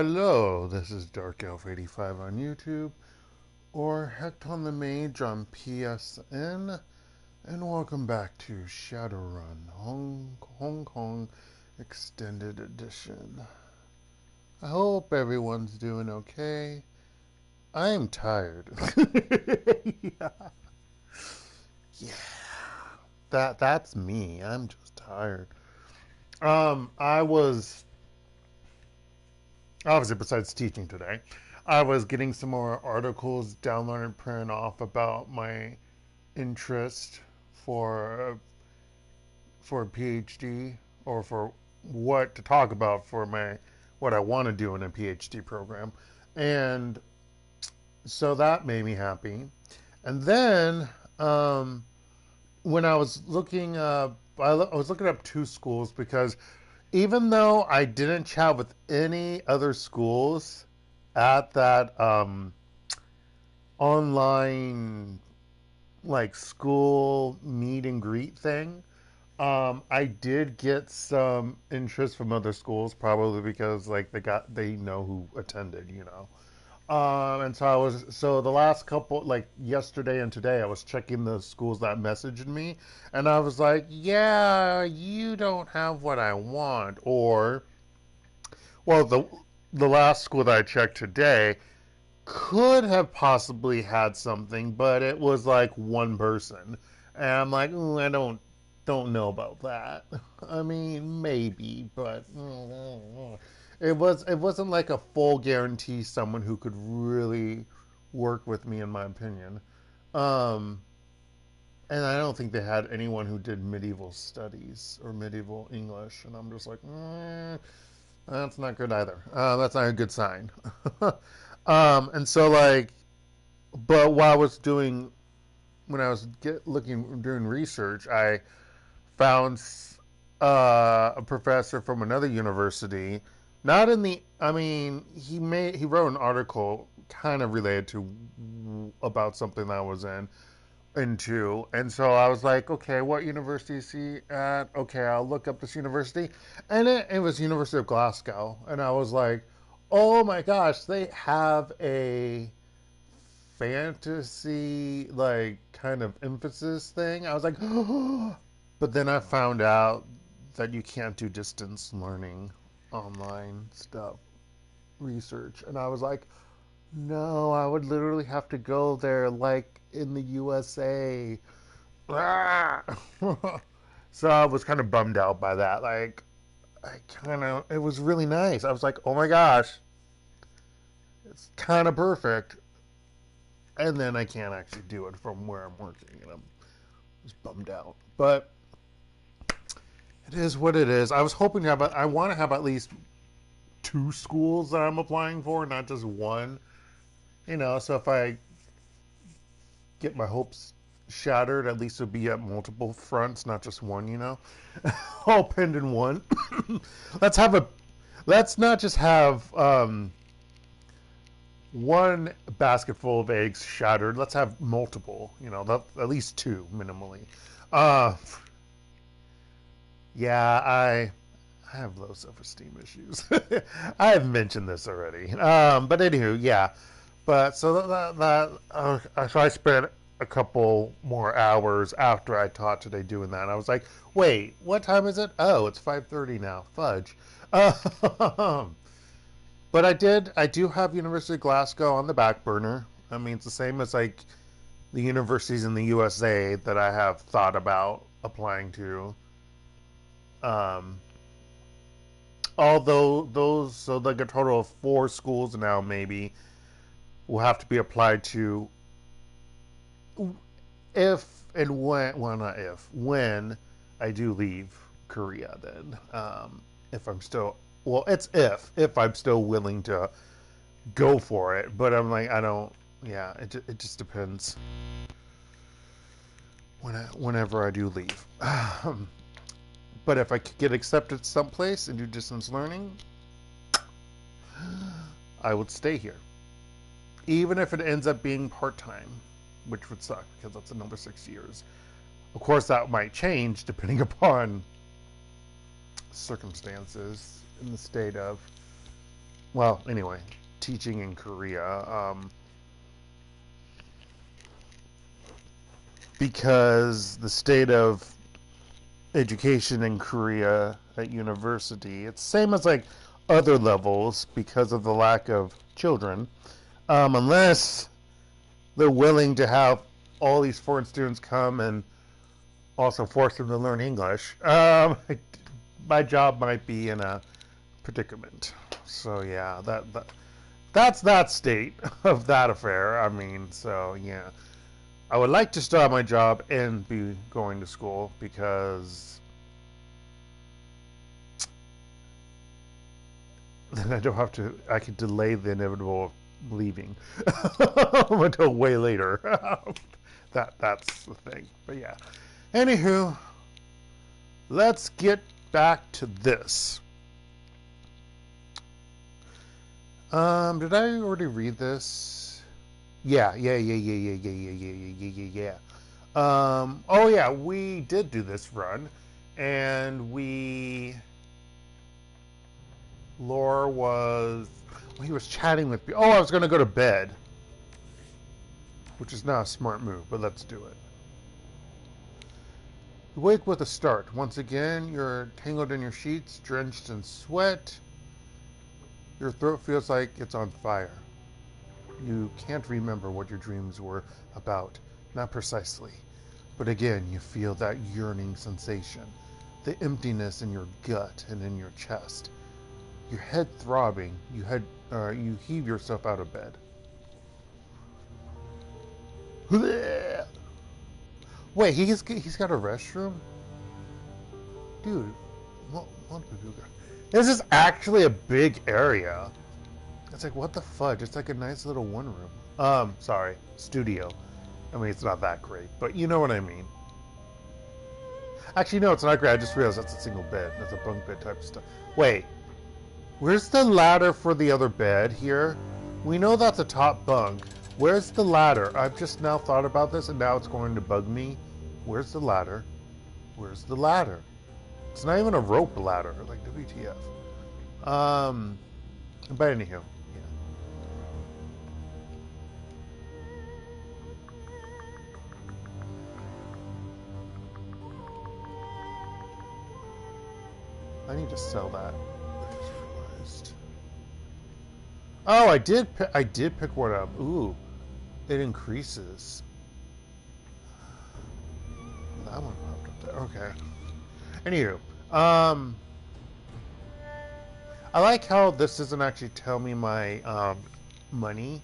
Hello, this is DarkElf85 on YouTube, or HektontheMage's on PSN, and welcome back to Shadowrun Hong Kong Extended Edition. I hope everyone's doing okay. I am tired. Yeah. Yeah. That's me. I'm just tired. I was obviously, besides teaching today, I was getting some more articles downloaded and printed off about my interest for for a PhD, or for what to talk about for my what I want to do in a PhD program, and so that made me happy. And then when I was looking up, I was looking up two schools because even though I didn't chat with any other schools at that online like school meet and greet thing, I did get some interest from other schools, probably because like they know who attended, you know. And so the last couple, like yesterday and today, I was checking the schools that messaged me, and I was like, yeah, you don't have what I want. Or, well, the last school that I checked today could have possibly had something, but it was like one person. And I'm like, "Ooh, I don't know about that. I mean, maybe, but it wasn't like a full guarantee someone who could really work with me, in my opinion. Um, and I don't think they had anyone who did medieval studies or medieval English, and I'm just like, that's not good either. That's not a good sign. And so like, but while I was doing when I was looking doing research, I found a professor from another university. Not in the, I mean, he wrote an article kind of related to about something that I was into, and so I was like, okay, what university is he at? Okay, I'll look up this university, and it was University of Glasgow, and I was like, oh my gosh, they have a fantasy like kind of emphasis thing. I was like, but then I found out that you can't do distance learning online stuff, research, and I was like, no, I would literally have to go there like in the USA. So I was kind of bummed out by that. Like, it was really nice. I was like, oh my gosh, it's kind of perfect. And then I can't actually do it from where I'm working, and I'm just bummed out. But it is what it is. I was hoping to have, I want to have at least two schools that I'm applying for, not just one. You know, so if I get my hopes shattered, at least it'll be at multiple fronts, not just one, you know? All pinned in one. let's have a, let's not just have one basket full of eggs shattered. Let's have multiple, you know, at least two minimally. Uh, yeah, I have low self-esteem issues. I have mentioned this already. But anywho, yeah. But so so I spent a couple more hours after I taught today doing that. And I was like, wait, what time is it? Oh, it's 5:30 now. Fudge. But I do have University of Glasgow on the back burner. I mean, it's the same as like the universities in the USA that I have thought about applying to. Um, Although those, so like a total of four schools now maybe will have to be applied to if and when, well, not if, when I do leave Korea. Then, if I'm still, well, it's if I'm still willing to go for it. But I'm like, I don't. Yeah, it just depends whenever I do leave. But if I could get accepted someplace and do distance learning, I would stay here, even if it ends up being part time, which would suck because that's another 6 years. Of course, that might change depending upon circumstances in the state of well, anyway, teaching in Korea. Because the state of education in Korea at university, it's same as like other levels because of the lack of children. Unless they're willing to have all these foreign students come and also force them to learn English, my job might be in a predicament. So yeah, that's that state of that affair. I mean, so yeah. I would like to start my job and be going to school because then I don't have to, I could delay the inevitable of leaving until way later. That's the thing. But yeah. Anywho, let's get back to this. Did I already read this? Yeah. Oh yeah, we did do this run, and Lore was, well, he was chatting with me. Oh, I was going to go to bed, which is not a smart move, but let's do it. You wake with a start. Once again, you're tangled in your sheets, drenched in sweat. Your throat feels like it's on fire. You can't remember what your dreams were about, not precisely. But again, you feel that yearning sensation, the emptiness in your gut and in your chest. Your head throbbing, you heave yourself out of bed. Wait, he's got a restroom? Dude, this is actually a big area. It's like, what the fudge? It's like a nice little one room. Sorry, studio. I mean, it's not that great, but you know what I mean. Actually, no, it's not great. I just realized that's a single bed. That's a bunk bed type of stuff. Wait, where's the ladder for the other bed here? We know that's a top bunk. Where's the ladder? I've just now thought about this, and now it's going to bug me. Where's the ladder? Where's the ladder? It's not even a rope ladder, like WTF. But anywho. I need to sell that. I just realized. Oh, I did pick one up. Ooh, it increases. That one popped up there. Okay. Anywho, I like how this doesn't actually tell me my money,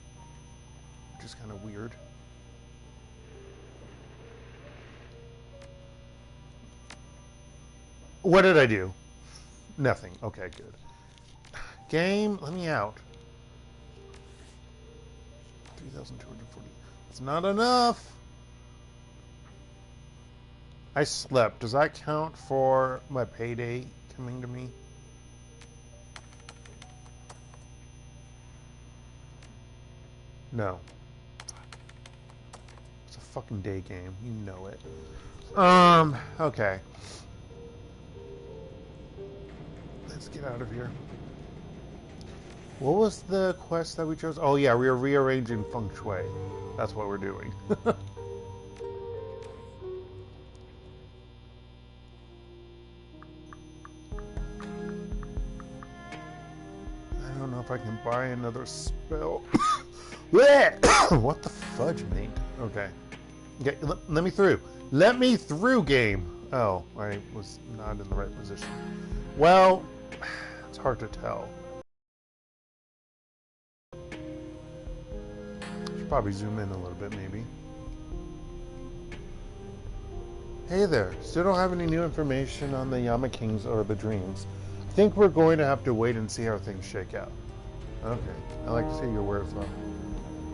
which is kind of weird. What did I do? Nothing. Okay, good. Game, let me out. 3,240. It's not enough. I slept. Does that count for my payday coming to me? No. It's a fucking day game. You know it. Okay. Let's get out of here. What was the quest that we chose? Oh yeah, we are rearranging feng shui. That's what we're doing. I don't know if I can buy another spell. What the fudge, mate? Okay. Okay, let me through. Let me through, game. Oh, I was not in the right position. Well, it's hard to tell. Should probably zoom in a little bit, maybe. Hey there. Still don't have any new information on the Yama Kings or the dreams. I think we're going to have to wait and see how things shake out. Okay. I like to see your words, though.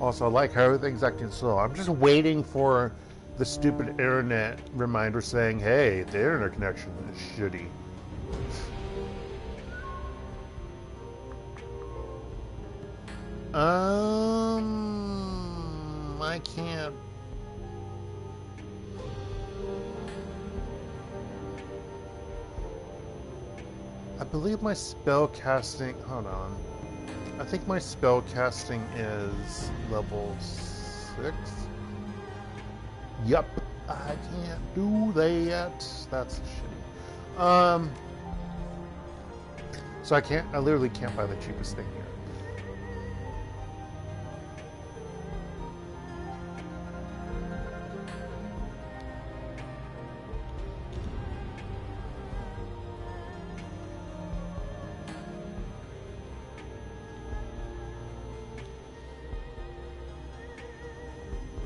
Also, I like how everything's acting slow. I'm just waiting for the stupid internet reminder saying, hey, the internet connection is shitty. I can't. I believe my spell casting. Hold on. I think my spell casting is level 6. Yup, I can't do that. That's shitty. So I literally can't buy the cheapest thing here.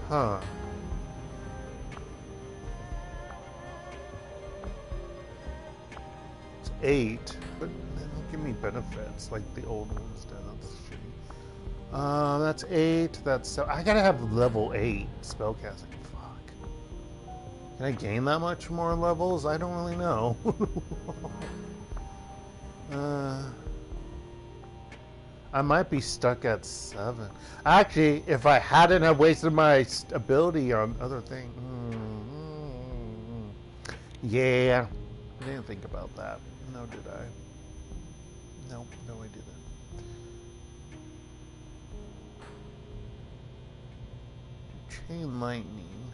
Huh. It's 8, but they don't give me benefits like the old ones did. That's shitty. That's 8. That's 7. I gotta have level 8 spellcasting. Fuck. Can I gain that much more levels? I don't really know. I might be stuck at 7. Actually, if I hadn't have wasted my ability on other things. Yeah. I didn't think about that. No, did I? Nope, no, I didn't. Chain lightning.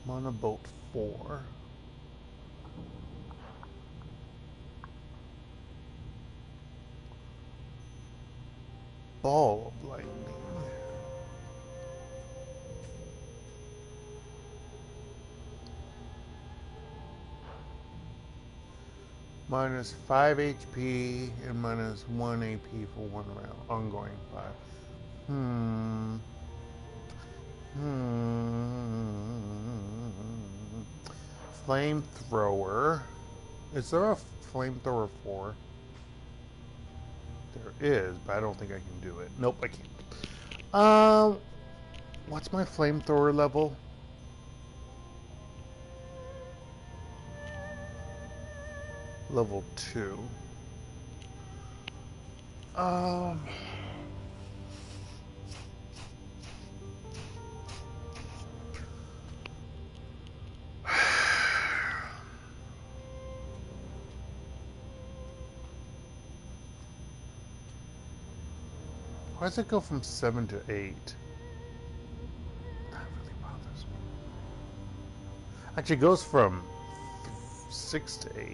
Monobolt 4. Ball of lightning. Minus 5 HP and minus 1 AP for 1 round. Ongoing 5. Flamethrower. Is there a flamethrower 4? There is, but I don't think I can do it. Nope, I can't. What's my flamethrower level? Level 2. Why does it go from 7 to 8? That really bothers me. Actually, it goes from 6 to 8. I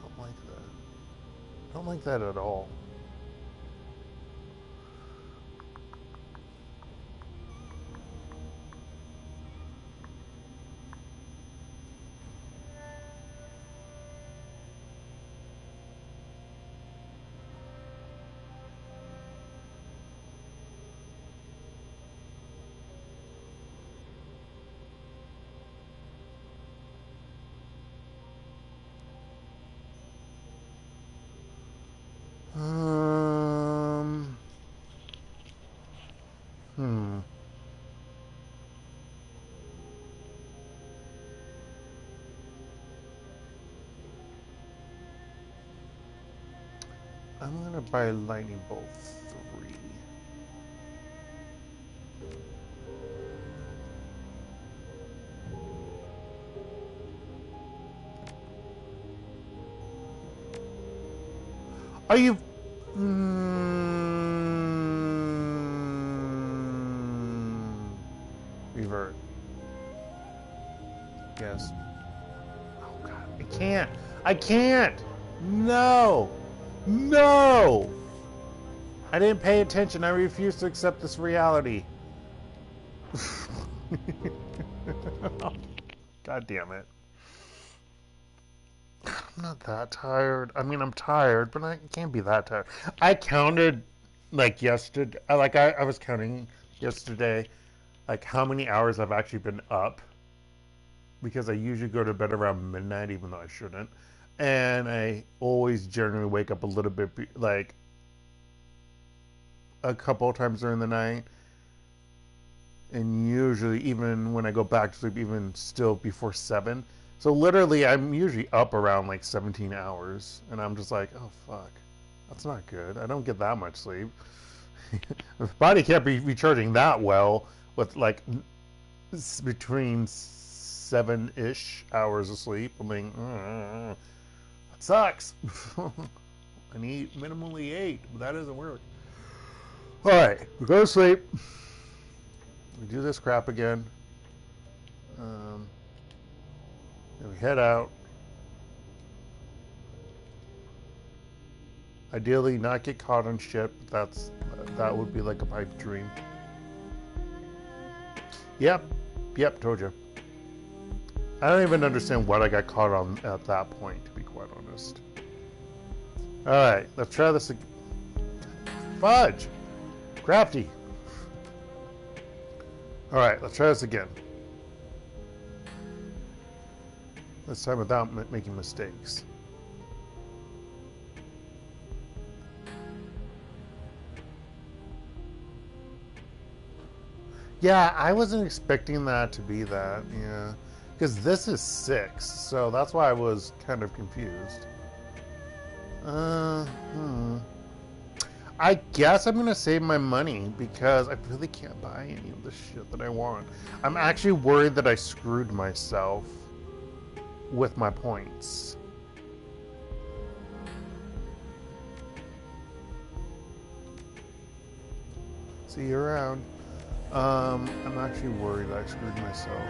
don't like that. I don't like that at all. I'm gonna buy Lightning Bolt 3. Are you... Revert. Yes. Oh god, I can't! I can't! No! No! I didn't pay attention. I refuse to accept this reality. God damn it. I'm not that tired. I mean, I'm tired, but I can't be that tired. I counted, like, yesterday. I was counting yesterday, like, how many hours I've actually been up. Because I usually go to bed around midnight, even though I shouldn't. And I always generally wake up a little bit, like, a couple of times during the night. And usually, even when I go back to sleep, even still before 7. So literally, I'm usually up around, like, 17 hours. And I'm just like, oh, fuck. That's not good. I don't get that much sleep. The body can't be recharging that well with, like, It's between 7-ish hours of sleep. I'm like, that sucks. I need minimally 8, but that doesn't work. All right, we go to sleep. We do this crap again. Then we head out. Ideally, not get caught on shit. But that would be like a pipe dream. Yep, told you. I don't even understand what I got caught on at that point, to be quite honest. All right, let's try this again. Fudge, crafty. All right, let's try this again. This time without making mistakes. Yeah, I wasn't expecting that to be that, yeah. Because this is 6, so that's why I was kind of confused. I guess I'm going to save my money because I really can't buy any of the shit that I want. I'm actually worried that I screwed myself with my points. See you around. I'm actually worried I screwed myself.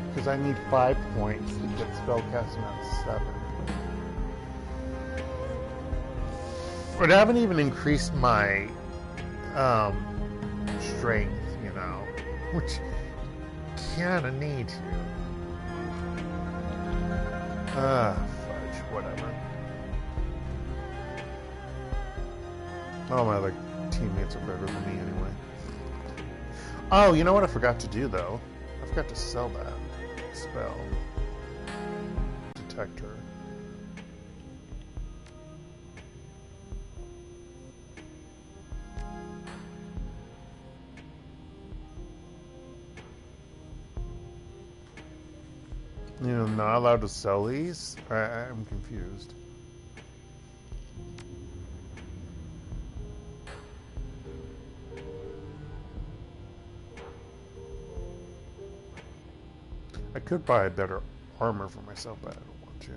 Because I need 5 points to get spellcasting at 7. But I haven't even increased my strength, you know, which kinda need to. Fudge, whatever. Oh, my other teammates are better than me anyway. Oh, you know what I forgot to do, though? I forgot to sell that spell. Detector. You know, not allowed to sell these? I'm confused. I could buy a better armor for myself, but I don't want to.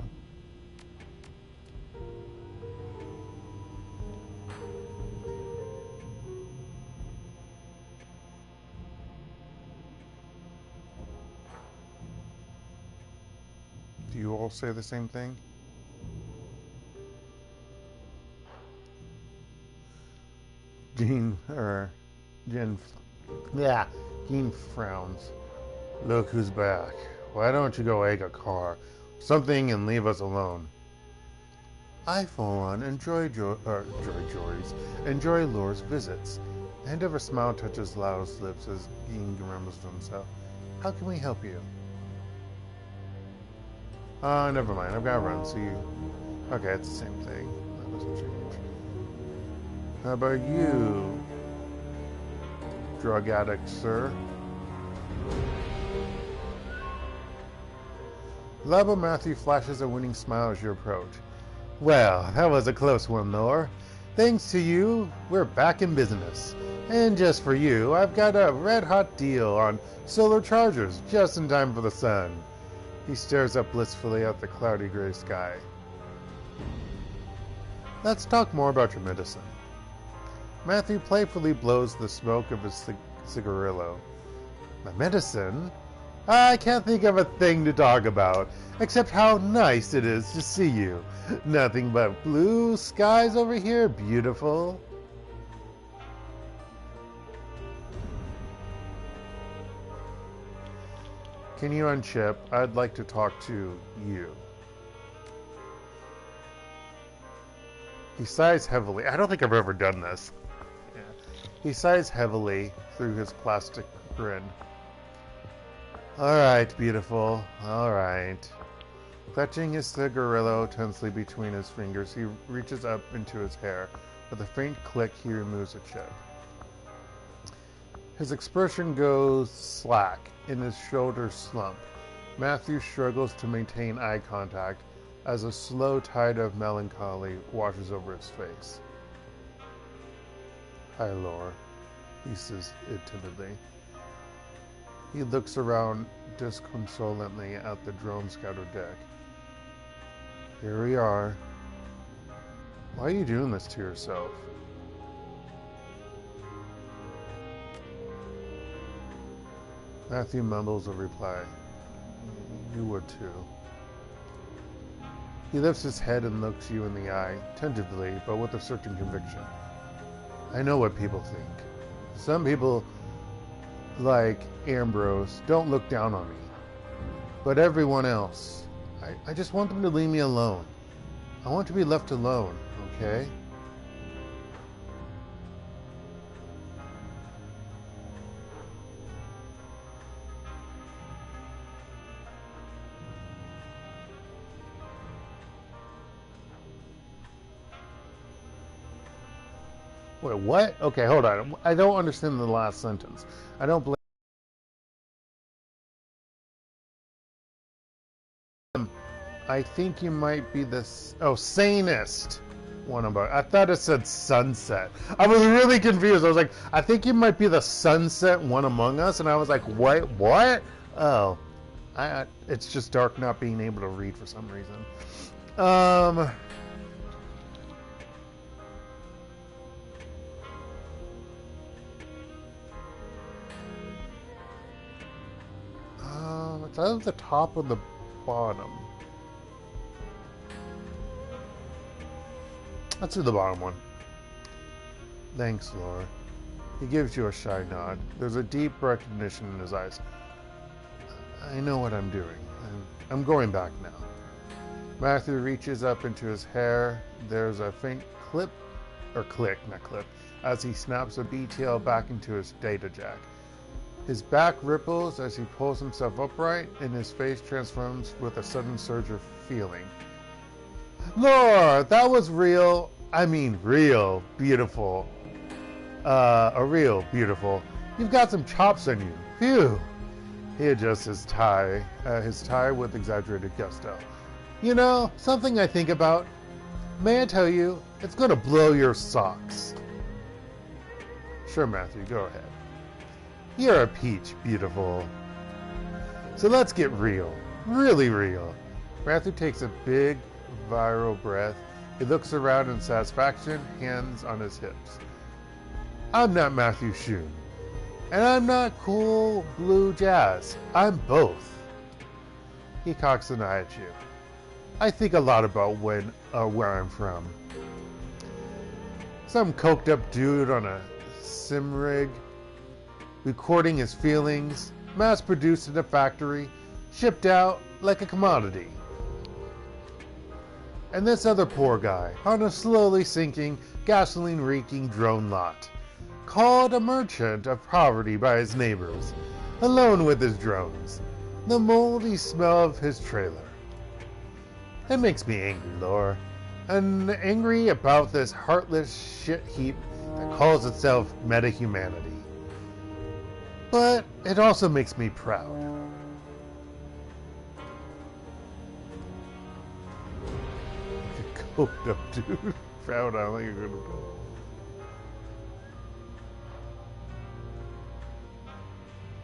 Do you all say the same thing? Jean frowns. Look who's back. Why don't you go egg a car? Something and leave us alone. I, for one, enjoy Lore's visits. The hint of a smile touches Lao's lips as Jean remembers to himself. How can we help you? Never mind. I've got to run. See you. Okay, it's the same thing. That doesn't change. How about you, drug addict, sir? Labo Matthew flashes a winning smile as you approach. Well, that was a close one, Lore. Thanks to you, we're back in business. And just for you, I've got a red-hot deal on solar chargers just in time for the sun. He stares up blissfully at the cloudy gray sky. Let's talk more about your medicine. Matthew playfully blows the smoke of his cigarillo. My medicine? I can't think of a thing to talk about, except how nice it is to see you. Nothing but blue skies over here, beautiful. Can you unchip? I'd like to talk to you. He sighs heavily. I don't think I've ever done this. Yeah. He sighs heavily through his plastic grin. All right, beautiful. All right. Clutching his cigarillo tensely between his fingers, he reaches up into his hair. With a faint click, he removes a chip. His expression goes slack, and his shoulders slump. Matthew struggles to maintain eye contact as a slow tide of melancholy washes over his face. Hi, Lore, he says timidly. He looks around disconsolately at the drone scouter deck. Here we are. Why are you doing this to yourself? Matthew mumbles a reply. You would too. He lifts his head and looks you in the eye, tentatively, but with a certain conviction. I know what people think. Some people, like Ambrose, don't look down on me. But everyone else, I just want them to leave me alone. I want to be left alone, okay? Wait, what? Okay, hold on. I don't understand the last sentence. I don't blame. I think you might be the sanest one about. I thought it said sunset. I was really confused. I was like, I think you might be the sunset one among us, and I was like, what? What? Oh, it's just dark not being able to read for some reason. It's either the top or the bottom. Let's do the bottom one. Thanks, Laura. He gives you a shy nod. There's a deep recognition in his eyes. I know what I'm doing. I'm going back now. Matthew reaches up into his hair. There's a faint click, not clip, as he snaps a BTL back into his data jack. His back ripples as he pulls himself upright, and his face transforms with a sudden surge of feeling. Lord, that was real. I mean, real beautiful. A real beautiful. You've got some chops on you. Phew. He adjusts his tie with exaggerated gusto. You know, something I think about. May I tell you, it's going to blow your socks. Sure, Matthew, go ahead. You're a peach, beautiful. So let's get real. Really real. Matthew takes a big, viral breath. He looks around in satisfaction, hands on his hips. I'm not Matthew Shun. And I'm not cool blue jazz. I'm both. He cocks an eye at you. I think a lot about where I'm from. Some coked up dude on a sim rig, recording his feelings, mass-produced in a factory, shipped out like a commodity. And this other poor guy on a slowly sinking, gasoline-reeking drone lot, called a merchant of poverty by his neighbors, alone with his drones, the moldy smell of his trailer. It makes me angry, Laura, and angry about this heartless shit heap that calls itself meta-humanity. But it also makes me proud. Like a coked up dude. Proud, I think you're gonna.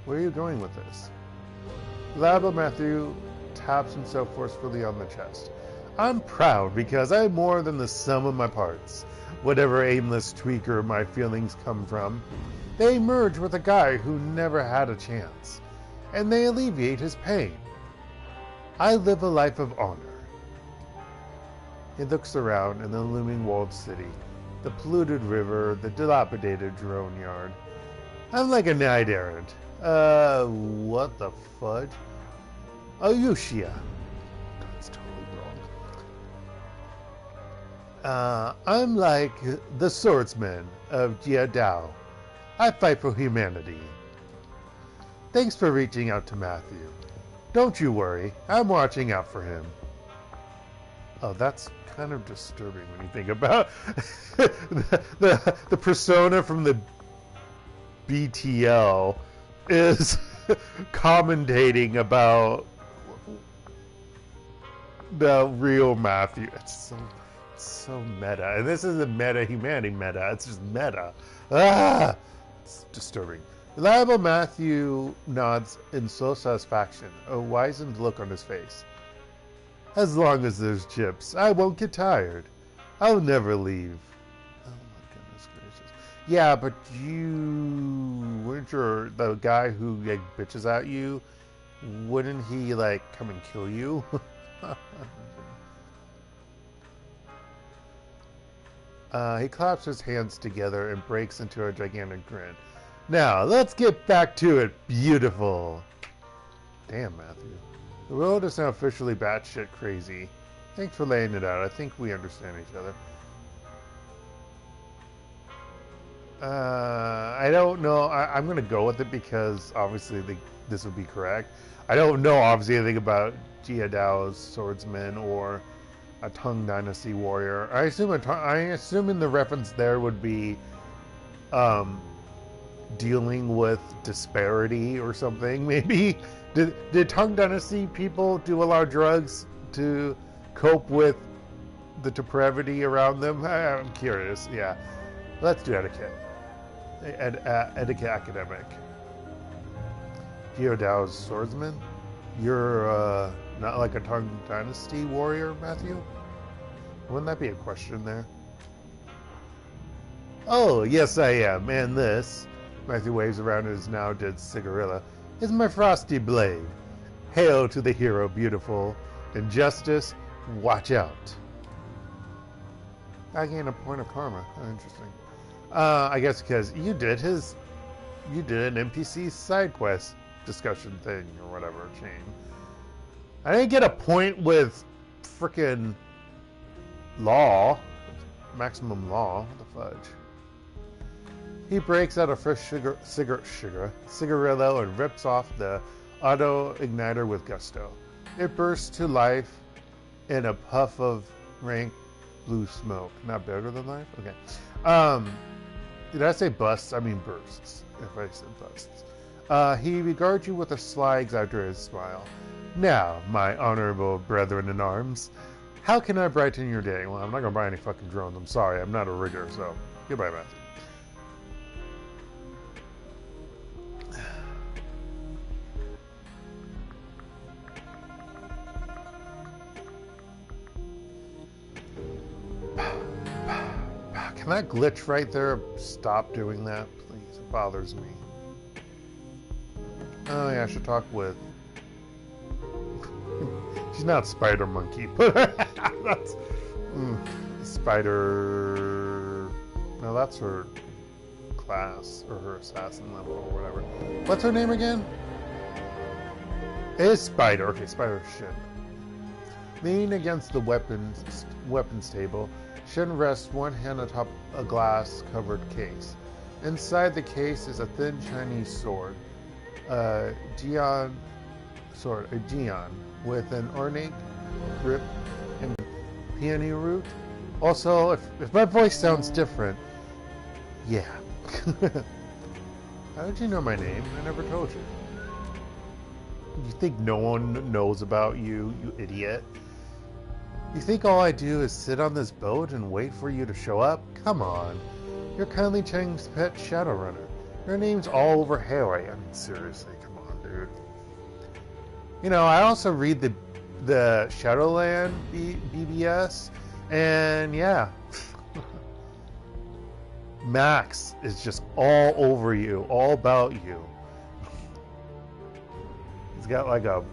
Where are you going with this? Labo Matthew taps himself forcefully on the chest. I'm proud because I'm more than the sum of my parts. Whatever aimless tweaker my feelings come from, they merge with a guy who never had a chance, and they alleviate his pain. I live a life of honor. He looks around in the looming walled city, the polluted river, the dilapidated drone yard. I'm like a knight errant. What the fudge? Ayushia. That's totally wrong. I'm like the swordsman of Jia Dao. I fight for humanity. Thanks for reaching out to Matthew. Don't you worry, I'm watching out for him. Oh, that's kind of disturbing when you think about the persona from the BTL is commentating about the real Matthew. It's so meta. And this isn't meta humanity meta. It's just meta. It's disturbing. Reliable Matthew nods in slow satisfaction, a wizened look on his face. As long as there's chips, I won't get tired. I'll never leave. Oh my goodness gracious. Yeah, but weren't the guy who like bitches at you, wouldn't he like come and kill you? He claps his hands together and breaks into a gigantic grin. Now, let's get back to it, beautiful. Damn, Matthew. The world is now officially batshit crazy. Thanks for laying it out. I think we understand each other. I don't know. I'm going to go with it because obviously this would be correct. I don't know obviously anything about Jia Dao's swordsman or a Tang Dynasty warrior. I assume in the reference there would be dealing with disparity or something, maybe. Did Tang Dynasty people do a lot of drugs to cope with the depravity around them? I'm curious. Yeah, let's do etiquette. Etiquette academic. Jia Dao's swordsman? You're not like a Tang Dynasty warrior, Matthew? Wouldn't that be a question there? Oh, yes I am, and this, Matthew waves around his now dead cigarilla, is my frosty blade. Hail to the hero, beautiful. Injustice, watch out. I gain a point of karma. Oh, interesting. I guess because you did an NPC side quest discussion thing or whatever chain. I didn't get a point with frickin' law, maximum law. What the fudge? He breaks out a fresh cigarillo and rips off the auto igniter with gusto. It bursts to life in a puff of rank blue smoke. Not better than life? Okay. Did I say busts? I mean bursts. If I said busts. He regards you with a sly, exaggerated smile. Now, my honorable brethren in arms, how can I brighten your day? Well, I'm not going to buy any fucking drones. I'm sorry. I'm not a rigger, so goodbye, Matthew. Can that glitch right there stop doing that, please? It bothers me. Oh yeah, I should talk with... She's not Spider Monkey, but that's... Spider... No, that's her class, or her assassin level, or whatever. What's her name again? It is Spider. Okay, Spider Shin. Leaning against the weapons table, Shin rests one hand atop a glass-covered case. Inside the case is a thin Chinese sword, a Jian, with an ornate grip and peony root. Also, if my voice sounds different, yeah. How did you know my name? I never told you. You think no one knows about you, you idiot? You think all I do is sit on this boat and wait for you to show up? Come on. You're Kindly Cheng's pet Shadowrunner. Your name's all over Hawaii. I mean, seriously, come on, dude. You know, I also read the Shadowland BBS, and yeah. Max is just all over you, all about you. He's got like a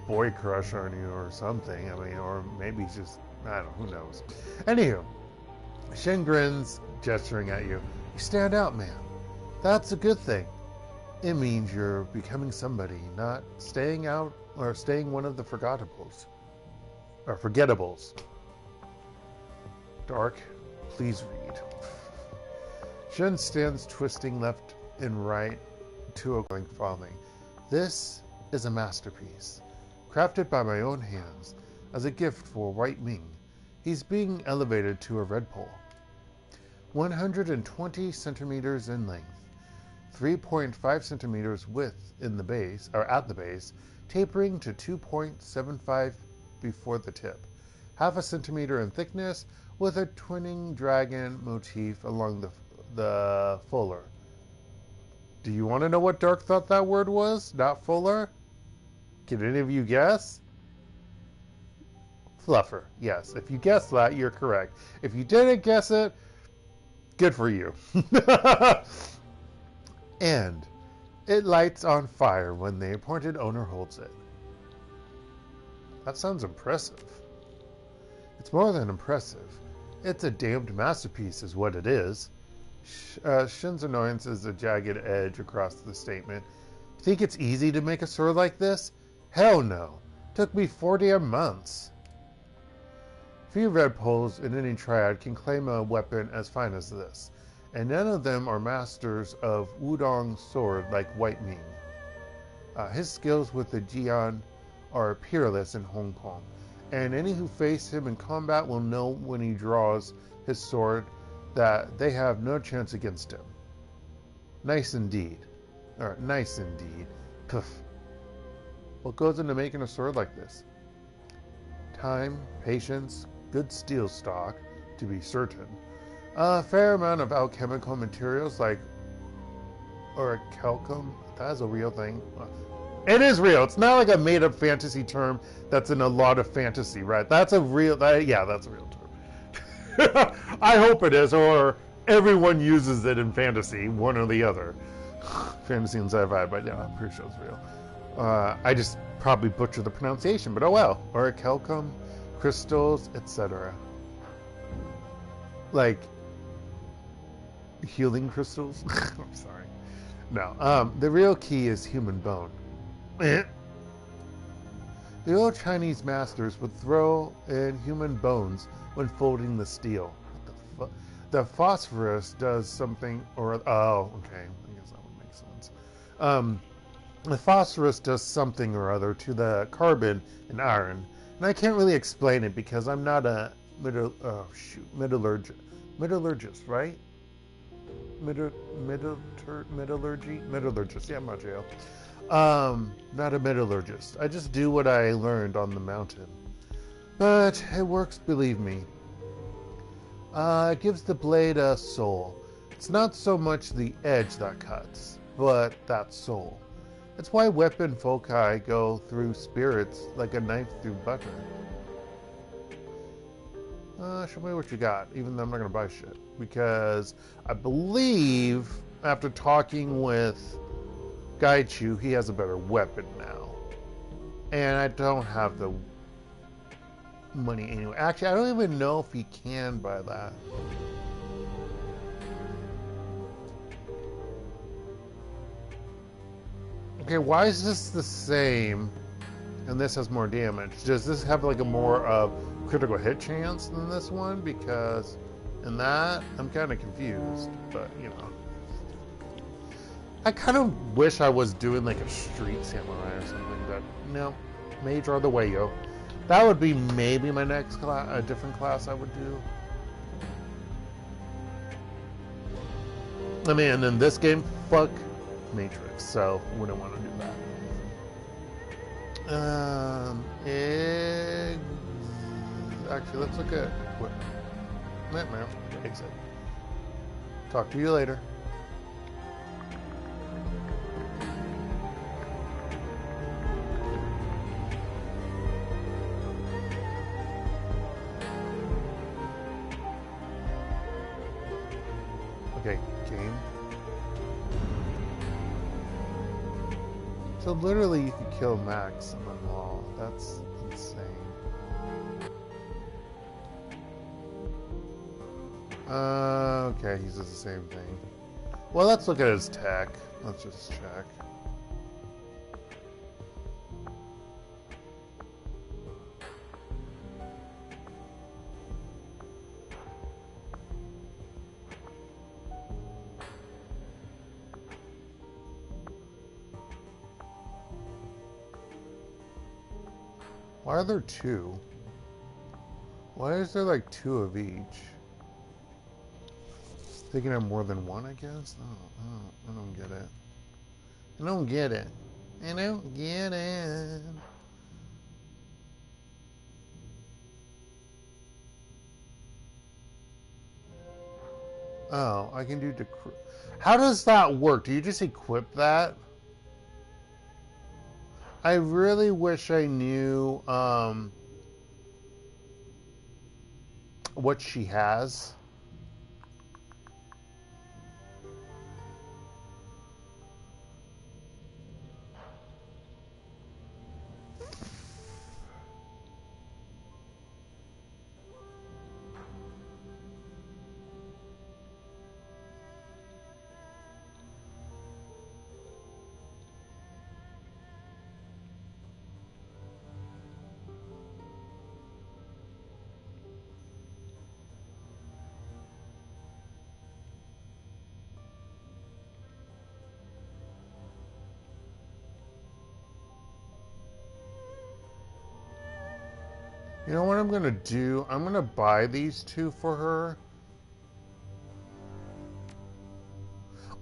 boy crush on you or something. I mean, or maybe he's just, I don't know, who knows. Anywho, Shin grins, gesturing at you. You stand out, man. That's a good thing. It means you're becoming somebody, not staying out or staying one of the forgettables. Or forgettables. Dark, please read. Shin stands twisting left and right to a glowing falling. This is a masterpiece. Crafted by my own hands, as a gift for White Ming. He's being elevated to a red pole. 120 centimeters in length, 3.5 centimeters width in the base, or at the base, tapering to 2.75 before the tip. Half a centimeter in thickness, with a twinning dragon motif along the fuller. Do you want to know what Dark thought that word was? Not fuller? Can any of you guess? Fluffer. Yes. If you guessed that, you're correct. If you didn't guess it, good for you. And it lights on fire when the appointed owner holds it. That sounds impressive. It's more than impressive. It's a damned masterpiece is what it is. Shin's annoyance is a jagged edge across the statement. Think it's easy to make a sword like this? Hell no. Took me 40 months. Few red poles in any triad can claim a weapon as fine as this, and none of them are masters of Wudong's sword like White Ming. His skills with the Jian are peerless in Hong Kong, and any who face him in combat will know when he draws his sword that they have no chance against him. Nice indeed. Or nice indeed. Poof. What goes into making a sword like this? Time, patience, good steel stock, to be certain. A fair amount of alchemical materials like orichalcum. That is a real thing. It is real. It's not like a made-up fantasy term that's in a lot of fantasy, right? That's a real... yeah, that's a real term. I hope it is, or everyone uses it in fantasy, one or the other. Fantasy and sci-fi, but yeah, I'm pretty sure it's real. I just probably butchered the pronunciation, but oh well. Orichalcum, crystals, etc. Like healing crystals? I'm sorry. No, the real key is human bone. The old Chinese masters would throw in human bones when folding the steel. What the The phosphorus does something, or oh, okay, I guess that would make sense. The phosphorus does something or other to the carbon in iron, and I can't really explain it because I'm not a metallurgist, right? Metallurgist, yeah, I'm not jail. Not a metallurgist. I just do what I learned on the mountain. But it works, believe me. It gives the blade a soul. It's not so much the edge that cuts, but that soul. That's why weapon foci go through spirits like a knife through butter. Show me what you got, even though I'm not going to buy shit. Because I believe, after talking with Gaichu, he has a better weapon now. And I don't have the money anyway. Actually, I don't even know if he can buy that. Okay, why is this the same and this has more damage? Does this have like a more of critical hit chance than this one? Because in that, I'm kind of confused, but you know. I kind of wish I was doing like a street samurai or something, but no, mage are the way, yo. That would be maybe my next class, a different class I would do. I mean, in this game, fuck Matrix, so wouldn't want to do that. Actually, let's look at equipment. Exit. Talk to you later. Okay, game. So literally you could kill Max on the wall. That's insane. Okay, he says the same thing. Well, let's look at his tech. Let's just check. Why are there two? Why is there like two of each? They can have more than one, I guess? I don't get it. I don't get it. I don't get it. Oh, I can do how does that work? Do you just equip that? I really wish I knew what she has. You know what I'm going to do? I'm going to buy these two for her.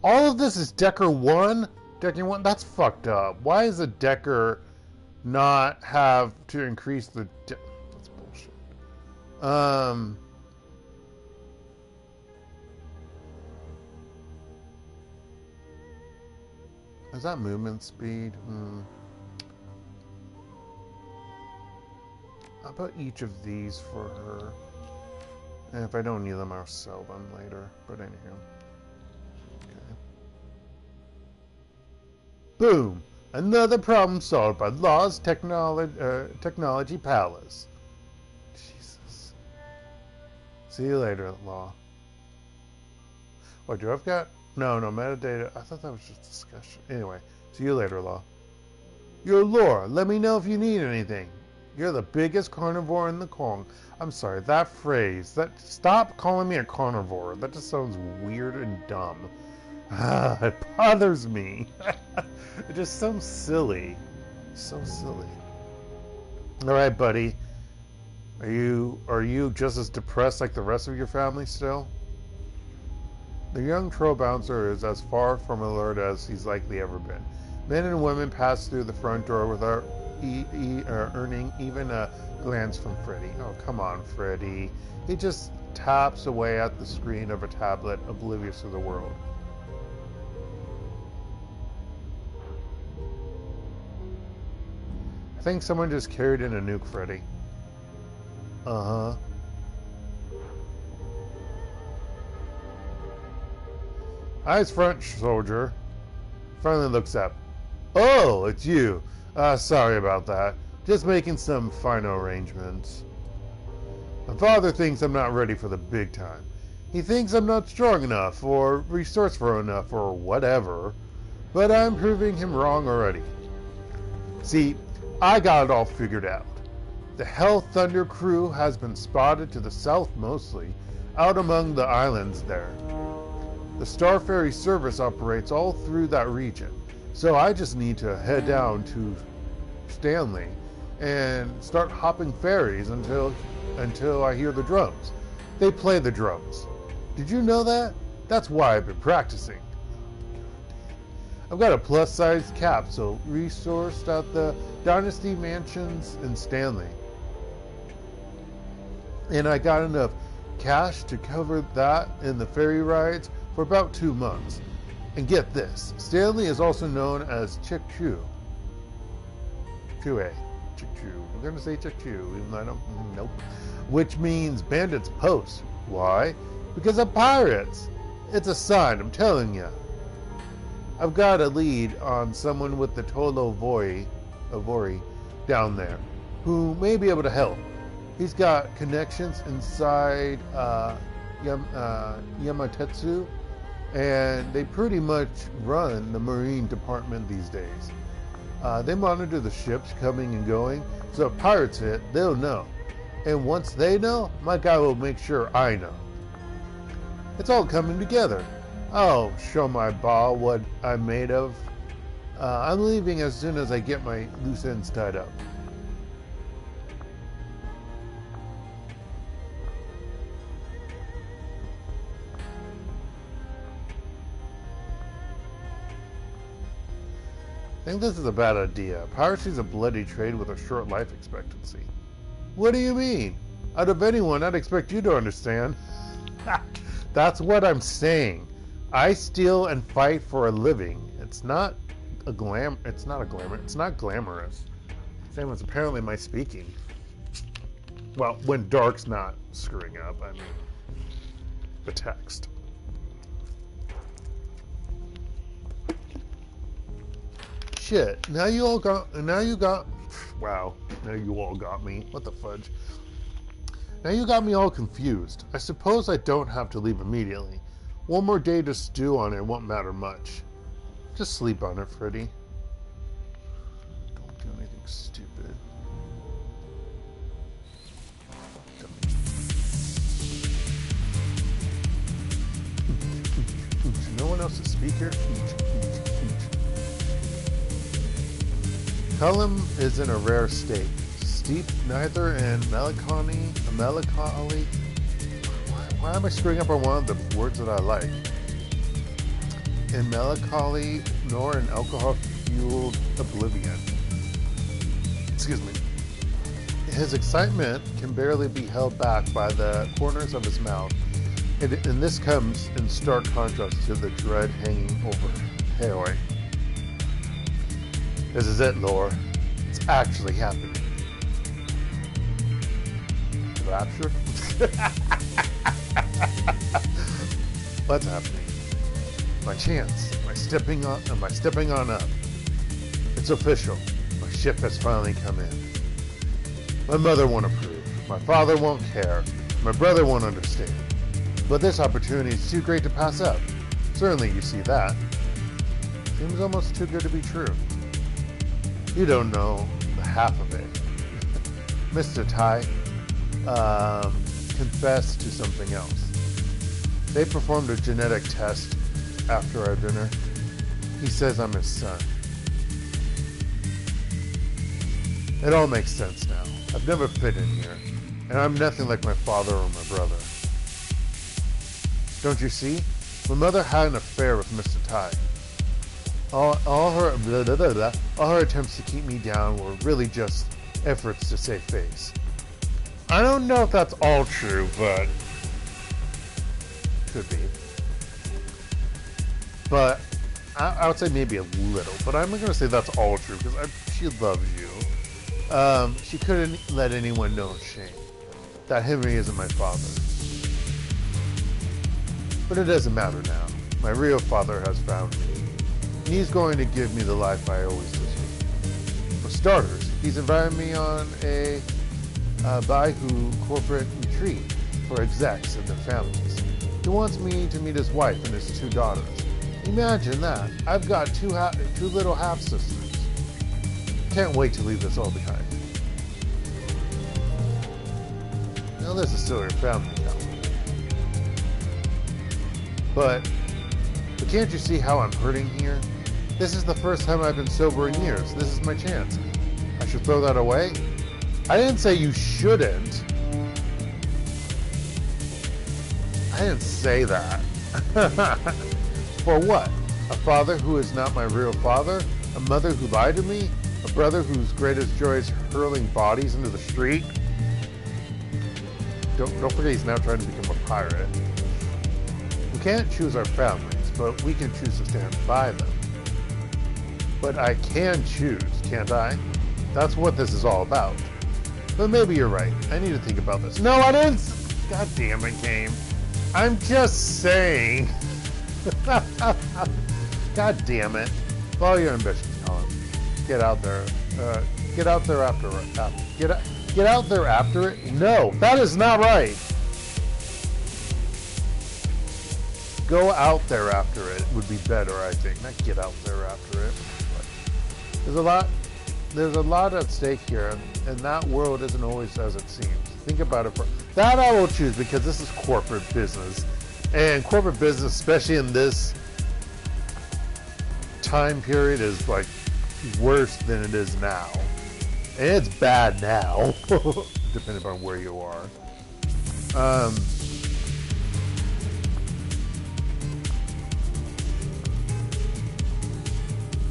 All of this is Decker 1? Decker 1? That's fucked up. Why does a Decker not have to increase the... That's bullshit. Is that movement speed? How about each of these for her? And if I don't need them, I'll sell them later. But anyhow. Okay. Boom! Another problem solved by Law's Technology Palace. Jesus. See you later, Law. What, do I've got? No, metadata. I thought that was just discussion. Anyway, see you later, Law. Yo, Laura, let me know if you need anything. You're the biggest carnivore in the Kong. I'm sorry, that phrase. Stop calling me a carnivore. That just sounds weird and dumb. It bothers me. It just sounds silly. So silly. Alright, buddy. Are you just as depressed like the rest of your family still? The young troll bouncer is as far from alert as he's likely ever been. Men and women pass through the front door without earning even a glance from Freddy. Oh, come on, Freddy. He just taps away at the screen of a tablet, oblivious of the world. I think someone just carried in a nuke, Freddy. Uh-huh. Eyes front, soldier. Finally looks up. Oh, it's you. Sorry about that. Just making some final arrangements. My father thinks I'm not ready for the big time. He thinks I'm not strong enough, or resourceful enough, or whatever. But I'm proving him wrong already. See, I got it all figured out. The Hell Thunder crew has been spotted to the south mostly, out among the islands there. The Star Ferry service operates all through that region. So I just need to head down to Stanley and start hopping ferries until I hear the drums. They play the drums. Did you know that? That's why I've been practicing. I've got a plus-size capsule resourced at the Dynasty Mansions in Stanley. And I got enough cash to cover that and the ferry rides for about 2 months. And get this, Stanley is also known as Chick-Chu. Chick-Chu. We're going to say Chick-Chu, even though I don't, nope. Which means bandits post. Why? Because of pirates. It's a sign, I'm telling you. I've got a lead on someone with the Tolo Avori down there, who may be able to help. He's got connections inside Yamatetsu, and they pretty much run the Marine Department these days. They monitor the ships coming and going, so if pirates hit, they'll know. And once they know, my guy will make sure I know. It's all coming together. I'll show my ball what I'm made of. I'm leaving as soon as I get my loose ends tied up. I think this is a bad idea. Piracy is a bloody trade with a short life expectancy. What do you mean? Out of anyone, I'd expect you to understand. That's what I'm saying. I steal and fight for a living. It's not It's not glamorous. Same as apparently my speaking. Well, when Dark's not screwing up, I mean the text. Shit. Now you all got me. What the fudge? Now you got me all confused. I suppose I don't have to leave immediately. One more day to stew on it won't matter much. Just sleep on it, Freddy. Don't do anything stupid. No one else to speak here? Cullum is in a rare state. Steep neither in melancholy. Why am I screwing up on one of the words that I like? In melancholy, nor in alcohol-fueled oblivion. Excuse me. His excitement can barely be held back by the corners of his mouth, and this comes in stark contrast to the dread hanging over Haoi. This is it, Lore. It's actually happening. Rapture? What's happening? My chance. Am I stepping on up? It's official. My ship has finally come in. My mother won't approve. My father won't care. My brother won't understand. But this opportunity is too great to pass up. Certainly you see that. Seems almost too good to be true. You don't know the half of it. Mr. Tae confessed to something else. They performed a genetic test after our dinner. He says I'm his son. It all makes sense now. I've never fit in here, and I'm nothing like my father or my brother. Don't you see? My mother had an affair with Mr. Tae. All her attempts to keep me down were really just efforts to save face. I don't know if that's all true, but could be. But I would say maybe a little. But I'm not going to say that's all true because she loves you. She couldn't let anyone know shame. That Henry isn't my father. But it doesn't matter now. My real father has found me. And he's going to give me the life I always deserved. For starters, he's invited me on a Baihu corporate retreat for execs and their families. He wants me to meet his wife and his 2 daughters. Imagine that. I've got two little half-sisters. Can't wait to leave this all behind. Now this is still your family now. But can't you see how I'm hurting here? This is the first time I've been sober in years. This is my chance. I should throw that away? I didn't say you shouldn't. I didn't say that. For what? A father who is not my real father? A mother who lied to me? A brother whose greatest joy is hurling bodies into the street? Don't forget he's now trying to become a pirate. We can't choose our families, but we can choose to stand by them. But I can choose, can't I? That's what this is all about. But maybe you're right. I need to think about this. No, I didn't! God damn it, game. I'm just saying. God damn it. Follow your ambitions, Colin. Get out there. Get out there after it. Get out there after it? No, that is not right. Go out there after it would be better, I think. Not get out there after it. But there's a lot at stake here, and that world isn't always as it seems. Think about it. That I will choose because this is corporate business. And corporate business, especially in this time period, is like worse than it is now. And it's bad now, depending on where you are.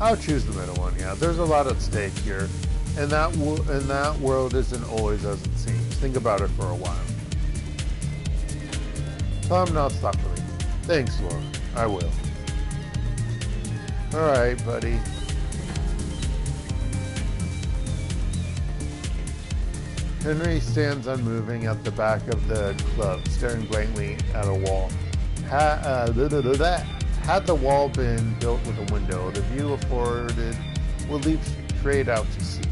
I'll choose the middle one, yeah. There's a lot at stake here, and that world isn't always as it seems. Think about it for a while. Tell him not stop for me. Thanks, Laura. I will. Alright, buddy. Henry stands unmoving at the back of the club, staring blankly at a wall. Had the wall been built with a window, the view afforded would lead straight out to sea.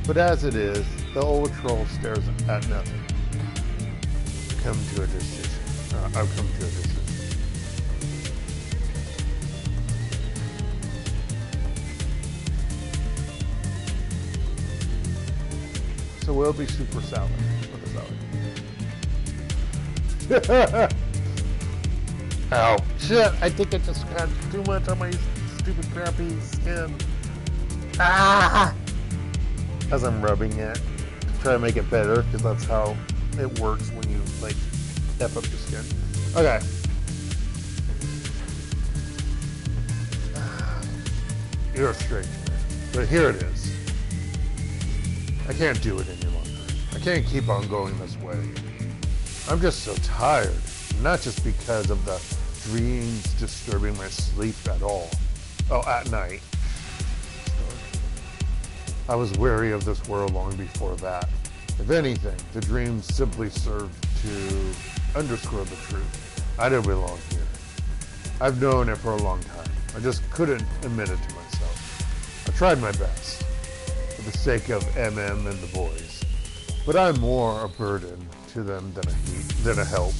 But as it is, the old troll stares at nothing. I've come to a decision. So we'll be super salad with a salad. Ow. Shit, I think I just got too much on my stupid crappy skin. Ah! As I'm rubbing it to try to make it better, because that's how it works when you, like, F up your skin. Okay. You're a strange man. But here it is. I can't do it any longer. I can't keep on going this way. I'm just so tired. Not just because of the dreams disturbing my sleep at all. Oh, at night. I was wary of this world long before that. If anything, the dreams simply served to underscore the truth. I didn't belong here. I've known it for a long time. I just couldn't admit it to myself. I tried my best, for the sake of MM and the boys. But I'm more a burden to them than a help.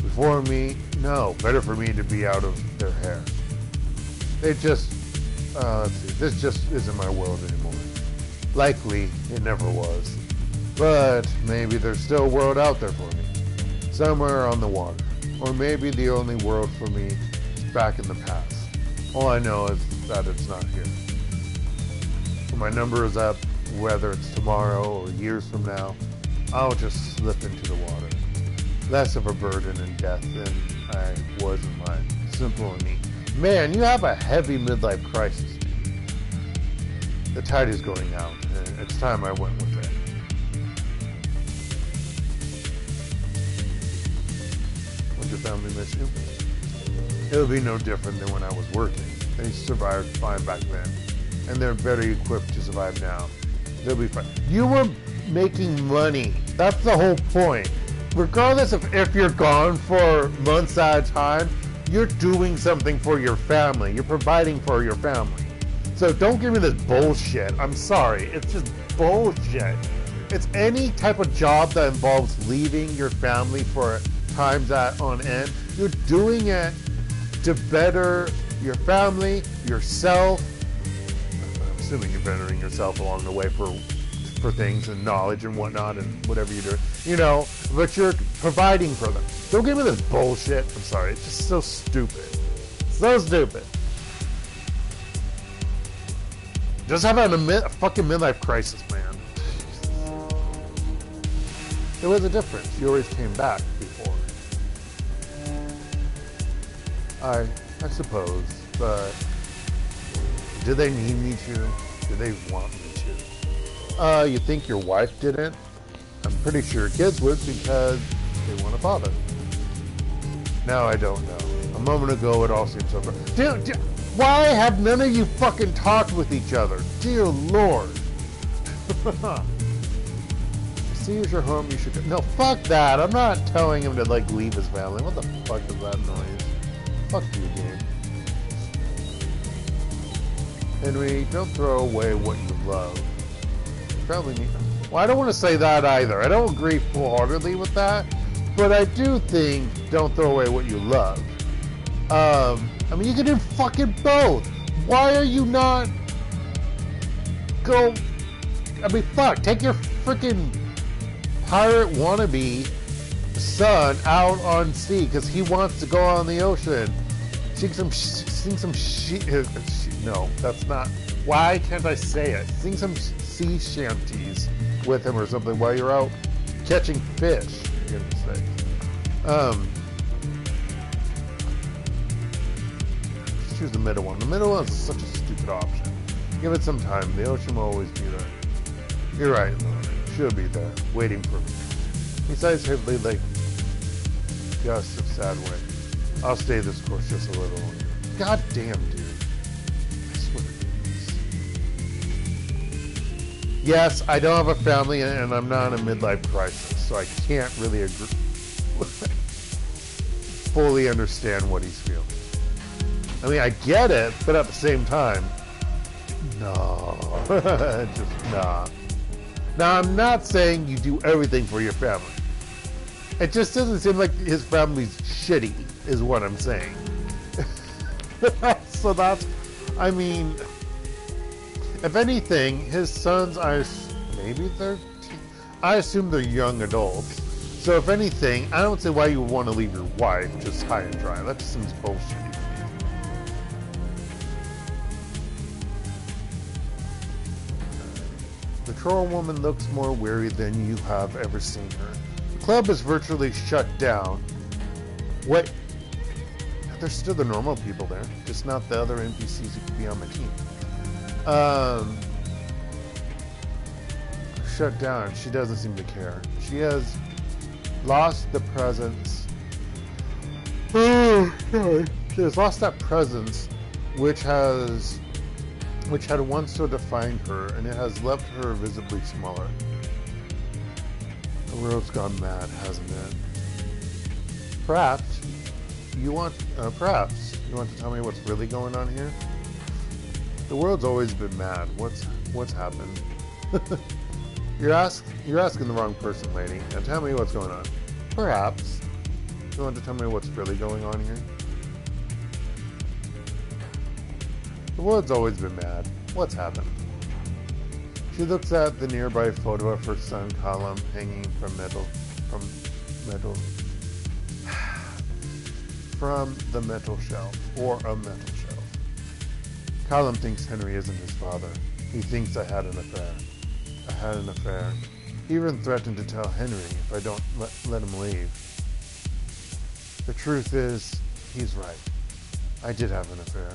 Before me, no, better for me to be out of their hair. They just, let's see, this just isn't my world anymore. Likely, it never was. But maybe there's still a world out there for me. Somewhere on the water. Or maybe the only world for me is back in the past. All I know is that it's not here. When my number is up, whether it's tomorrow or years from now, I'll just slip into the water. Less of a burden in death than I was in life. Simple and neat. Man, you have a heavy midlife crisis. The tide is going out, and it's time I went with it. Would your family miss you? It'll be no different than when I was working. They survived fine back then, and they're better equipped to survive now. They'll be fine. You were making money. That's the whole point. Regardless of if you're gone for months at a time, you're doing something for your family. You're providing for your family. So don't give me this bullshit. I'm sorry. It's just bullshit. It's any type of job that involves leaving your family for times on end. You're doing it to better your family, yourself. I'm assuming you're bettering yourself along the way for things and knowledge and whatnot and whatever you do, you know, but you're providing for them. Don't give me this bullshit. I'm sorry. It's just so stupid. So stupid. Just have a fucking midlife crisis, man. There was a difference. You always came back before. I suppose, but did they need me to? Did they want me to? You think your wife didn't? I'm pretty sure kids would because they want a father. Now I don't know. A moment ago it all seemed so bad. Dude, why have none of you fucking talked with each other? Dear Lord. See as your home, you should go. No, fuck that. I'm not telling him to, like, leave his family. What the fuck is that noise? Fuck you, game. Henry, don't throw away what you love. Probably need. Well, I don't want to say that either. I don't agree full-heartedly with that, but I do think don't throw away what you love. I mean, you can do fucking both. Why are you not go? I mean, fuck. Take your freaking pirate wannabe son out on sea because he wants to go on the ocean. Sing some shit. No, that's not. Why can't I say it? Sing some sea shanties with him or something while you're out catching fish. For goodness sake. Just choose the middle one. The middle one is such a stupid option. Give it some time. The ocean will always be there. You're right, Lord. Should be there, waiting for me. He sighs heavily like gust of sad wind. I'll stay this course just a little longer. God damn, dude. I swear to goodness. Yes, I don't have a family and I'm not in a midlife crisis, so I can't really agree. Fully understand what he's feeling. I mean, I get it, but at the same time, no. Just nah. Now, I'm not saying you do everything for your family. It just doesn't seem like his family's shitty, is what I'm saying. So that's, I mean, if anything, his sons, maybe they're, I assume they're young adults. So if anything, I don't see why you would want to leave your wife just high and dry. That just seems bullshit. The troll woman looks more weary than you have ever seen her. The club is virtually shut down. What? There's still the normal people there, just not the other NPCs who could be on my team. Shut down. She doesn't seem to care. She has lost the presence. Oh, sorry. She has lost that presence, which had once so defined her, and it has left her visibly smaller. The world's gone mad, hasn't it? Perhaps you want to tell me what's really going on here? The world's always been mad. What's happened? You're asking the wrong person, lady. Now tell me what's going on. Perhaps you want to tell me what's really going on here? The world's always been mad. What's happened? She looks at the nearby photo of her son, Colum, hanging from the metal shelf, or a metal shelf. Colum thinks Henry isn't his father. He thinks I had an affair. He even threatened to tell Henry if I don't let him leave. The truth is, he's right. I did have an affair.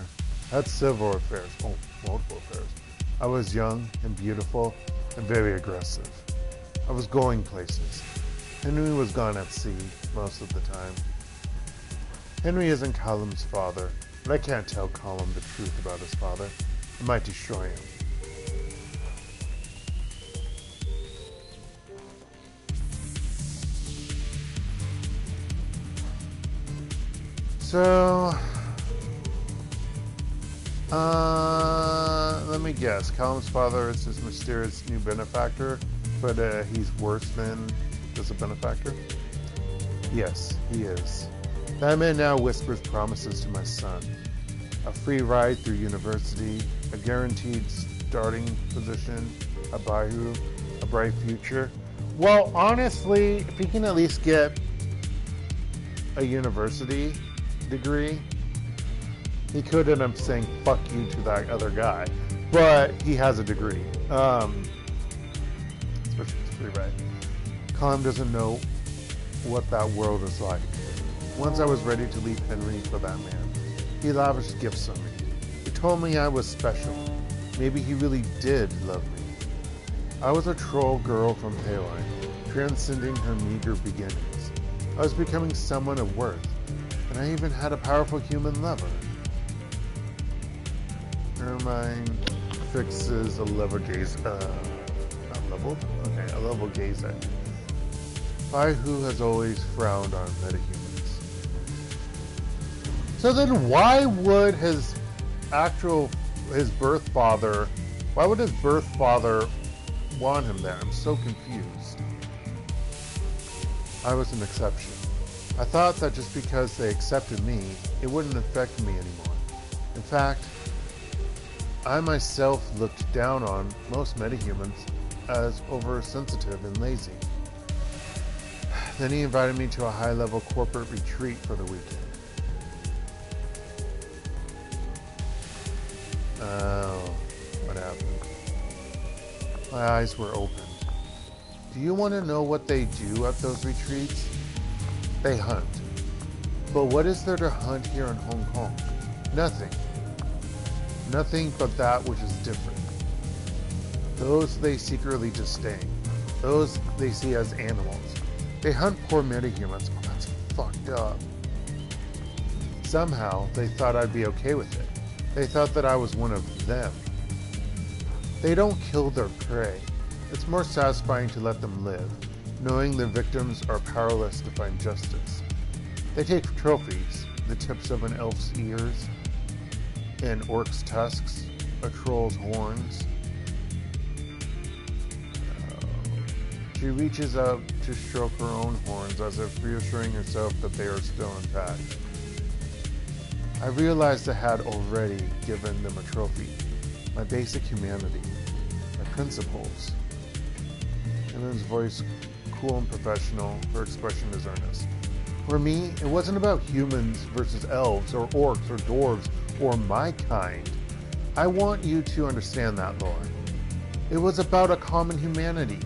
I had several affairs. Oh, multiple affairs. I was young and beautiful and very aggressive. I was going places. Henry was gone at sea most of the time. Henry isn't Colum's father, but I can't tell Colum the truth about his father. It might destroy him. So, let me guess. Colum's father is his mysterious new benefactor, but he's worse than just a benefactor? Yes, he is. That man now whispers promises to my son. A free ride through university, a guaranteed starting position, a bayou, a bright future. Well, honestly, if he can at least get a university degree, he could end up saying fuck you to that other guy, but he has a degree, especially if it's free ride. Colum doesn't know what that world is like. Once I was ready to leave Henry for that man, he lavished gifts on me. He told me I was special. Maybe he really did love me. I was a troll girl from Payline, transcending her meager beginnings. I was becoming someone of worth, and I even had a powerful human lover. Ermine fixes a level gaze, not leveled? Okay, a level gaze at me. I who has always frowned on metahumans. So then why would his birth father want him there? I'm so confused. I was an exception. I thought that just because they accepted me, it wouldn't affect me anymore. In fact, I myself looked down on most metahumans as oversensitive and lazy. Then he invited me to a high-level corporate retreat for the weekend. Oh, what happened? My eyes were opened. Do you want to know what they do at those retreats? They hunt. But what is there to hunt here in Hong Kong? Nothing. Nothing but that which is different. Those they secretly disdain. Those they see as animals. They hunt poor metahumans. Oh, that's fucked up. Somehow, they thought I'd be okay with it. They thought that I was one of them. They don't kill their prey. It's more satisfying to let them live, knowing their victims are powerless to find justice. They take trophies, the tips of an elf's ears, an orc's tusks, a troll's horns. She reaches up to stroke her own horns as if reassuring herself that they are still intact. I realized I had already given them a trophy. My basic humanity. My principles. Evan's voice cool and professional. Her expression is earnest. For me, it wasn't about humans versus elves or orcs or dwarves or my kind. I want you to understand that, Lauren. It was about a common humanity.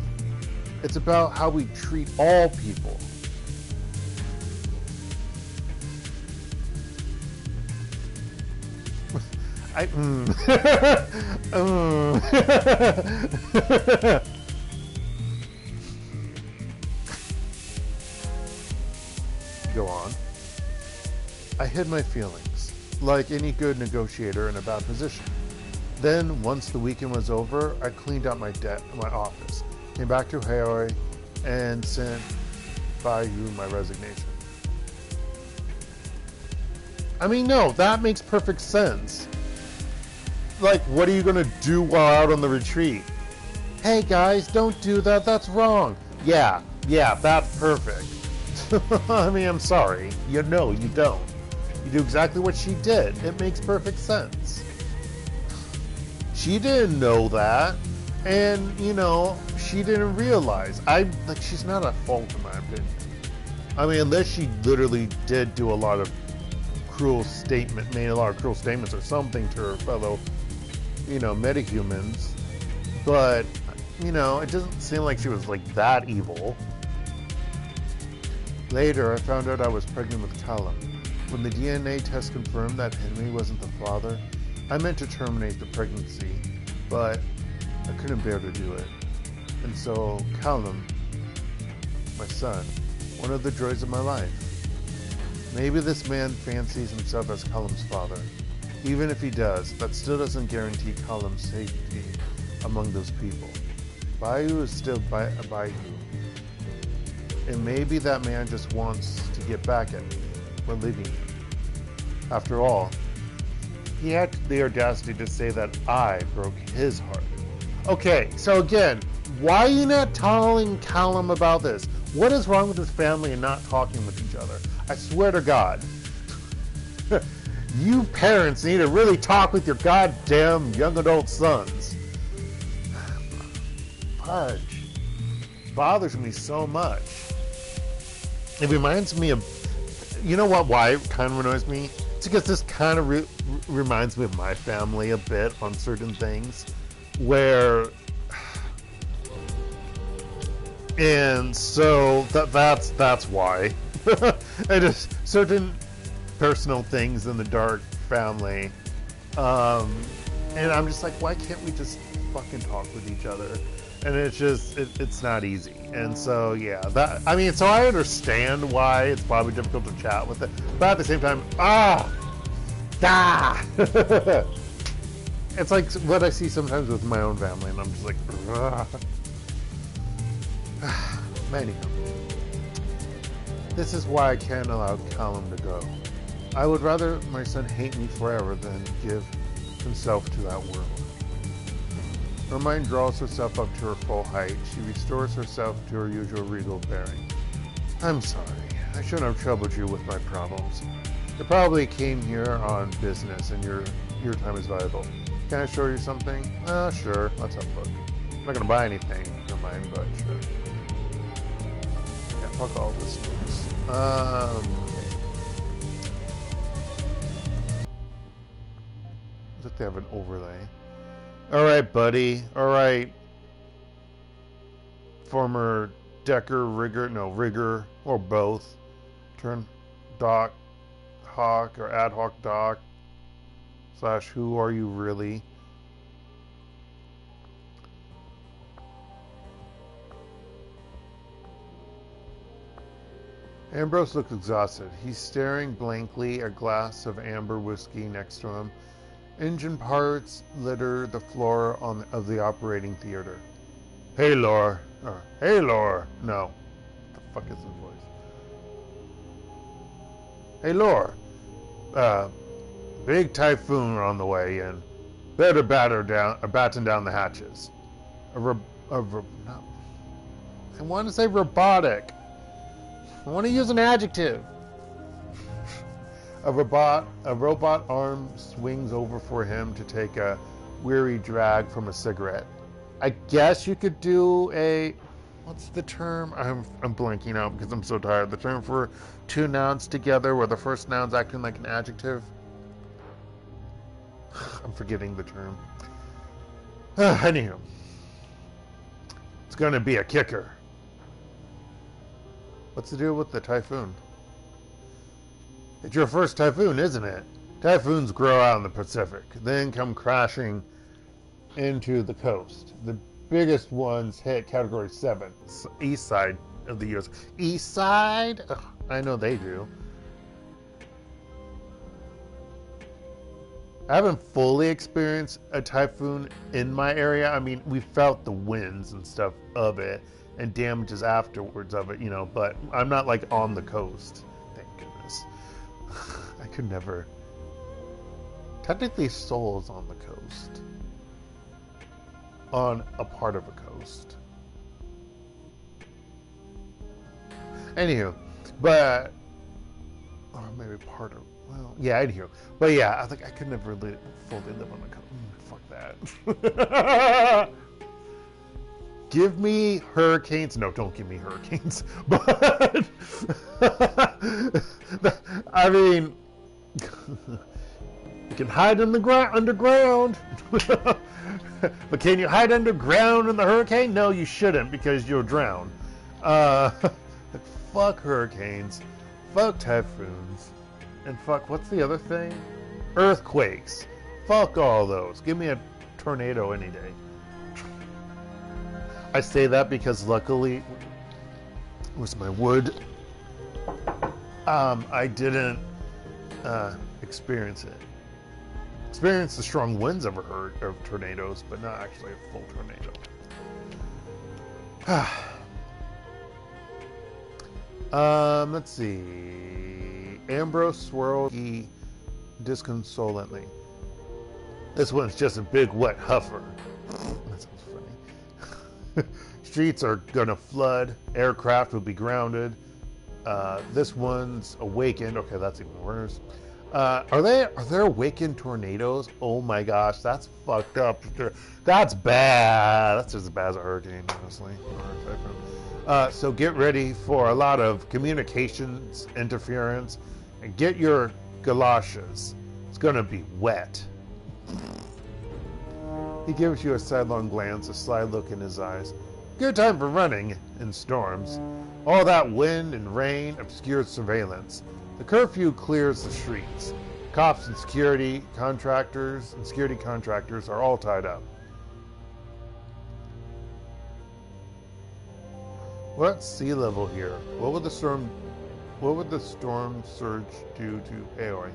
It's about how we treat all people. Go on. I hid my feelings, like any good negotiator in a bad position. Then, once the weekend was over, I cleaned out my office, came back to Hawaii, and sent Bayou my resignation. I mean, no, that makes perfect sense. Like, what are you going to do while out on the retreat? Hey guys, don't do that, that's wrong. Yeah, that's perfect. I mean, I'm sorry. You don't. You do exactly what she did. It makes perfect sense. She didn't know that. And, you know, she didn't realize. She's not at fault in my opinion. I mean, unless she literally did do a lot of made a lot of cruel statements or something to her fellow, you know, metahumans. But, you know, it doesn't seem like she was, like, that evil. Later, I found out I was pregnant with Callum. When the DNA test confirmed that Henry wasn't the father, I meant to terminate the pregnancy, but I couldn't bear to do it. And so, Callum, my son, one of the joys of my life. Maybe this man fancies himself as Callum's father. Even if he does, that still doesn't guarantee Callum's safety among those people. Bayou is still Bayou. And maybe that man just wants to get back at me for leaving him. After all, he had the audacity to say that I broke his heart. Okay, so again, why are you not telling Callum about this? What is wrong with his family and not talking with each other? I swear to God. You parents need to really talk with your goddamn young adult sons. Fudge. Bothers me so much. It reminds me of, you know what, why it kind of annoys me? It's because this kind of reminds me of my family a bit on certain things, where, and so that's why. And just certain personal things in the Dark family, and I'm just like, why can't we just fucking talk with each other? And it's just, it's not easy. And so, yeah, so I understand why it's probably difficult to chat with it. But at the same time, it's like what I see sometimes with my own family. And I'm just like, anyhow, this is why I can't allow Callum to go. I would rather my son hate me forever than give himself to that world. Her mind draws herself up to her full height. She restores herself to her usual regal bearing. I'm sorry. I shouldn't have troubled you with my problems. You probably came here on business and your time is valuable. Can I show you something? Sure. Let's have a look. I'm not going to buy anything for mine, but sure. Yeah, fuck all this news. Looks like they have an overlay. Alright, buddy. Alright. Former Decker, Rigger, or both. Turn Doc, Hawk, or Ad Hoc Doc, / who are you really? Ambrose looks exhausted. He's staring blankly at a glass of amber whiskey next to him. Engine parts litter the floor of the operating theater. Hey, Laura. Hey, Laura. No. What the fuck is his voice? Hey, Laura. Big typhoon on the way in. Better batten down the hatches. No. I want to say robotic. I want to use an adjective. A robot arm swings over for him to take a weary drag from a cigarette. I guess you could do a... What's the term? I'm blanking out because I'm so tired. The term for two nouns together where the first noun's acting like an adjective. I'm forgetting the term. Anywho. It's going to be a kicker. What's the deal with the typhoon? It's your first typhoon, isn't it? Typhoons grow out in the Pacific, then come crashing into the coast. The biggest ones hit Category 7, east side of the U.S. East side? Ugh, I know they do. I haven't fully experienced a typhoon in my area. I mean, we felt the winds and stuff of it and damages afterwards of it, you know, but I'm not like on the coast. Thank goodness. I could never. Technically, Seoul is on the coast. On a part of a coast. Anywho, but. Or maybe part of. Well, yeah, anywho. But yeah, I think I could never fully live on the coast. Fuck that. Give me hurricanes. No, don't give me hurricanes. But I mean, you can hide in the underground. But can you hide underground in the hurricane? No, you shouldn't because you'll drown. Fuck hurricanes. Fuck typhoons. And fuck, what's the other thing? Earthquakes. Fuck all those. Give me a tornado any day. I say that because luckily, where's my wood? I didn't experience it. Experienced the strong winds of tornadoes, but not actually a full tornado. Let's see. Ambrose swirled disconsolately. This one's just a big wet huffer. That sounds funny. Streets are gonna flood. Aircraft will be grounded. This one's awakened. Okay, that's even worse. Are there awakened tornadoes? Oh my gosh, that's fucked up. That's bad. That's just as bad as a hurricane, honestly. So get ready for a lot of communications interference, and get your galoshes. It's gonna be wet. He gives you a sidelong glance, a sly look in his eyes. Good time for running in storms. All that wind and rain obscures surveillance. The curfew clears the streets. Cops and security contractors are all tied up. What's sea level here? What would the storm surge do to Aoi?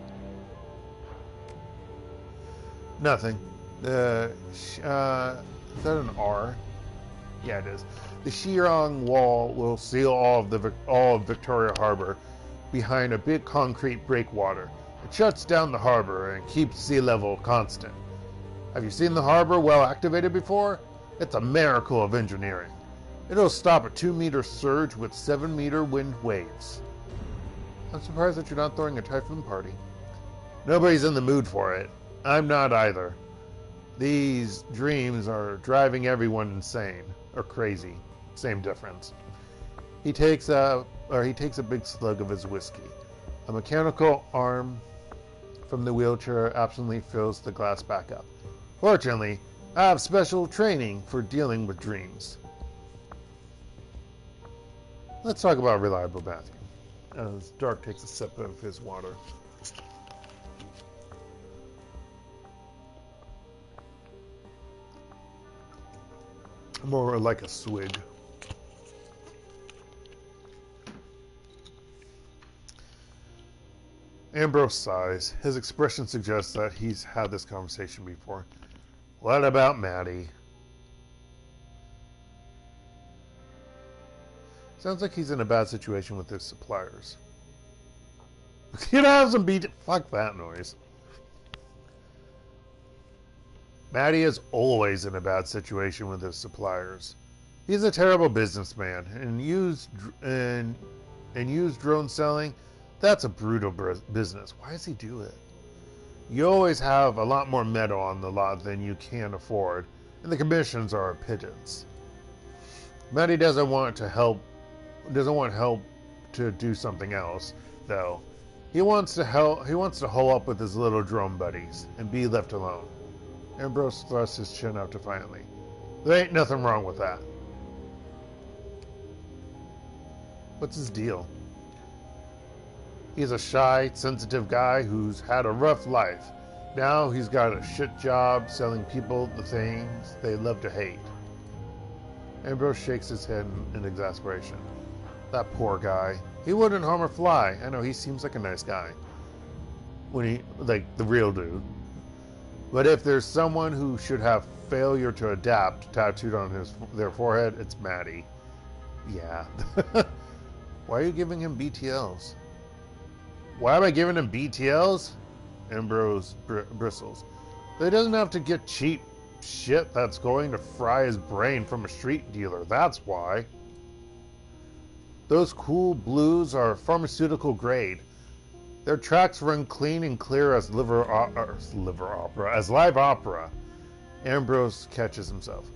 Nothing. Is that an R? Yeah, it is. The Shirong Wall will seal all of Victoria Harbor behind a big concrete breakwater. It shuts down the harbor and keeps sea level constant. Have you seen the harbor well activated before? It's a miracle of engineering. It'll stop a 2-meter surge with 7-meter wind waves. I'm surprised that you're not throwing a typhoon party. Nobody's in the mood for it. I'm not either. These dreams are driving everyone insane or crazy. Same difference. He takes a big slug of his whiskey. A mechanical arm from the wheelchair absently fills the glass back up. Fortunately, I have special training for dealing with dreams. Let's talk about reliable bathroom. As Dark takes a sip of his water. More like a swig. Ambrose sighs. His expression suggests that he's had this conversation before. What about Maddie? Sounds like he's in a bad situation with his suppliers. You know, have some beat. Fuck that noise. Maddie is always in a bad situation with his suppliers. He's a terrible businessman, and used drone selling, that's a brutal business. Why does he do it? You always have a lot more metal on the lot than you can afford, and the commissions are a pittance. Maddie doesn't want help to do something else, though. He wants to hole up with his little drone buddies and be left alone. Ambrose thrusts his chin out defiantly. There ain't nothing wrong with that. What's his deal? He's a shy, sensitive guy who's had a rough life. Now he's got a shit job selling people the things they love to hate. Ambrose shakes his head in exasperation. That poor guy. He wouldn't harm a fly. I know, he seems like a nice guy. Like the real dude. But if there's someone who should have failure to adapt tattooed on their forehead, it's Maddie. Yeah. Why are you giving him BTLs? Why am I giving him BTLs? Ambrose bristles. He doesn't have to get cheap shit that's going to fry his brain from a street dealer. That's why. Those cool blues are pharmaceutical grade. Their tracks run clean and clear as live opera. Ambrose catches himself.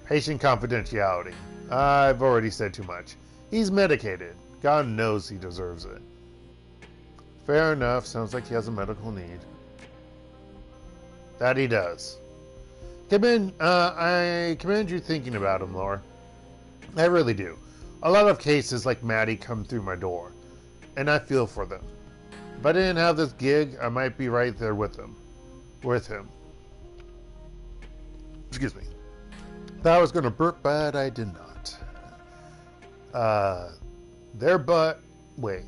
Patient confidentiality. I've already said too much. He's medicated. God knows he deserves it. Fair enough. Sounds like he has a medical need. That he does. I commend you thinking about him, Laura. I really do. A lot of cases like Maddie come through my door, and I feel for them. If I didn't have this gig, I might be right there with him. Excuse me. Thought I was going to burp, but I did not. Wait.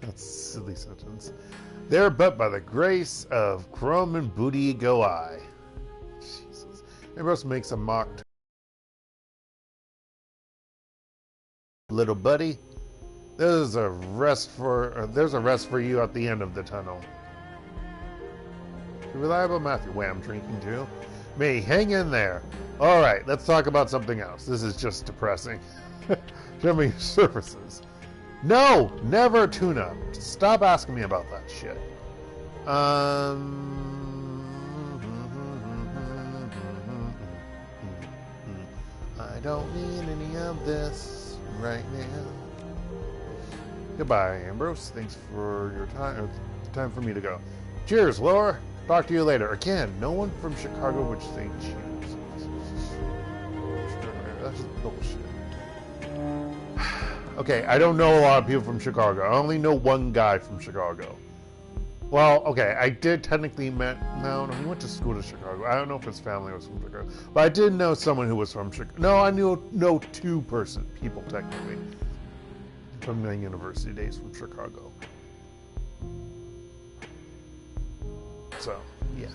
That's a silly sentence. There but by the grace of Chrome and Booty go I. Jesus. Ambrose makes a mock little buddy. There's a rest for you at the end of the tunnel. Reliable Matthew. Wait, I'm drinking too. Me, hang in there. All right, let's talk about something else. This is just depressing. Show me your services. No, never tuna. Stop asking me about that shit. I don't need any of this right now. Goodbye, Ambrose. Thanks for your time. Time for me to go. Cheers, Laura. Talk to you later. Again, no one from Chicago would say cheers. That's just bullshit. Okay, I don't know a lot of people from Chicago. I only know one guy from Chicago. Well, okay, I did technically no, he went to school to Chicago. I don't know if his family was from Chicago. But I did know someone who was from Chicago. No, I know two people technically from my university days from Chicago. So, yeah.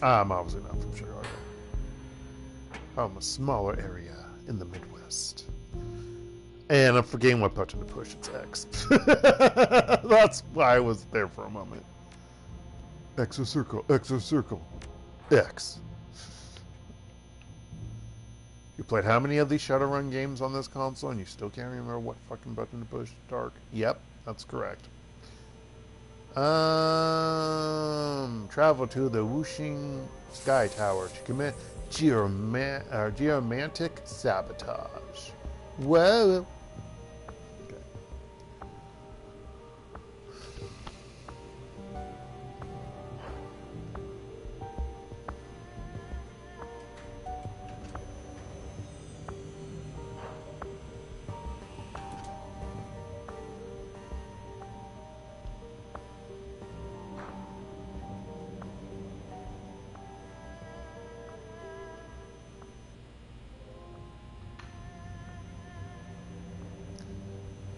I'm obviously not from Chicago. From a smaller area in the Midwest. And I'm forgetting what button to push. It's X. That's why I was there for a moment. X or circle, X. You played how many of these Shadowrun games on this console and you still can't remember what fucking button to push? Dark. Yep, that's correct. Travel to the whooshing sky tower to commit geomantic sabotage. Whoa.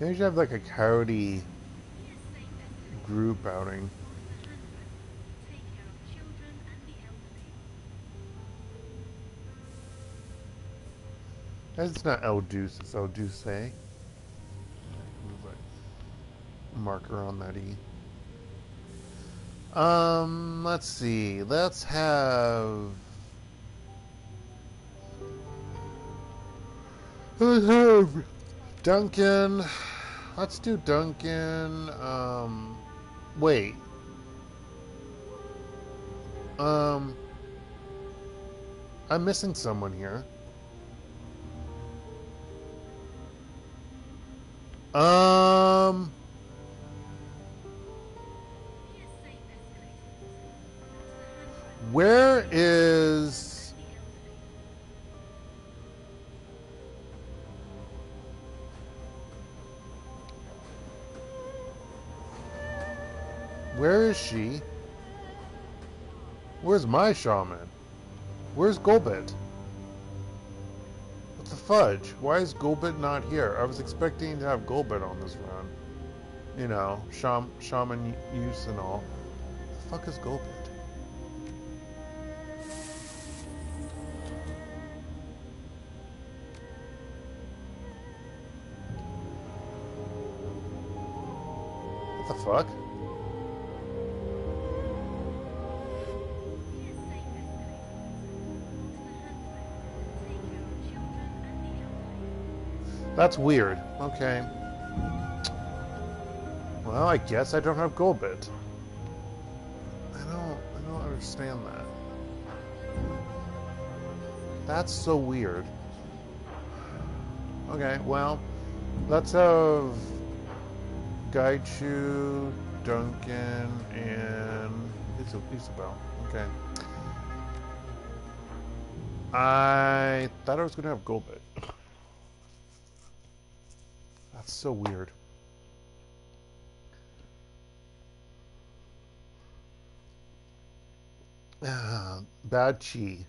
They should have like a coyote group outing. It's not El Deuce, it's El Deuce. Marker on that E. Let's see. Let's have Duncan. Let's do Duncan. Wait. I'm missing someone here. Where is... Where is she? Where's my shaman? Where's Gobbet? What the fudge? Why is Gobbet not here? I was expecting to have Gobbet on this run. You know, shaman use and all. What the fuck is Gobbet? What the fuck? That's weird. Okay. Well, I guess I don't have Gobbet. I don't understand that. That's so weird. Okay, well, let's have Gaichu, Duncan, and Isabel. Okay. I thought I was going to have Gobbet. That's so weird. Bad Chi.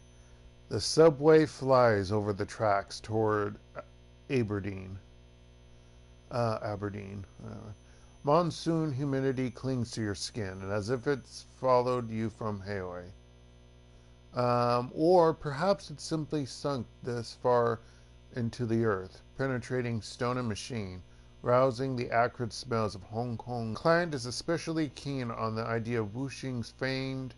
The subway flies over the tracks toward Aberdeen. Aberdeen. Monsoon humidity clings to your skin, and as if it's followed you from Hawaii. Or perhaps it's simply sunk this far into the earth, penetrating stone and machine, rousing the acrid smells of Hong Kong. The client is especially keen on the idea of Wuxing's famed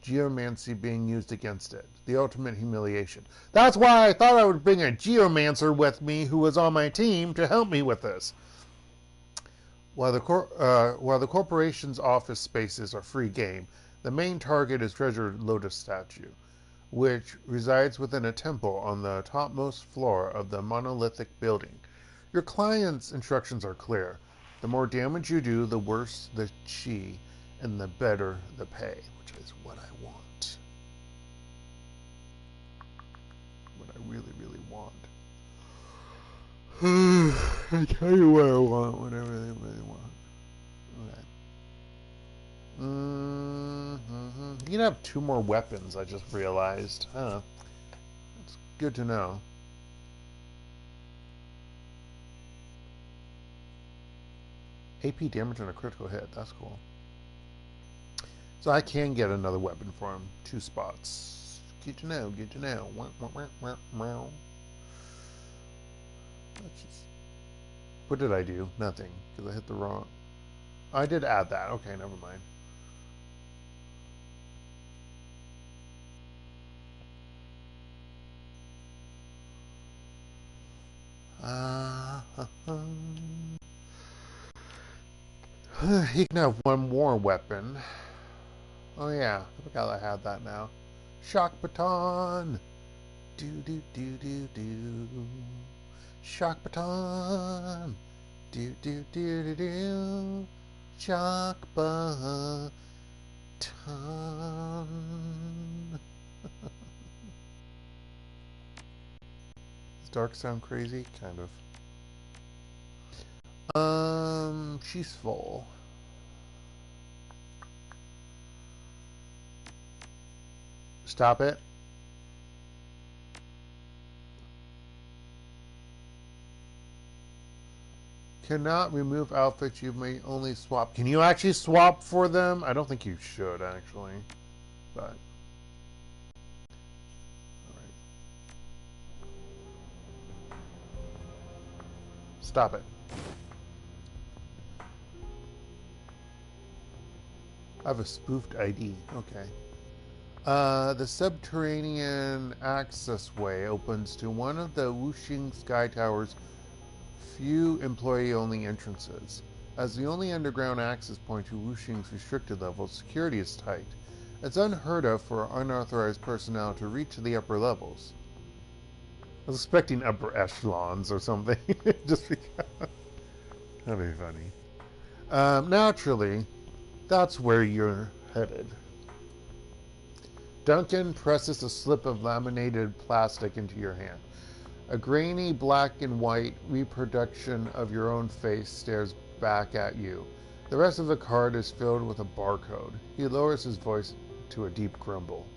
geomancy being used against it. The ultimate humiliation. That's why I thought I would bring a geomancer with me who was on my team to help me with this. While the corporation's office spaces are free game, the main target is Treasure Lotus statue, which resides within a temple on the topmost floor of the monolithic building. Your client's instructions are clear. The more damage you do, the worse the chi, and the better the pay, which is what I want. What I really, really want. I tell you what I want, what I really, really want. Okay. You can have 2 more weapons, I just realized. Huh. That's good to know. AP damage on a critical hit. That's cool. So I can get another weapon for him. 2 spots. Good to know. Good to know. What did I do? Nothing. Because I hit the wrong... I did add that. Okay, never mind. He can have 1 more weapon. Oh yeah, I forgot I had that now. Shock baton. Do do do do do. Shock baton. Do do do do do. Shock baton. Does Dark sound crazy? Kind of. She's full. Stop it. Cannot remove outfits. You may only swap. Can you actually swap for them? I don't think you should, actually. But. Alright. Stop it. I have a spoofed ID. Okay. The subterranean accessway opens to one of the Wuxing Sky Tower's few employee-only entrances. As the only underground access point to Wuxing's restricted levels, security is tight. It's unheard of for unauthorized personnel to reach the upper levels. I was expecting upper echelons or something. Just because. That'd be funny. Naturally, that's where you're headed. Duncan presses a slip of laminated plastic into your hand. A grainy black and white reproduction of your own face stares back at you. The rest of the card is filled with a barcode. He lowers his voice to a deep grumble.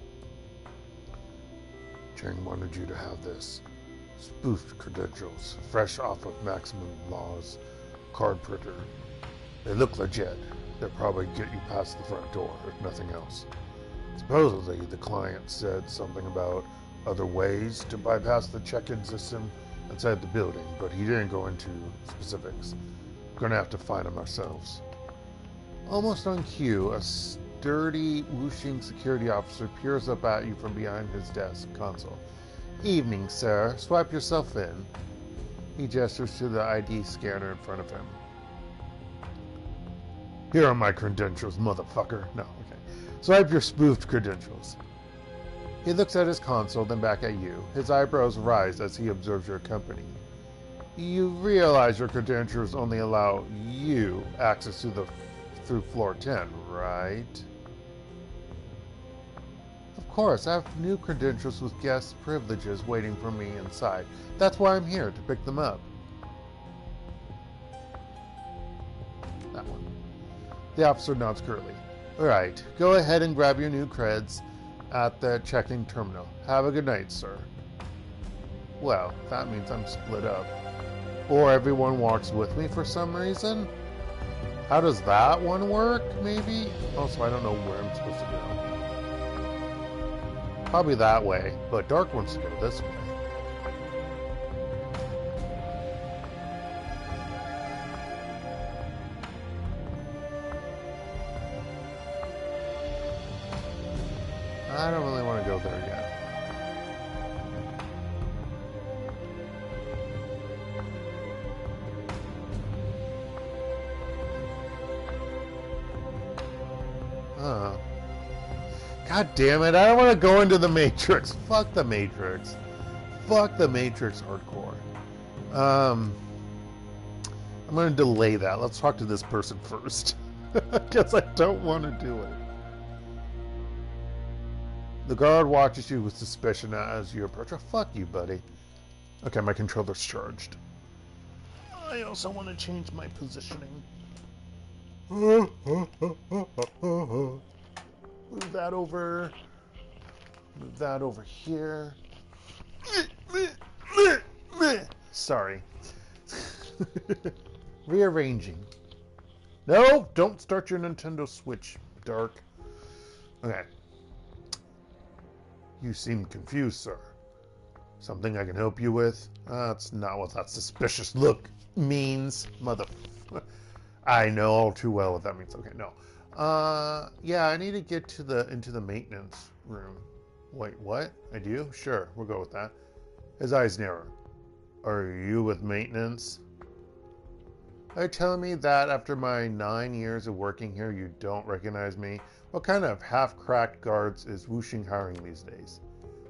Chang wanted you to have this. Spoofed credentials, fresh off of Maximum Law's card printer. They look legit. They'll probably get you past the front door, if nothing else. Supposedly, the client said something about other ways to bypass the check-in system inside the building, but he didn't go into specifics. We're going to have to find them ourselves. Almost on cue, a sturdy Wuxing security officer peers up at you from behind his desk console. Evening, sir. Swipe yourself in. He gestures to the ID scanner in front of him. Here are my credentials, motherfucker. No, okay. Swipe your spoofed credentials. He looks at his console, then back at you. His eyebrows rise as he observes your company. You realize your credentials only allow you access to through floor 10, right? Of course, I have new credentials with guest privileges waiting for me inside. That's why I'm here, to pick them up. That one. The officer nods curtly. Alright, go ahead and grab your new creds at the check-in terminal. Have a good night, sir. Well, that means I'm split up. Or everyone walks with me for some reason? How does that one work, maybe? Also, I don't know where I'm supposed to go. Probably that way, but Dark wants to go this way. I don't really want to go there yet. God damn it, I don't want to go into the Matrix. Fuck the Matrix. Fuck the Matrix hardcore. I'm going to delay that. Let's talk to this person first. Because I don't want to do it. The guard watches you with suspicion as you approach. Oh, fuck you, buddy. Okay, my controller's charged. I also want to change my positioning. Move that over. Move that over here. Sorry. Rearranging. No, don't start your Nintendo Switch, Dark. Okay. You seem confused, sir. Something I can help you with? That's not what that suspicious look means, mother... I know all too well what that means. Okay, no. Yeah, I need to get to into the maintenance room. Wait, what? I do? Sure, we'll go with that. His eyes narrow. Are you with maintenance? Are you telling me that after my 9 years of working here, you don't recognize me? What kind of half-cracked guards is Wuxing hiring these days?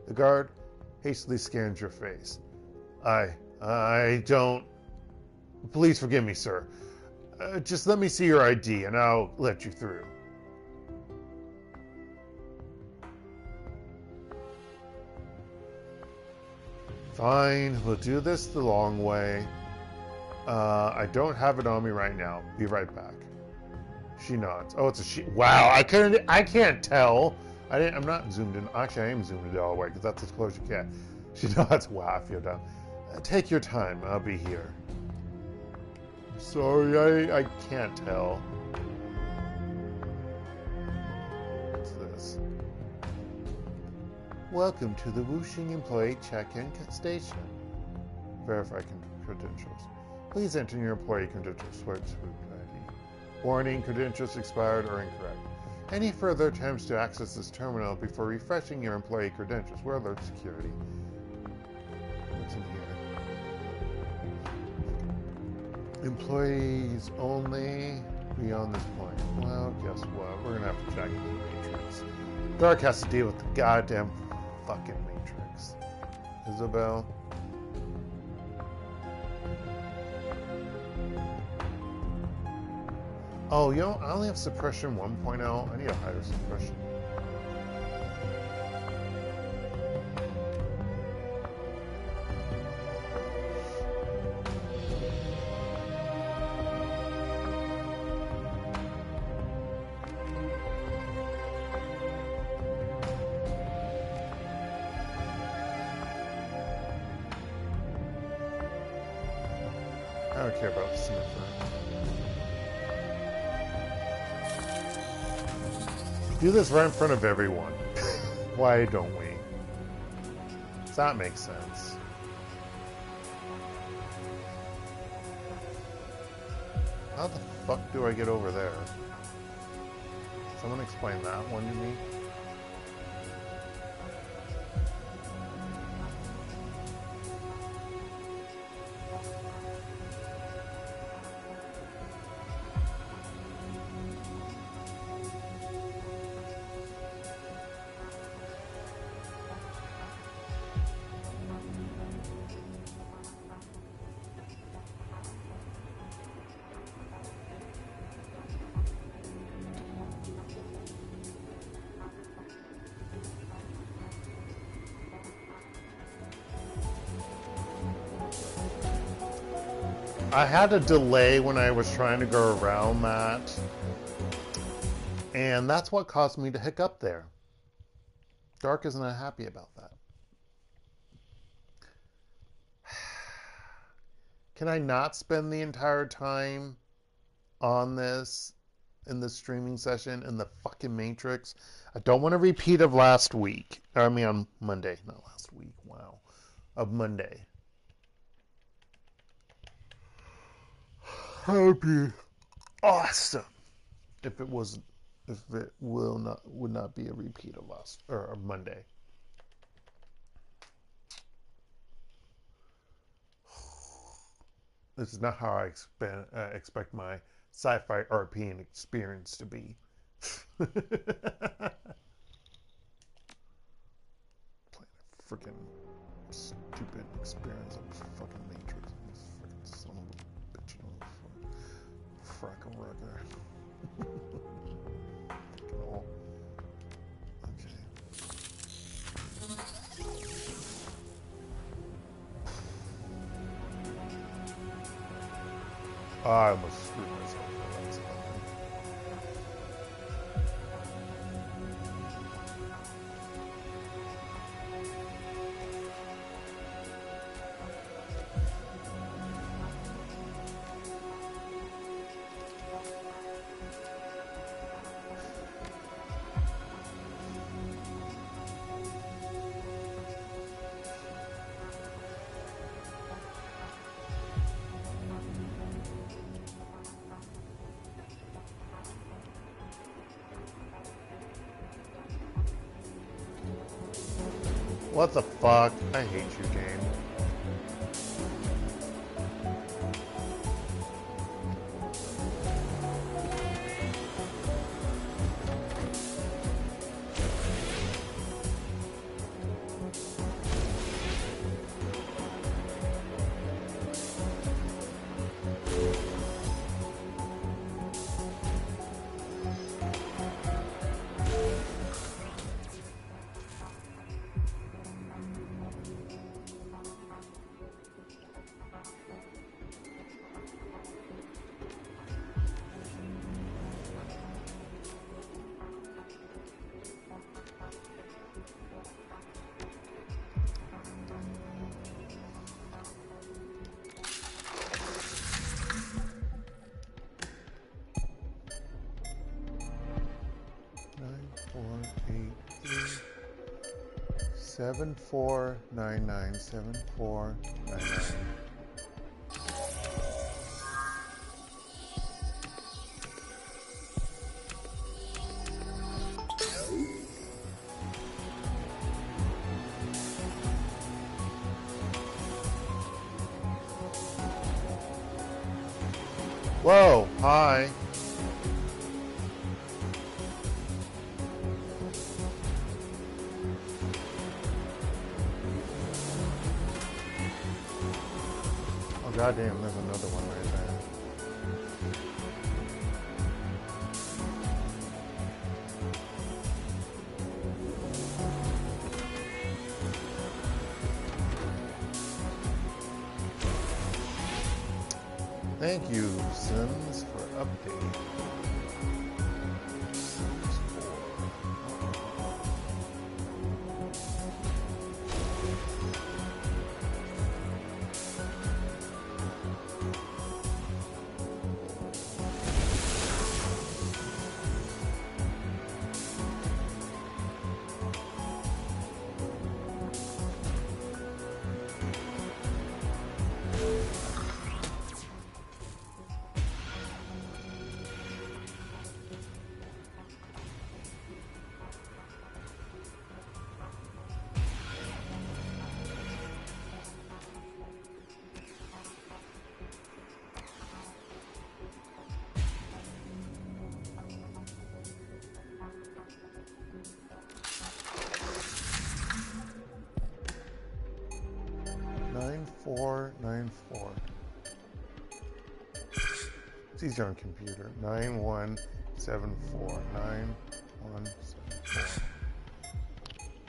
The guard hastily scans your face. I don't... Please forgive me, sir. Just let me see your ID and I'll let you through. Fine, we'll do this the long way. I don't have it on me right now. Be right back. She nods. Oh, it's a she. Wow, I can't tell. I'm not zoomed in. Actually, I am zoomed in all the way because that's as close as you get. She nods. Wow, I feel dumb. Take your time. I'll be here. Sorry, I can't tell. What's this? Welcome to the Wuxing Employee Check-in Station. Verify credentials. Please enter your employee credentials. Swoop ID. Warning, credentials expired or incorrect. Any further attempts to access this terminal before refreshing your employee credentials will alert security. What's in here? Employees only beyond this point. Well, guess what? We're gonna have to check the Matrix. Dark has to deal with the goddamn fucking Matrix. Isabel? Oh, you know, I only have suppression 1.0. I need a higher suppression. I don't care about the sniffer. Do this right in front of everyone. Why don't we? Does that make sense? How the fuck do I get over there? Someone explain that one to me. I had a delay when I was trying to go around that, and that's what caused me to hiccup there. Dark isn't happy about that. Can I not spend the entire time on this, in this streaming session, in the fucking Matrix? I don't want a repeat of last week. I mean on Monday, not last week, wow. Of Monday. That would be awesome if it wasn't, if it would not be a repeat of last or Monday. This is not how I expect my sci-fi RP experience to be. Playing a freaking stupid experience of fucking Matrix. Freaking son of a bitch. Frackle wrecker. Okay. I almost screwed myself. That's nothing. What the fuck? I hate you, game. 7499, 7499. Whoa, hi. Oh, goddamn, there's another one right there. Thank you, Sims, for updating. Sims 9494. It's easier on computer. 9174. 9174.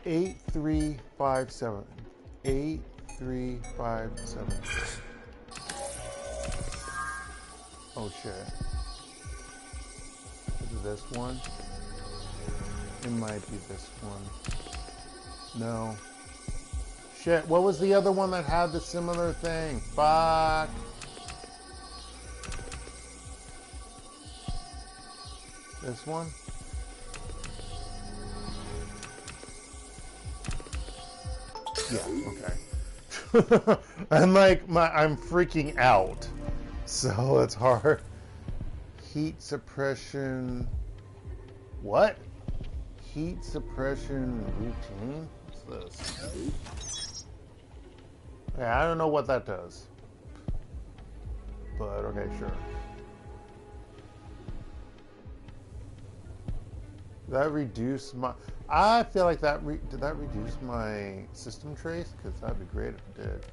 8357. 8357. Oh shit. Is it this one? It might be this one. No. Shit, what was the other one that had the similar thing? Fuck. This one? Yeah, okay. I'm freaking out. So it's hard. Heat suppression. What? Heat suppression routine? What's this? Yeah, I don't know what that does. But okay, sure. That reduce my... I feel like that... Did that reduce my system trace? Because that'd be great if it did.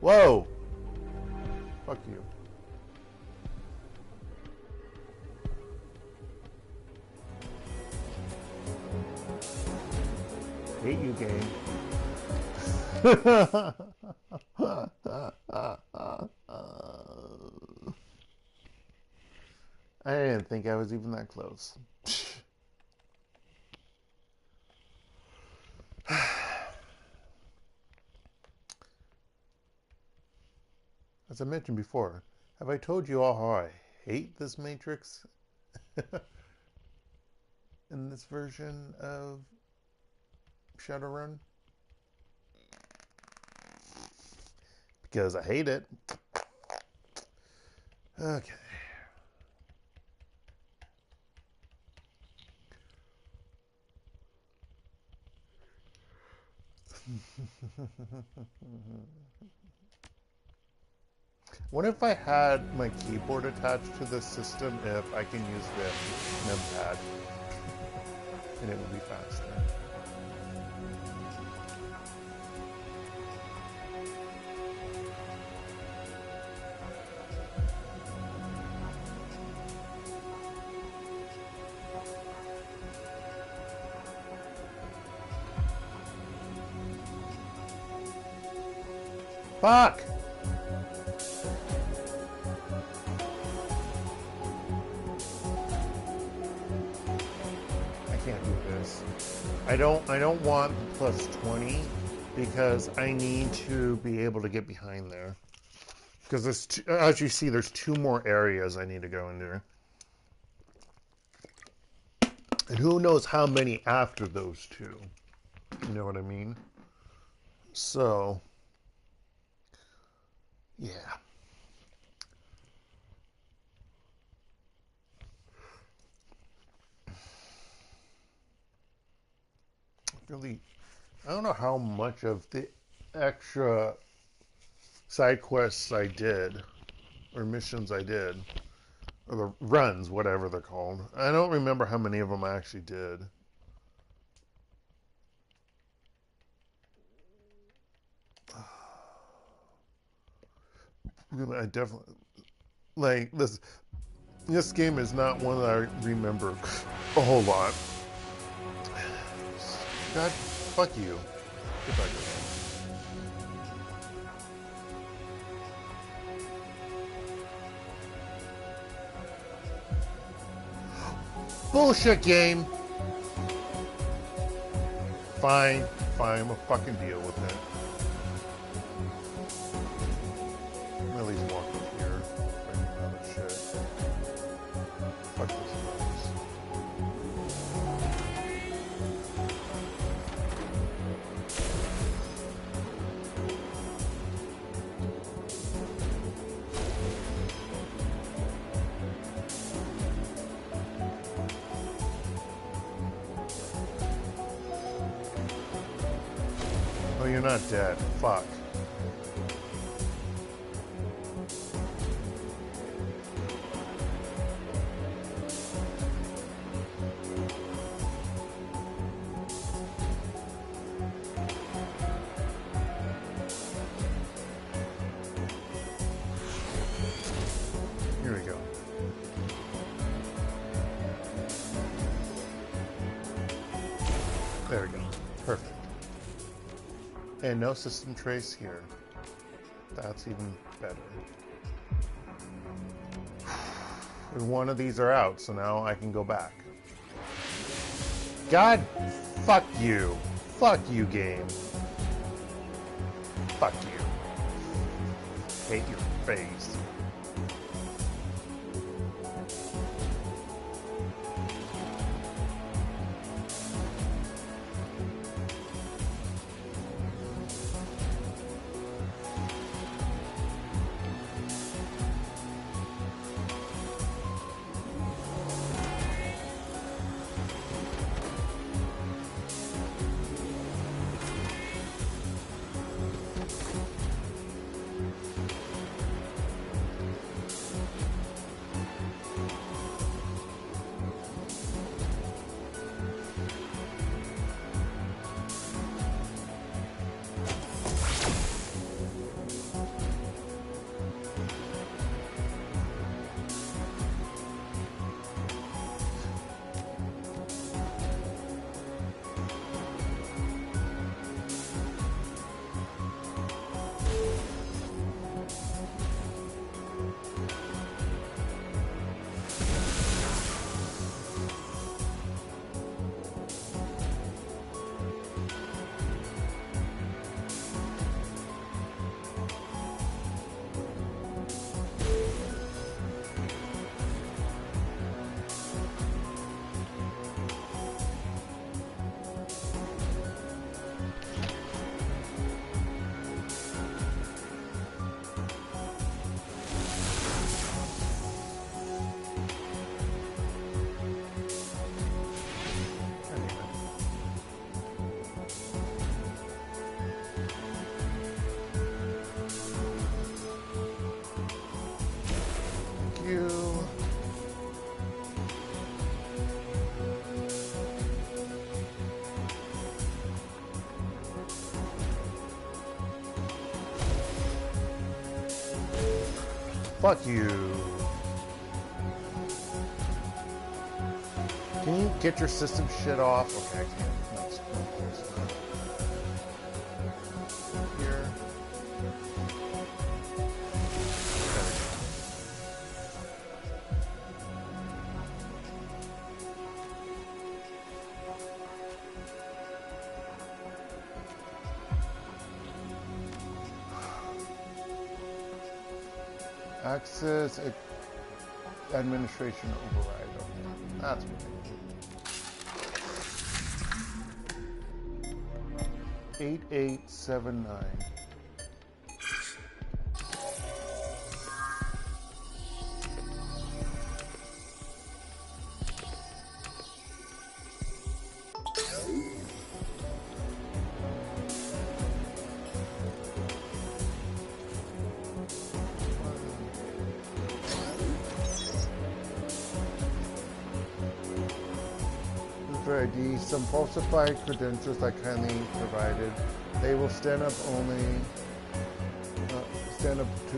Whoa! Fuck you. Hate you, game. I didn't think I was even that close. As I mentioned before, have I told you all how I hate this matrix in this version of Shadowrun? Because I hate it. Okay. What if I had my keyboard attached to the system if I can use the numpad and it would be faster? Fuck! I don't want the plus 20 because I need to be able to get behind there. Because as you see, there's 2 more areas I need to go into. And who knows how many after those 2. You know what I mean? So, yeah. Really, I don't know how much of the extra side quests I did, or missions I did, or the runs, whatever they're called. I don't remember how many of them I actually did. I definitely, like, this game is not one that I remember a whole lot. God, fuck you. Get back here. Bullshit game. Fine, we'll fucking deal with it. At least walk up here. Other shit. Fuck this place. Oh, you're not dead. Fuck. Here we go. There we go. Perfect. And no system trace here. That's even better. And one of these are out, so now I can go back. God, fuck you. Fuck you, game. Fuck you. Hate your face. Fuck you. Can you get your system shit off? Okay, I can't. That's here. Access administration override. Okay, that's what I need. 8879. ID, some falsified credentials I kindly provided. They will stand up to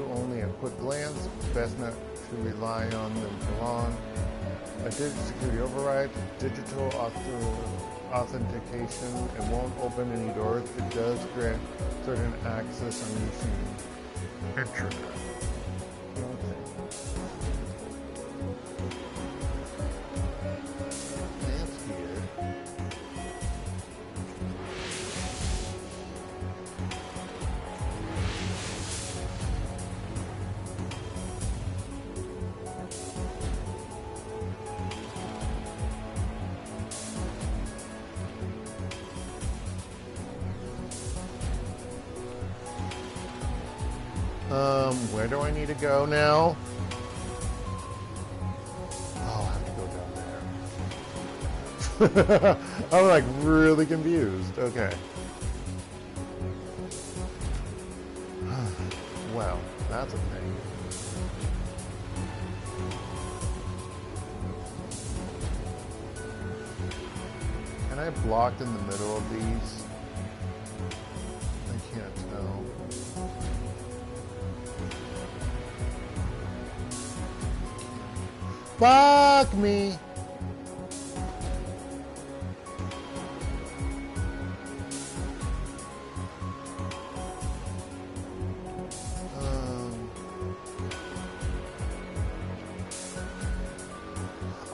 only a quick glance. Best not to rely on them for long. A digital security override, digital authentication. It won't open any doors. It does grant certain access on using internet. Where do I need to go now? Oh, I have to go down there. I'm like really confused. Okay. Wow, that's a thing. Can I block in the middle of these? I can't tell. Fuck me!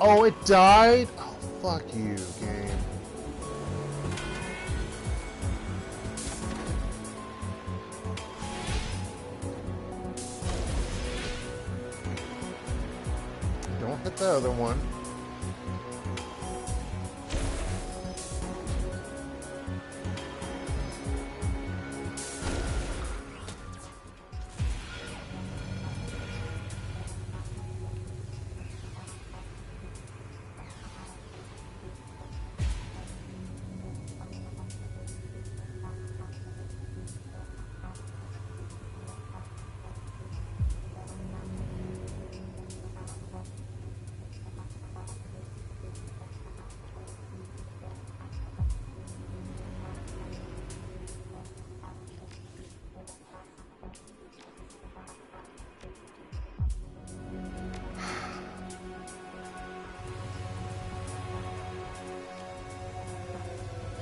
Oh, it died? Oh, fuck you, game. Don't hit the other one.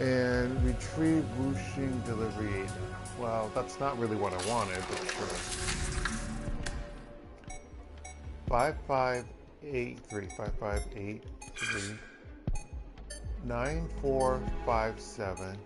And retrieve whooshing delivery agent. Well, that's not really what I wanted, but sure. 5583 9457.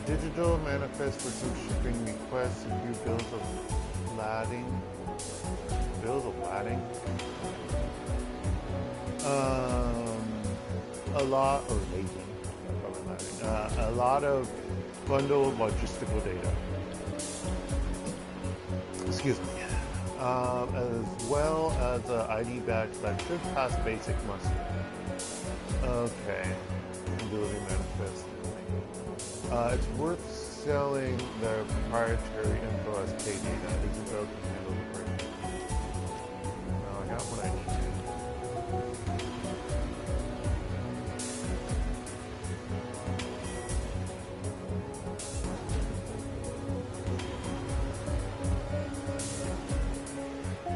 Digital manifest for some shipping requests and view bills of lading. Bills of lading? A lot of lading. A lot of bundled logistical data. Excuse me. As well as an ID badge that should pass basic muster. Okay. Ability manifest. It's worth selling the proprietary info as pay data. Isabel can handle the break. No, I got what I need.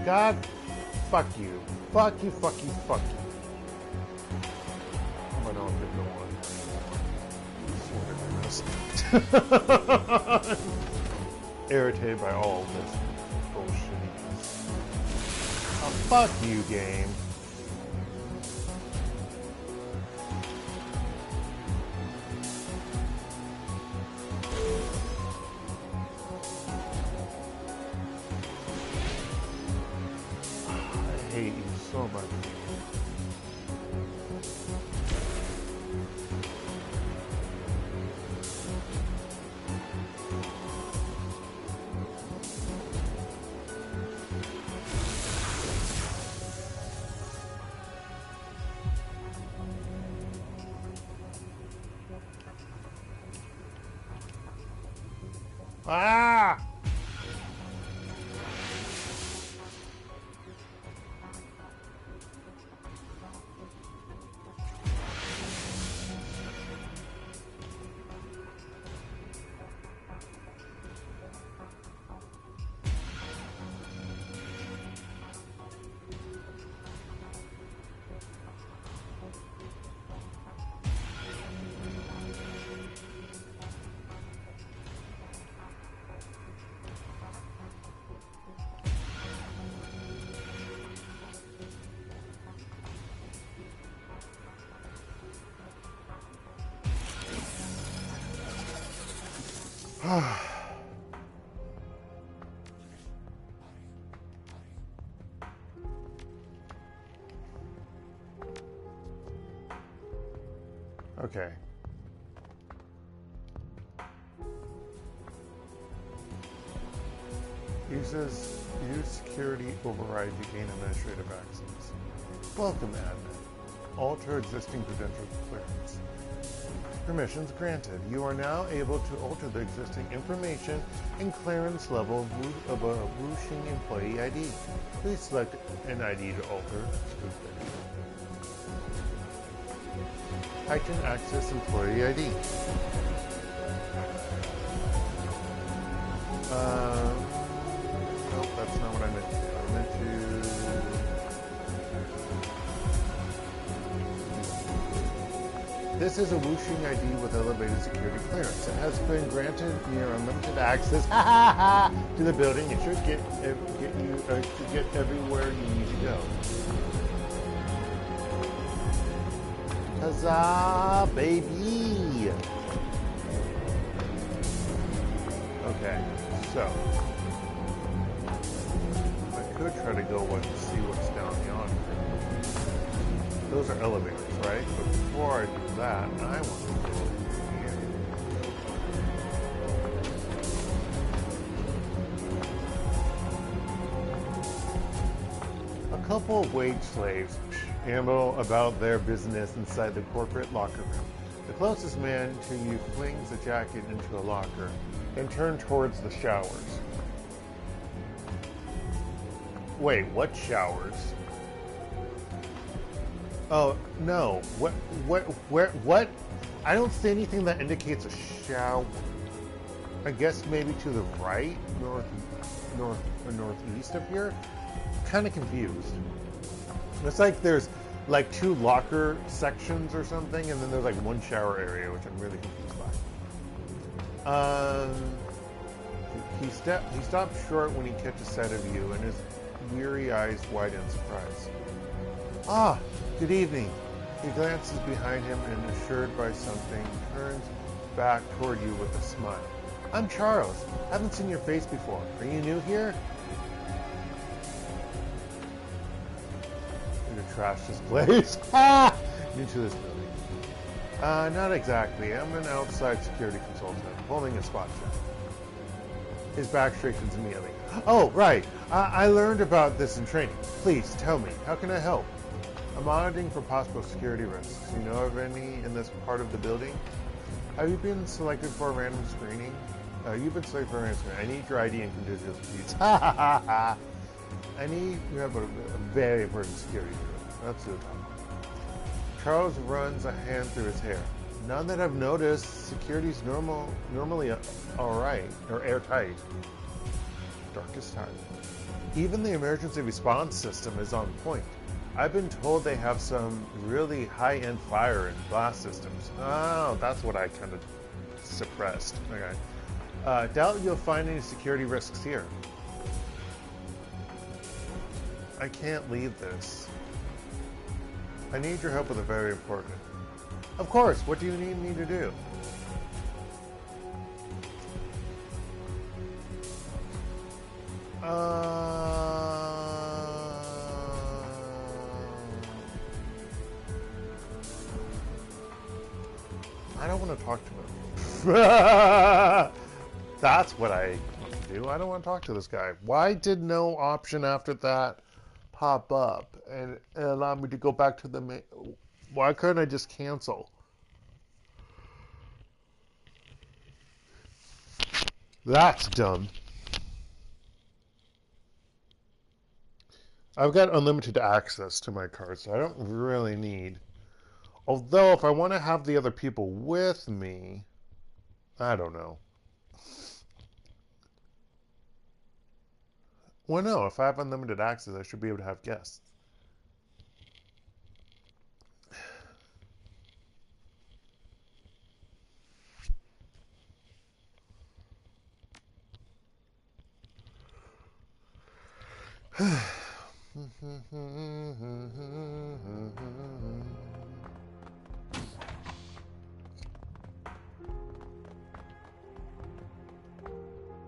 God, fuck you. Fuck you, fuck you, fuck you. I don't have to go on. Irritated by all this bullshit. Oh, fuck you, game. I hate you so much. Ah! Okay. Use security override to gain administrative access. Welcome, admin. Alter existing credential clearance. Permissions granted. You are now able to alter the existing information and clearance level of a Wuxing employee ID. Please select an ID to alter. Heighten access employee ID. Nope, that's not what I meant to do. I meant to... This is a Wuxing ID with elevated security clearance. It has been granted near unlimited access to the building. It should get everywhere you need to go. Huzzah, baby! Okay, so I could try to go and see what's down yonder. Those are elevators, right? But before I do that, I want to go here. A couple of wage slaves amble about their business inside the corporate locker room. The closest man to you flings a jacket into a locker and turns towards the showers. Wait, what showers? Oh, no. What? I don't see anything that indicates a shower. I guess maybe to the right, northeast of here. Kind of confused. It's like there's like two locker sections or something, and then there's like one shower area, which I'm really confused by. He stops short when he catches sight of you, and his weary eyes widen in surprise. Ah, good evening. He glances behind him and, assured by something, turns back toward you with a smile. I'm Charles. Haven't seen your face before. Are you new here? Trash this place. New to this building. Not exactly. I'm an outside security consultant, holding a spot check. His back straightens immediately. Oh, right. I learned about this in training. Please, tell me. How can I help? I'm auditing for possible security risks. You know of any in this part of the building? Have you been selected for a random screening? You've been selected for a random screening. I need your ID and conditions, please. I need... You have a very important security drill. That's it. Charles runs a hand through his hair. None that I've noticed. Security's normally alright, or airtight. Darkest time. Even the emergency response system is on point. I've been told they have some really high-end fire and blast systems. Oh, that's what I kind of suppressed. Okay. Doubt you'll find any security risks here. I can't leave this. I need your help with a very important. Of course, what do you need me to do? I don't want to talk to him. That's what I want to do. I don't want to talk to this guy. Why did no option after that pop up and allow me to go back to the main? Why couldn't I just cancel? That's dumb. I've got unlimited access to my cards, so I don't really need. Although, if I want to have the other people with me, I don't know. Well, no, if I have unlimited access, I should be able to have guests.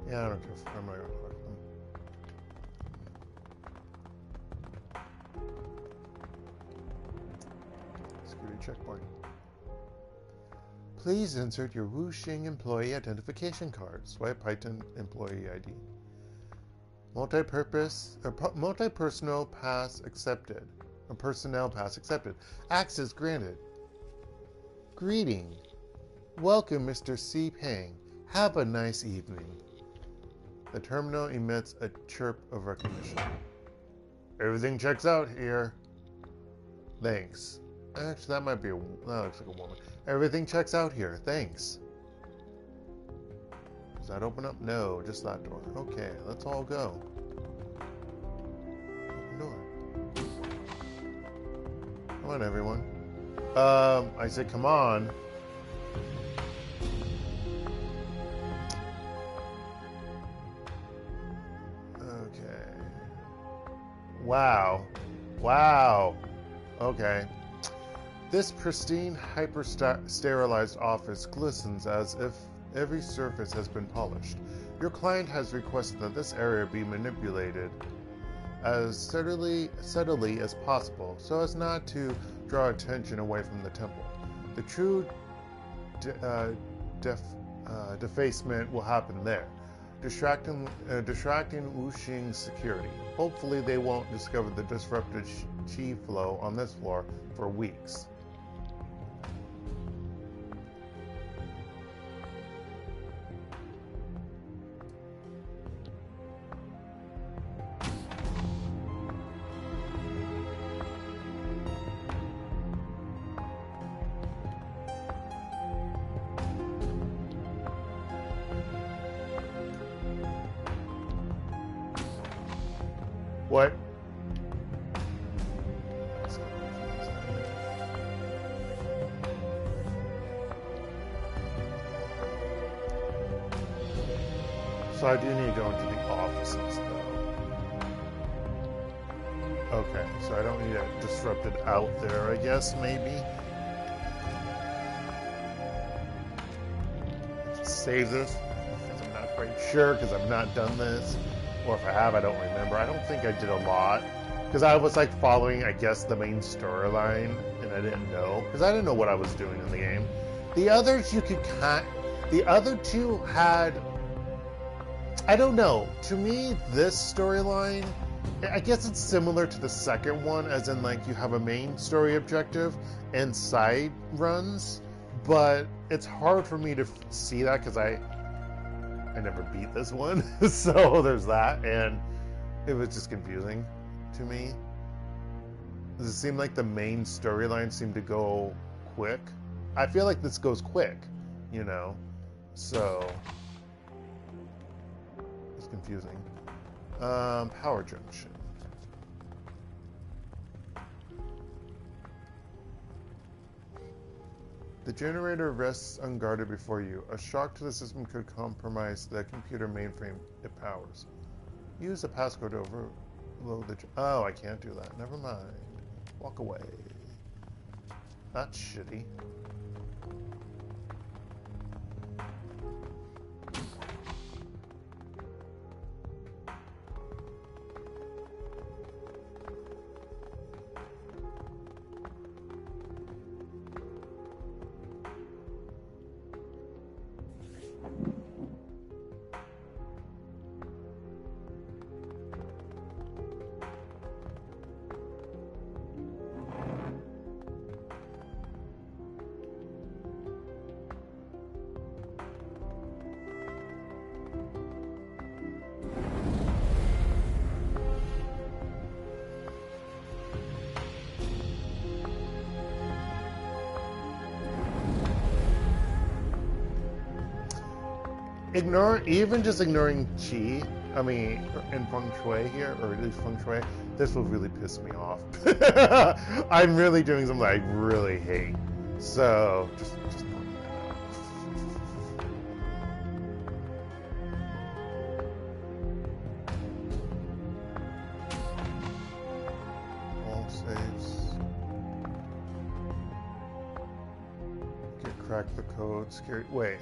Yeah, I don't care. I'm not going to talk to them. Security checkpoint. Please insert your Wuxing employee identification card. Swipe Python employee ID. Multi-personal pass accepted. A personnel pass accepted. Access granted. Greeting. Welcome, Mr. C. Pang. Have a nice evening. The terminal emits a chirp of recognition. Everything checks out here. Thanks. Actually, that might be that looks like a woman. Everything checks out here. Thanks. Does that open up? No, just that door. Okay, let's all go. Open door. Come on, everyone. I said, come on. Okay. Wow. Wow. Okay. This pristine, hyper-sterilized office glistens as if every surface has been polished. Your client has requested that this area be manipulated as subtly as possible so as not to draw attention away from the temple. The true defacement will happen there, distracting Wuxing's security. Hopefully they won't discover the disrupted chi flow on this floor for weeks. What? So I do need to go into the offices, though. Okay, so I don't need it disrupted out there, I guess, maybe. Just save this, because I'm not quite sure, because I've not done this. Or if I have, I don't remember. I don't think I did a lot. Because I was like following, I guess, the main storyline, and I didn't know. Because I didn't know what I was doing in the game. The others you could the other two had, I don't know. To me, this storyline, I guess it's similar to the second one, as in like you have a main story objective and side runs. But it's hard for me to see that because I never beat this one, so there's that, and it was just confusing to me. Does it seem like the main storyline seemed to go quick? I feel like this goes quick, you know, so it's confusing. Power junction. The generator rests unguarded before you. A shock to the system could compromise the computer mainframe it powers. Use a passcode to overload the... Oh, I can't do that. Never mind. Walk away. That's shitty. Even just ignoring Qi, I mean, in Feng Shui here, or at least Feng Shui, this will really piss me off. I'm really doing something I really hate. So, just pointing that out. All saves. Can crack the code. Scary. Wait.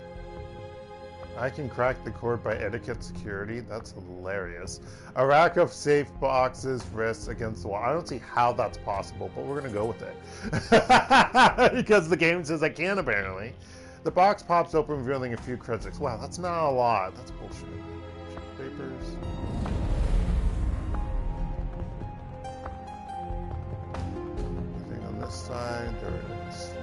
I can crack the code by etiquette security? That's hilarious. A rack of safe boxes rests against the wall. I don't see how that's possible, but we're going to go with it. Because the game says I can, apparently. The box pops open, revealing a few credits. Wow, that's not a lot. That's bullshit. Papers. Anything on this side? There it is.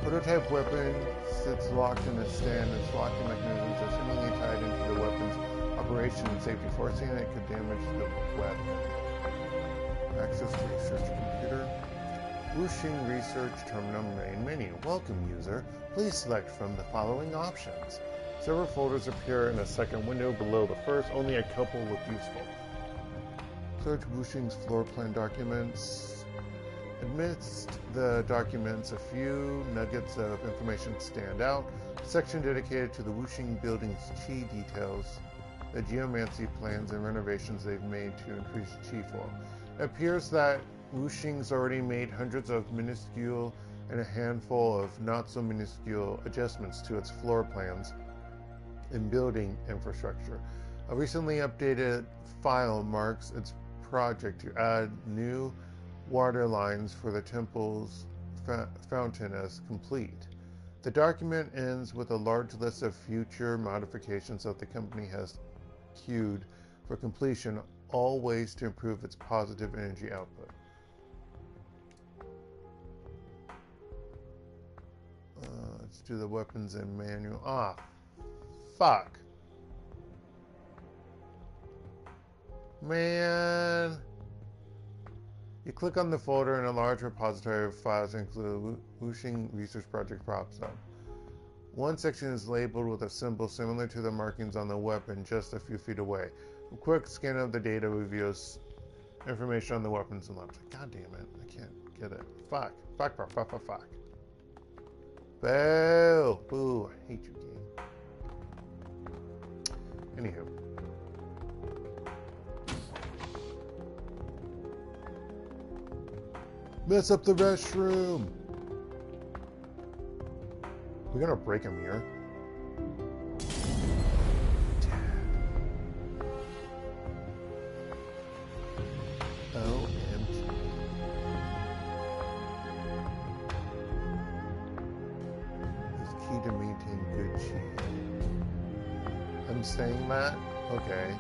Prototype weapon sits locked in a stand. Its locking mechanisms are seemingly tied into the weapon's operation and safety, forcing it could damage the weapon. Access research computer. Wuxing research terminal main menu. Welcome, user. Please select from the following options. Several folders appear in a second window below the first. Only a couple look useful. Search Wuxing's floor plan documents. Amidst the documents, a few nuggets of information stand out. A section dedicated to the Wuxing building's Qi details, the geomancy plans and renovations they've made to increase Qi flow. It appears that Wuxing's already made hundreds of minuscule and a handful of not-so-minuscule adjustments to its floor plans and building infrastructure. A recently updated file marks its project to add new water lines for the temple's fountain as complete. The document ends with a large list of future modifications that the company has queued for completion, all ways to improve its positive energy output. Let's do the weapons and manual. Ah, fuck. Man. You click on the folder and a large repository of files including Wuxing Research Project pops up. One section is labeled with a symbol similar to the markings on the weapon just a few feet away. A quick scan of the data reveals information on the weapons and labs. God damn it, I can't get it. Fuck. Fuck, fuck, fuck, fuck, fuck. Boo! Boo, I hate you, game. Anywho. Mess up the restroom. We're gonna break a mirror. OMG. Is key to maintain good cheese. I'm saying that? Okay.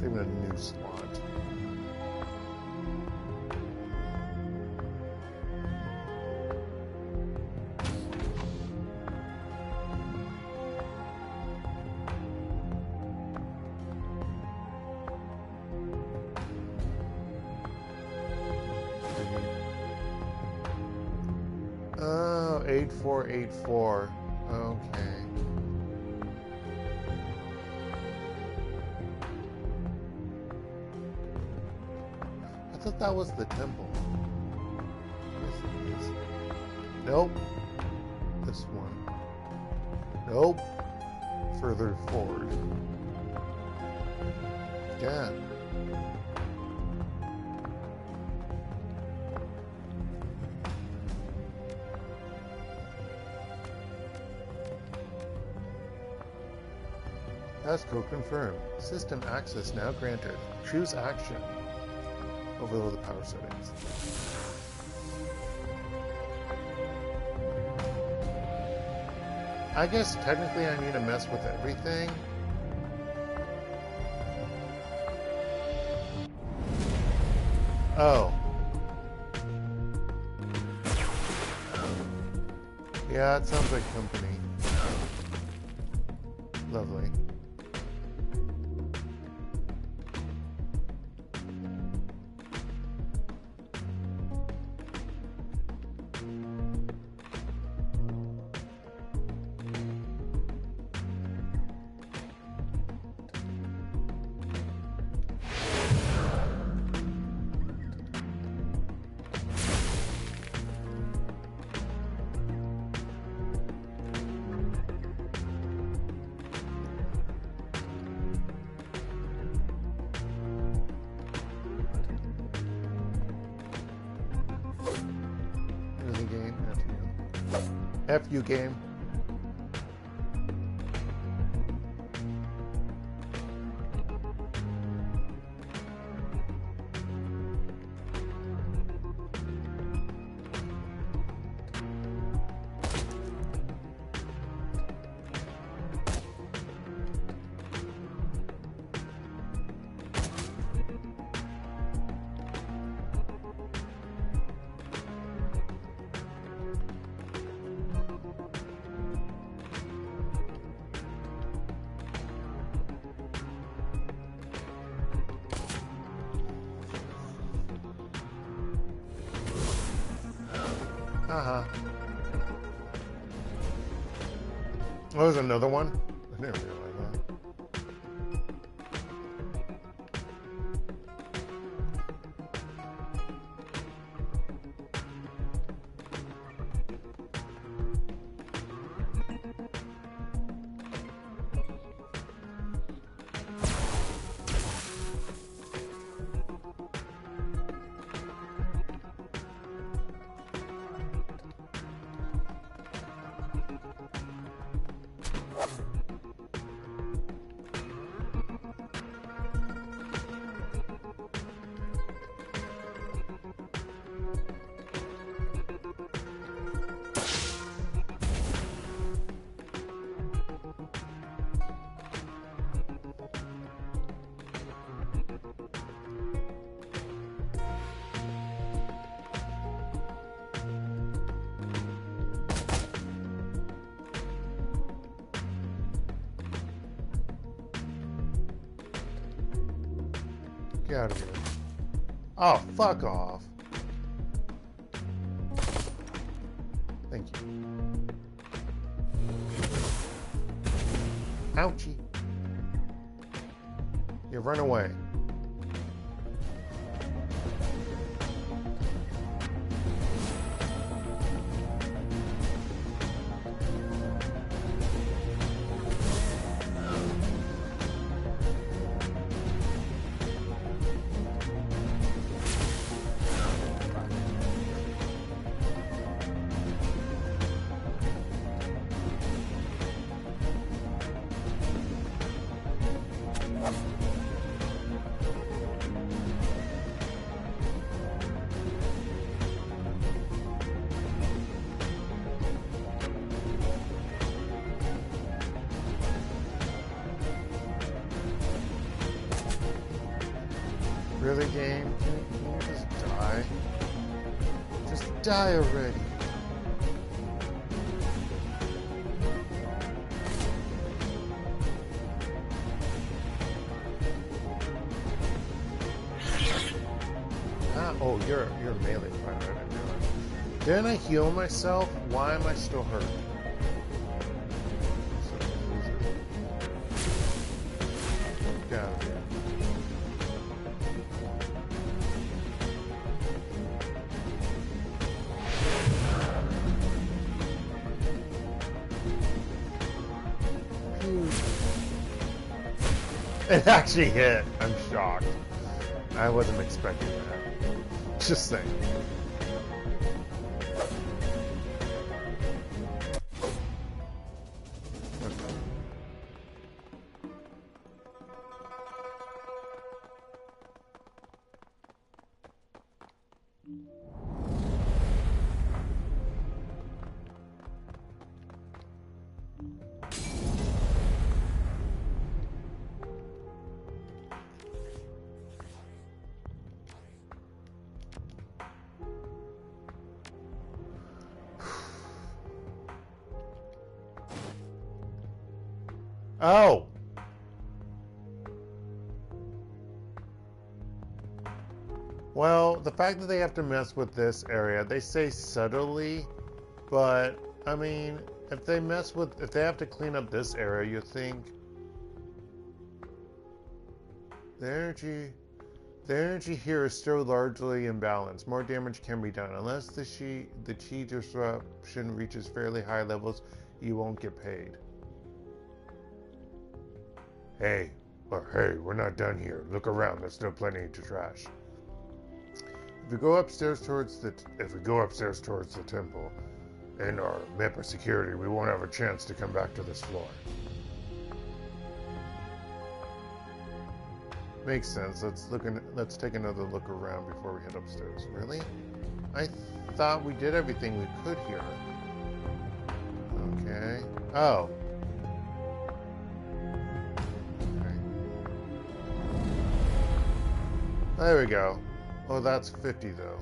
Even a new slot. Oh, 8484. Okay. I thought that was the temple. Nope. This one. Nope. Further forward. Again. Passcode confirmed. System access now granted. Choose action. Overload the power settings. I guess technically I need to mess with everything. Oh. Yeah, it sounds like company. Lovely. F you game. Oh, there's another one? I didn't realize that. Get out of here. Oh, fuck off. Thank you. Ouchie. You run away. Really, game? Can you just die? Just die already. Ah, oh, you're a melee fighter, I didn't realize. Didn't I heal myself? Why am I still hurt? Get out of here. It actually hit. I'm shocked. I wasn't expecting that. Just saying. Oh! Well, the fact that they have to mess with this area, they say subtly, but, I mean, if they have to clean up this area, you think the energy here is still largely imbalanced. More damage can be done. Unless the chi disruption reaches fairly high levels, you won't get paid. Hey, we're not done here. Look around. There's still plenty to trash. If we go upstairs towards the temple and our map of security, we won't have a chance to come back to this floor. Makes sense. Let's take another look around before we head upstairs. Really? I thought we did everything we could here. Okay. Oh. There we go. Oh, that's 50 though.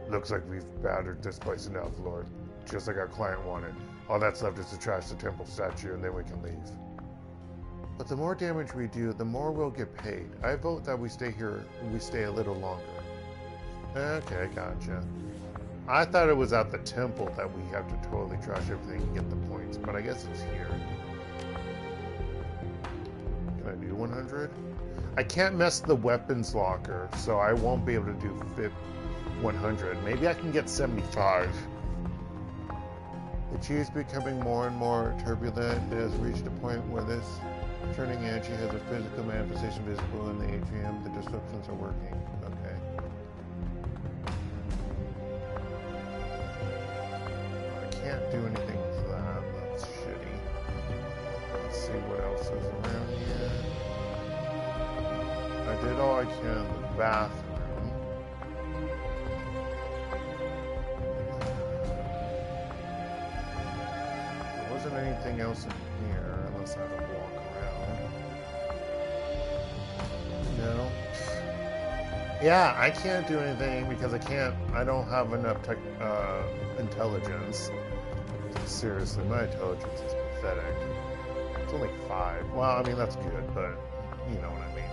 Looks like we've battered this place enough, Lord. Just like our client wanted. All that's left is to trash the temple statue and then we can leave. But the more damage we do, the more we'll get paid. I vote that we stay here and we stay a little longer. Okay, gotcha. I thought it was at the temple that we have to totally trash everything and get the points, but I guess it's here. Can I do 100? I can't mess the weapons locker, so I won't be able to do 100. Maybe I can get 75. The chi is becoming more and more turbulent. It has reached a point where this turning energy has a physical manifestation visible in the atrium. The disruptions are working. Okay. I can't do anything with that. That's shitty. Let's see what else is around here. I did all I can in the bathroom. There wasn't anything else in here unless I have to walk around. No. Yeah, I can't do anything because I don't have enough intelligence. Seriously, my intelligence is pathetic. It's only 5. Well, I mean, that's good, but you know what I mean.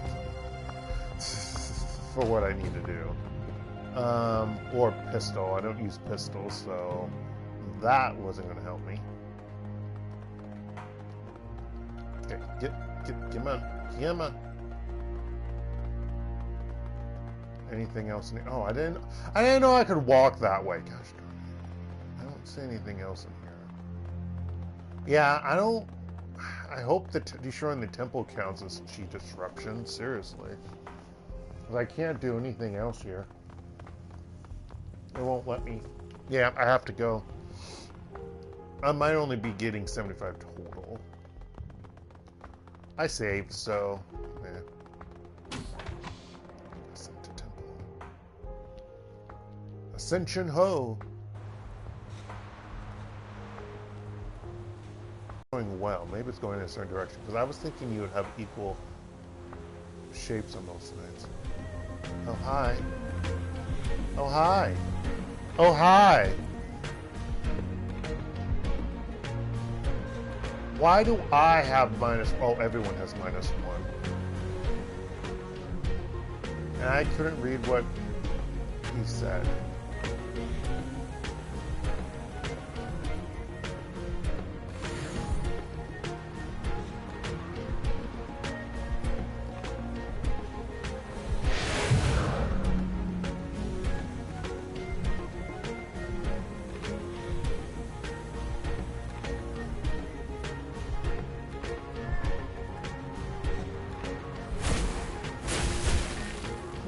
For what I need to do. Or pistol. I don't use pistols, so that wasn't going to help me. Okay, come on. Anything else in here? Oh, I didn't know I could walk that way. Gosh darn it. I don't see anything else in here. Yeah, I hope that destroying the temple counts as chi disruption. Seriously. I can't do anything else here. It won't let me. Yeah, I have to go. I might only be getting 75 total. I saved, so yeah. Ascent to temple. Ascension ho! Going well. Maybe it's going in a certain direction. Because I was thinking you would have equal shapes on both sides. Oh, hi. Oh, hi. Oh, hi. Why do I have minus... Oh, everyone has -1. And I couldn't read what he said.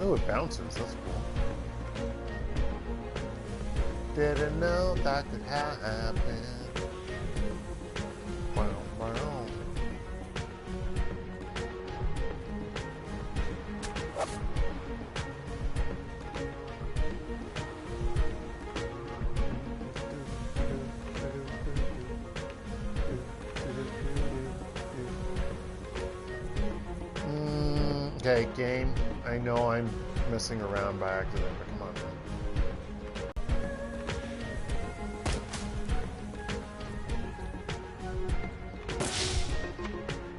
Oh, it bounces. That's cool. Didn't know that could happen. Wow, wow. Okay, game. I know I'm messing around by accident, but come on, man.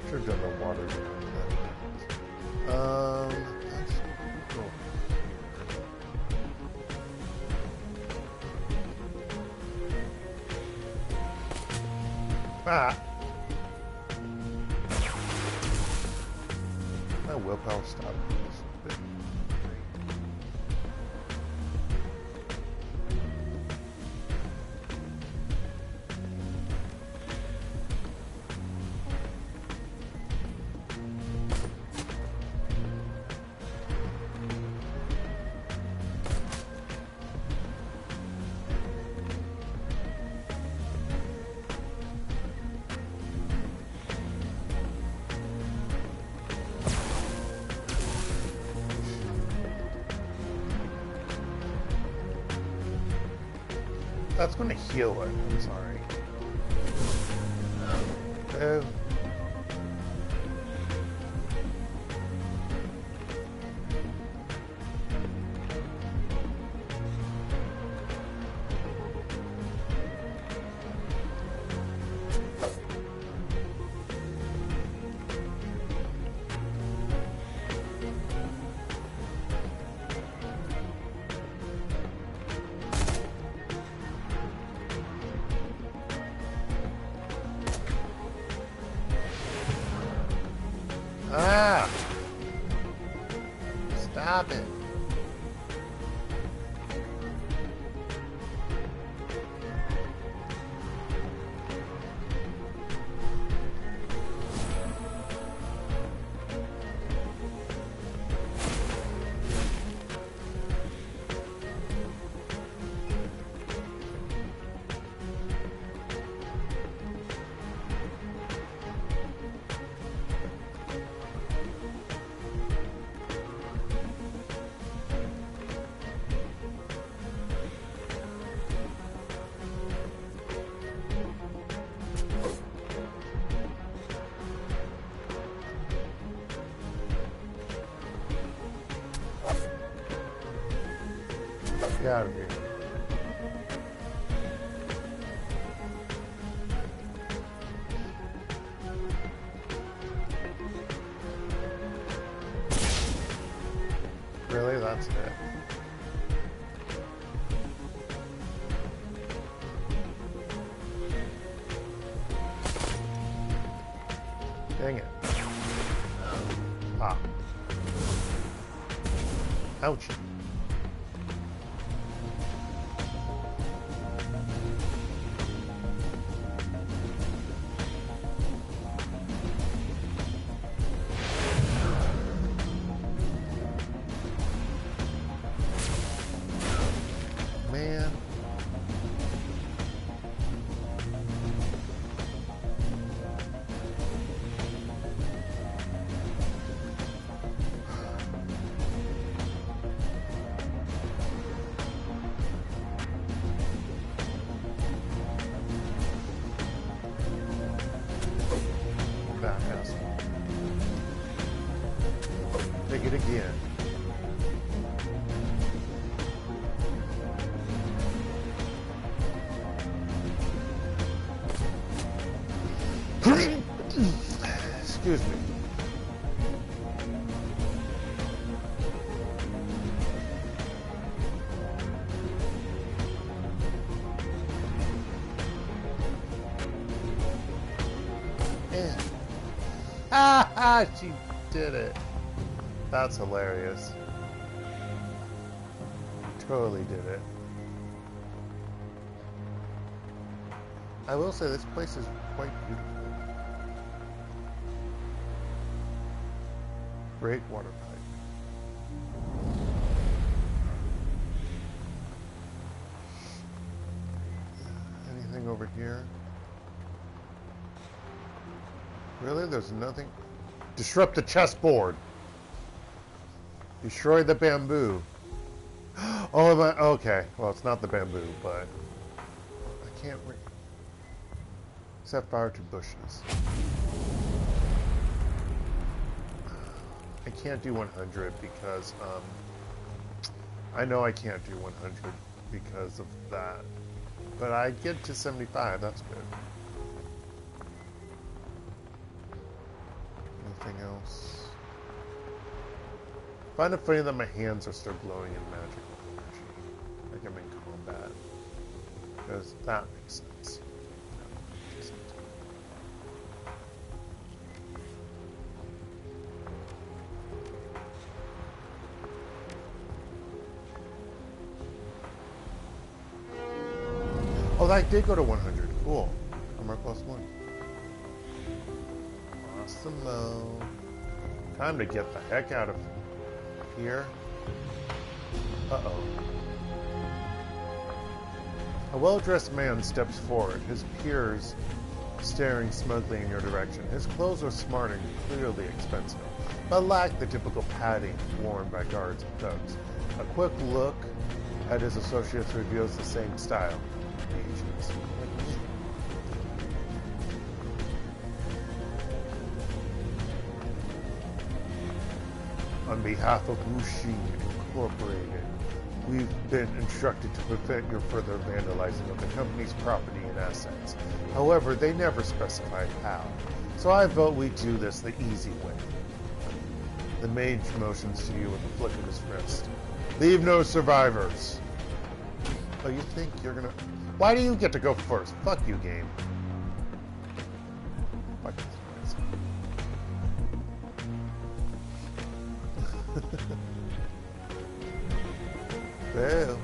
Should have done the water behind that. That's cool. Ah! My willpower stopped. That's going to heal it. I'm sorry. Oh. Ah! Stop it. Get out of here. Really? That's it? Dang it. Ah. Ouch. Man. That asshole. Take it again. Excuse me. Ha ha! She did it. That's hilarious. Totally did it. I will say this place is quite beautiful. Great water pipe. over here? Really? There's nothing? Disrupt the chessboard. Destroy the bamboo. Oh, am I? Okay. Well, it's not the bamboo, but I can't set fire to bushes. I can't do 100 because I know I can't do 100 because of that. But I get to 75. That's good. Anything else? I find it funny that my hands are still glowing in magical energy, like I'm in combat, because that makes sense. Oh, that did go to 100. Cool. Armor +1. Awesome. Time to get the heck out of here. Uh-oh. A well-dressed man steps forward, his peers staring smugly in your direction. His clothes are smart and clearly expensive, but lack the typical padding worn by guards and thugs. A quick look at his associates reveals the same style. Asians. On behalf of Wuxi Incorporated, we've been instructed to prevent your further vandalizing of the company's property and assets. However, they never specified how. So I vote we do this the easy way. The mage motions to you with a flick of his wrist. Leave no survivors. Oh, you think you're gonna... Why do you get to go first? Fuck you, game. Fuck this place. Well.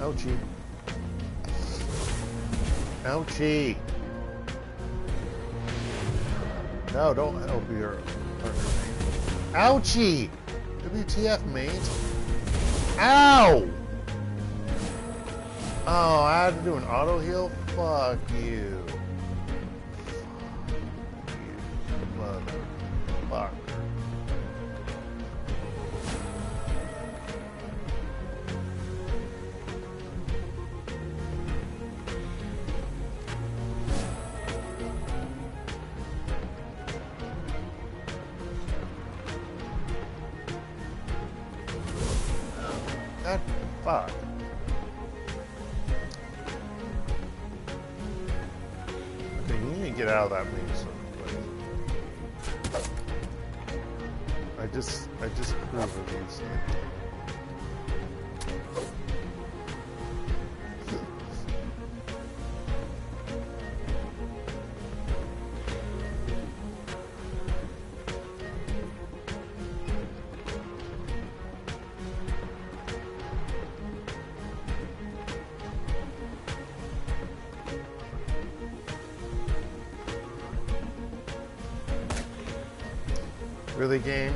Ouchie. Ouchie. No, don't help your partner. Ouchie! WTF, mate? Ow! Oh, I had to do an auto heal? Fuck you. Fuck you, motherfucker. That fuck. Okay, you need to get out of that main circle. I just approve of these. Really, game?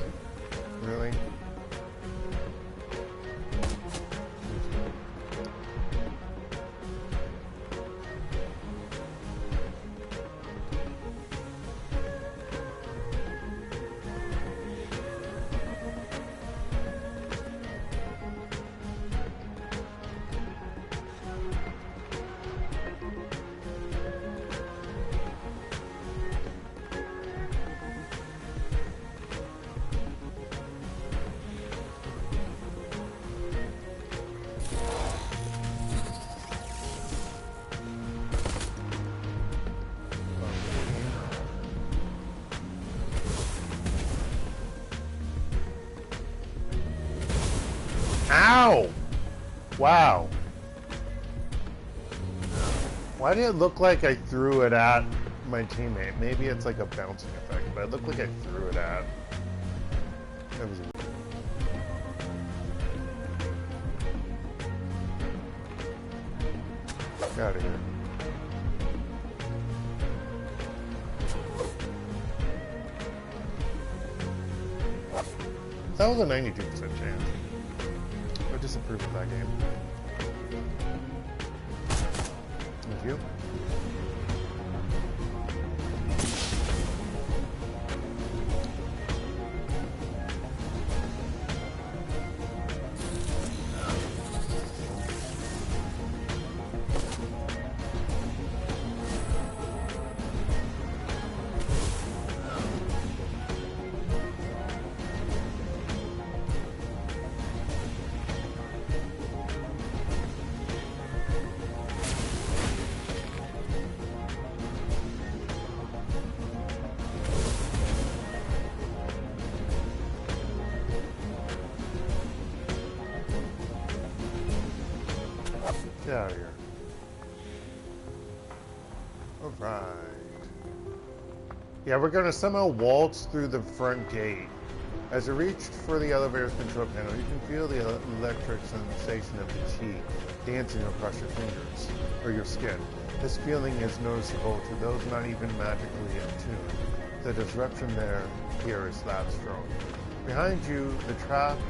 Really? Ow! Wow. Why did it look like I threw it at my teammate? Maybe it's like a bouncing effect, but it looked like I threw it at. That was weird. Get out of here. That was a 92% chance. I disapprove of that game. Thank you. Get out of here. Alright. Yeah, we're going to somehow waltz through the front gate. As you reach for the elevator's control panel, you can feel the electric sensation of the chi dancing across your fingers, or your skin. This feeling is noticeable to those not even magically attuned. The disruption here is that strong. Behind you, the trapped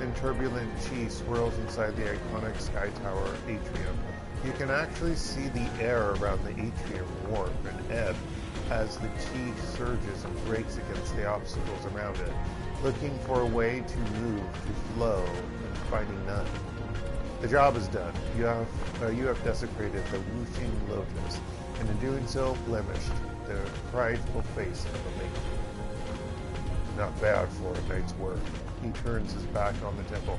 and turbulent chi swirls inside the iconic Sky Tower atrium. You can actually see the air around the atrium warp and ebb as the chi surges and breaks against the obstacles around it, looking for a way to move, to flow, and finding none. The job is done. You have desecrated the whooshing lotus, and in doing so, blemished the prideful face of the maker. Not bad for a night's work. He turns his back on the temple.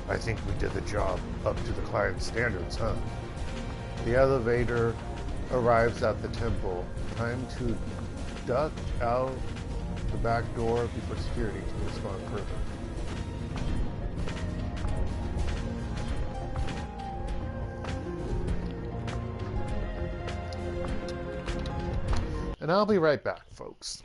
I think we did the job up to the client's standards, huh? The elevator arrives at the temple. Time to duck out the back door before security can respond further. And I'll be right back, folks.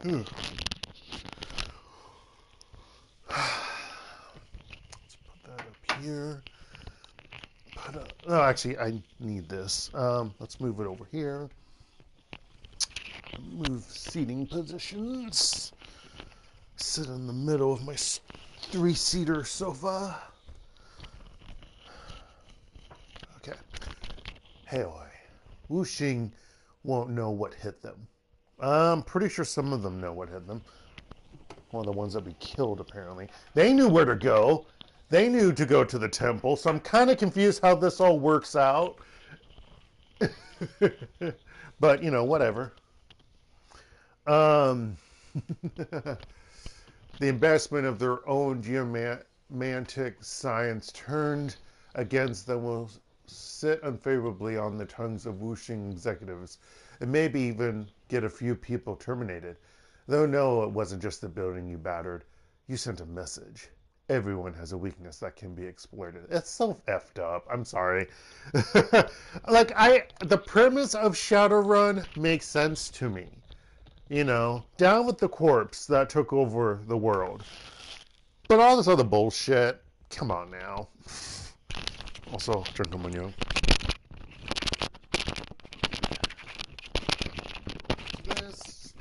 Let's put that up here. Oh, actually, I need this. Let's move it over here. Move seating positions. Sit in the middle of my 3-seater sofa. Okay. Hey, Wuxing won't know what hit them. I'm pretty sure some of them know what hit them. Well, the ones that we killed, apparently. They knew where to go. They knew to go to the temple, so I'm kind of confused how this all works out. But, you know, whatever. The embarrassment of their own geomantic science turned against them will sit unfavorably on the tongues of Wuxing executives, and maybe even get a few people terminated. Though no, it wasn't just the building you battered. You sent a message. Everyone has a weakness that can be exploited. It's so effed up. I'm sorry. The premise of Shadowrun makes sense to me. You know, down with the corpse that took over the world. But all this other bullshit, come on now. Also, drink ammonia. This.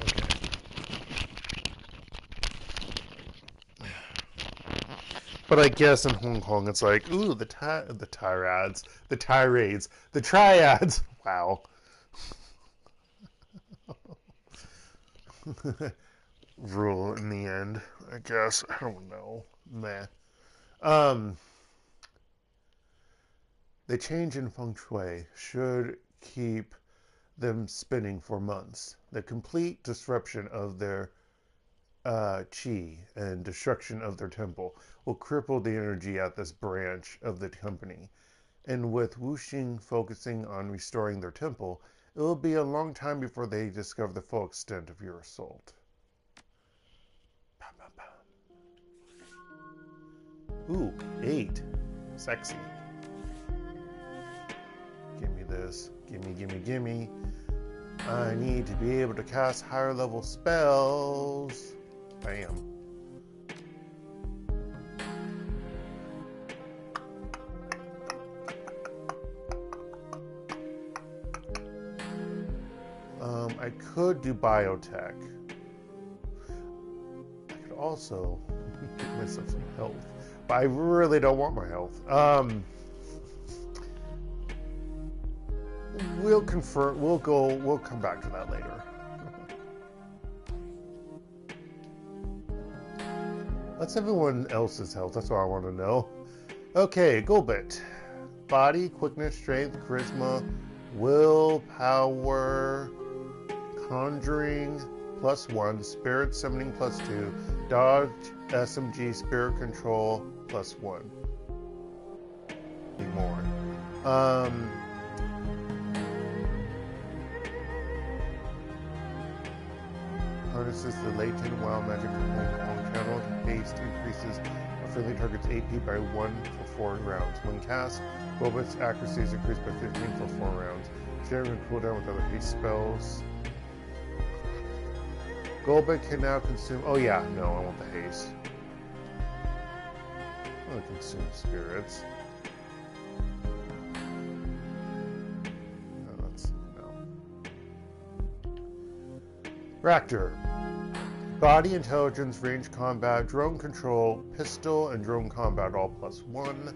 Okay. But I guess in Hong Kong it's like, ooh, the tirades, the tirades, the triads. Wow. Rule in the end, I guess. I don't know. Meh. The change in feng shui should keep them spinning for months. The complete disruption of their chi and destruction of their temple will cripple the energy at this branch of the company. And with Wuxing focusing on restoring their temple, it will be a long time before they discover the full extent of your assault. Ooh, 8. Sexy. Give me this. Gimme. I need to be able to cast higher level spells. Bam. I could do biotech. I could also give myself some health, but I really don't want my health. We'll confirm. We'll come back to that later. That's everyone else's health. That's what I want to know. Okay, Gobbet. Body, quickness, strength, charisma, willpower, conjuring +1, spirit summoning +2, dodge, SMG, spirit control +1. Need more. Harnesses the latent wild magic on channel. Haste increases a friendly target's AP by 1 for 4 rounds. When cast, Gobbet's accuracy is increased by 15 for 4 rounds. Sharing can cool down with other haste spells. Gobbet can now consume. Oh yeah, no, I want the haste. I want to consume spirits. Raptor. Body intelligence, range combat, drone control, pistol, and drone combat all +1.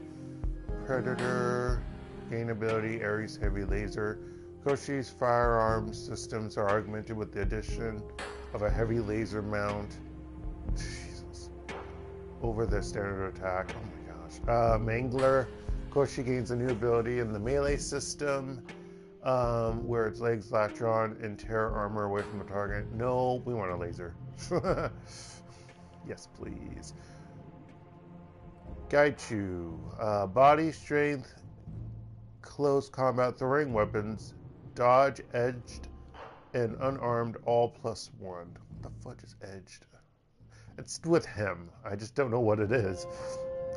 Predator. Gain ability, Ares heavy laser. Koshi's firearms systems are augmented with the addition of a heavy laser mount. Jesus. Over the standard attack. Oh my gosh. Mangler. Koshi gains a new ability in the melee system. Where its legs latch on and tear armor away from the target. No, we want a laser. Yes, please. Gaichu. Body strength, close combat throwing weapons, dodge, edged, and unarmed, all +1. What the fuck is edged? It's with him. I just don't know what it is.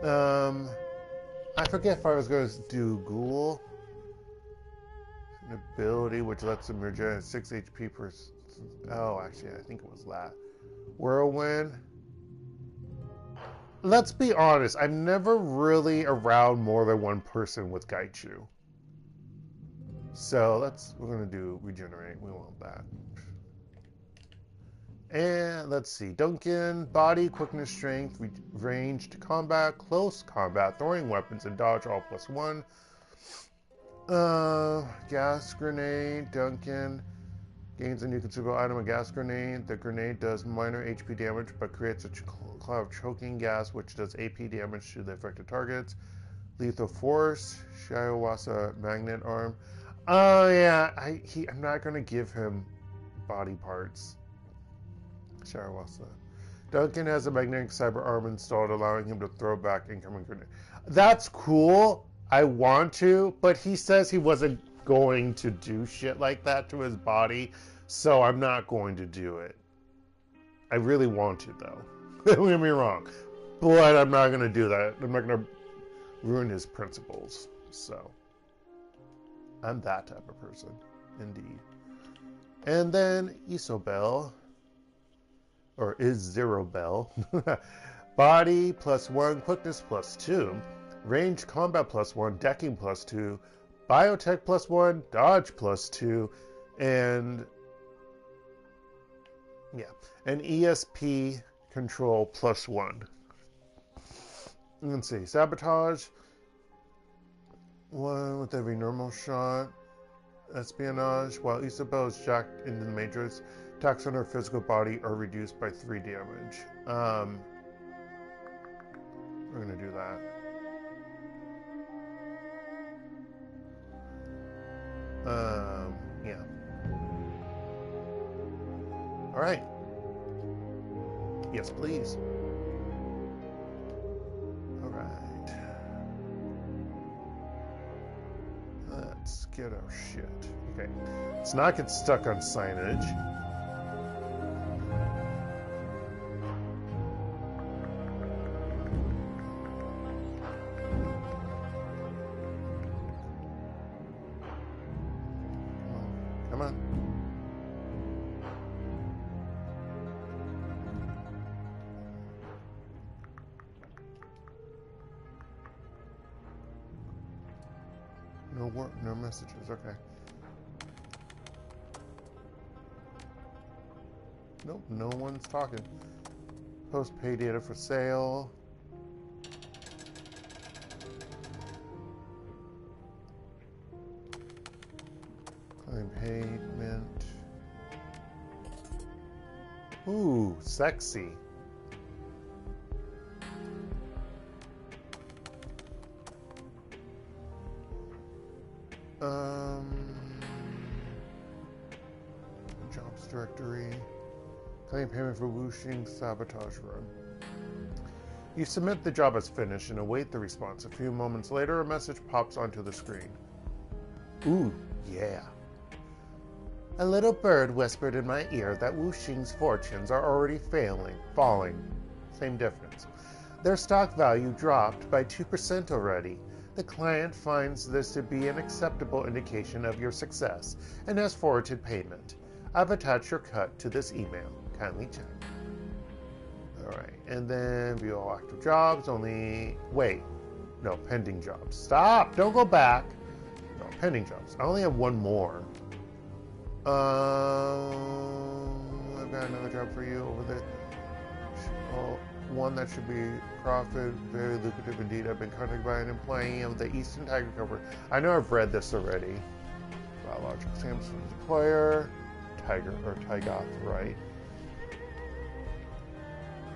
I forget if I was going to do ghoul. An ability which lets him regenerate 6 HP per... Oh, actually, I think it was that. Whirlwind. Let's be honest, I'm never really around more than one person with Gaichu. So we're gonna do regenerate. We want that. And let's see, Duncan, body, quickness, strength, ranged combat, close combat, throwing weapons, and dodge all +1. Gas grenade, Duncan. Gains a new consumable item, a gas grenade. The grenade does minor HP damage, but creates a cloud of choking gas, which does AP damage to the affected targets. Lethal force, Shadowrunner magnet arm. Oh yeah, I'm not gonna give him body parts. Shadowrunner. Duncan has a magnetic cyber arm installed, allowing him to throw back incoming grenade. That's cool. I want to, but he says he wasn't going to do shit like that to his body, so I'm not going to do it. I really want to, though. Don't get me wrong, but I'm not going to do that. I'm not going to ruin his principles. So I'm that type of person, indeed. And then Isobel, or Is-Zero-Bell. Body +1, quickness +2, range combat +1, decking +2, biotech +1, dodge +2, and yeah, and ESP control +1. Let's see, sabotage, 1 with every normal shot. Espionage, while Isabel is jacked into the Matrix, attacks on her physical body are reduced by 3 damage. We're gonna do that. Yeah. All right. Yes, please. All right. Let's get our shit. Okay. Let's not get stuck on signage. Come on. No work, no messages. Okay. Nope, no one's talking. Post pay data for sale. Claim payment. Ooh, sexy. Jobs directory. Claim payment for Wuxing sabotage run. You submit the job as finished and await the response. A few moments later, a message pops onto the screen. Ooh, yeah. A little bird whispered in my ear that Wuxing's fortunes are already falling. Same difference. Their stock value dropped by 2% already. The client finds this to be an acceptable indication of your success and has forwarded payment. I've attached your cut to this email. Kindly check. Alright, and then view all active jobs, pending jobs. Stop! Don't go back! No, pending jobs. I only have one more. I've got another job for you over there. One that should be profit, very lucrative indeed. I've been contacted by an employee of the Eastern Tiger Cover. I know I've read this already. Biological samples from the player. Tygoth, right?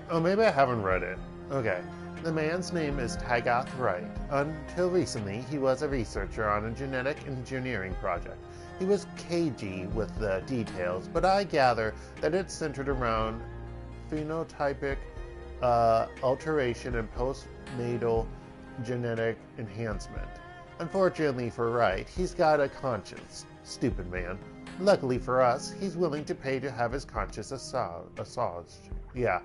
Oh, maybe I haven't read it. Okay. The man's name is Tygoth Wright. Until recently, he was a researcher on a genetic engineering project. He was cagey with the details, but I gather that it's centered around phenotypic alteration and postnatal genetic enhancement. Unfortunately for Wright, he's got a conscience. Stupid man. Luckily for us, he's willing to pay to have his conscience assuaged. Yeah,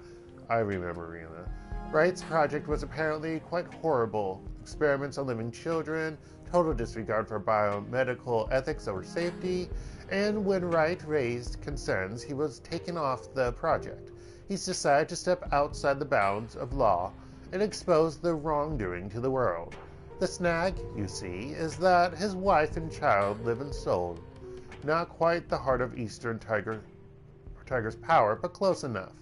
I remember reading that. Wright's project was apparently quite horrible. Experiments on living children, total disregard for biomedical ethics or safety, and when Wright raised concerns, he was taken off the project. He's decided to step outside the bounds of law and expose the wrongdoing to the world. The snag, you see, is that his wife and child live in Seoul. Not quite the heart of Eastern Tiger's power, but close enough.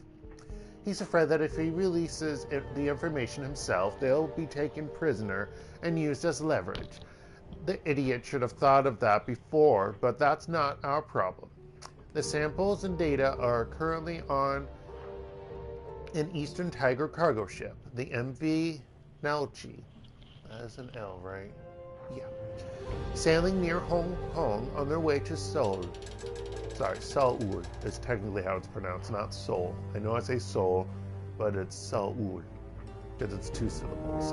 He's afraid that if he releases the information himself, they'll be taken prisoner and used as leverage. The idiot should have thought of that before, but that's not our problem. The samples and data are currently on an Eastern Tiger cargo ship, the MV Nalchi. That is an L, right? Yeah. Sailing near Hong Kong on their way to Seoul. Sorry, Seoul is technically how it's pronounced, not Seoul. I know I say Seoul, but it's Seoul because it's 2 syllables.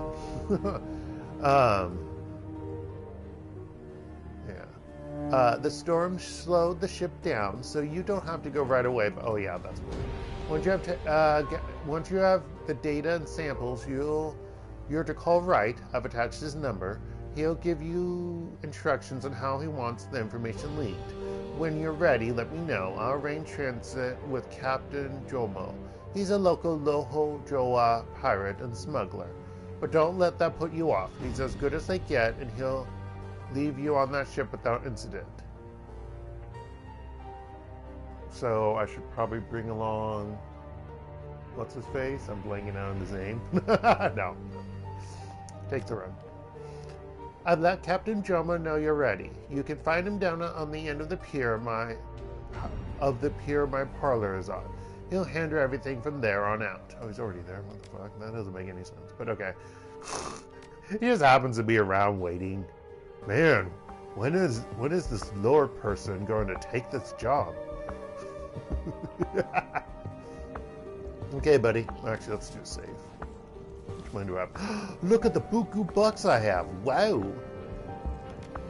The storm slowed the ship down, so you don't have to go right away. But oh yeah, that's weird. Once you have the data and samples, you're to call Wright. I've attached his number. He'll give you instructions on how he wants the information leaked. When you're ready, let me know. I'll arrange transit with Captain Jomo. He's a local Loho Joa pirate and smuggler. But don't let that put you off. He's as good as they get, and he'll leave you on that ship without incident. So I should probably bring along... What's his face? I'm blanking out on his name. No. Take the run. I've let Captain Jomo know you're ready. You can find him down on the end of the pier my parlor is on. He'll handle everything from there on out. Oh, he's already there. What the fuck? That doesn't make any sense. But okay. He just happens to be around waiting. Man, when is this lore person going to take this job? Okay, buddy. Actually, let's do a save. Which one do I have? Look at the buku bucks I have. Wow.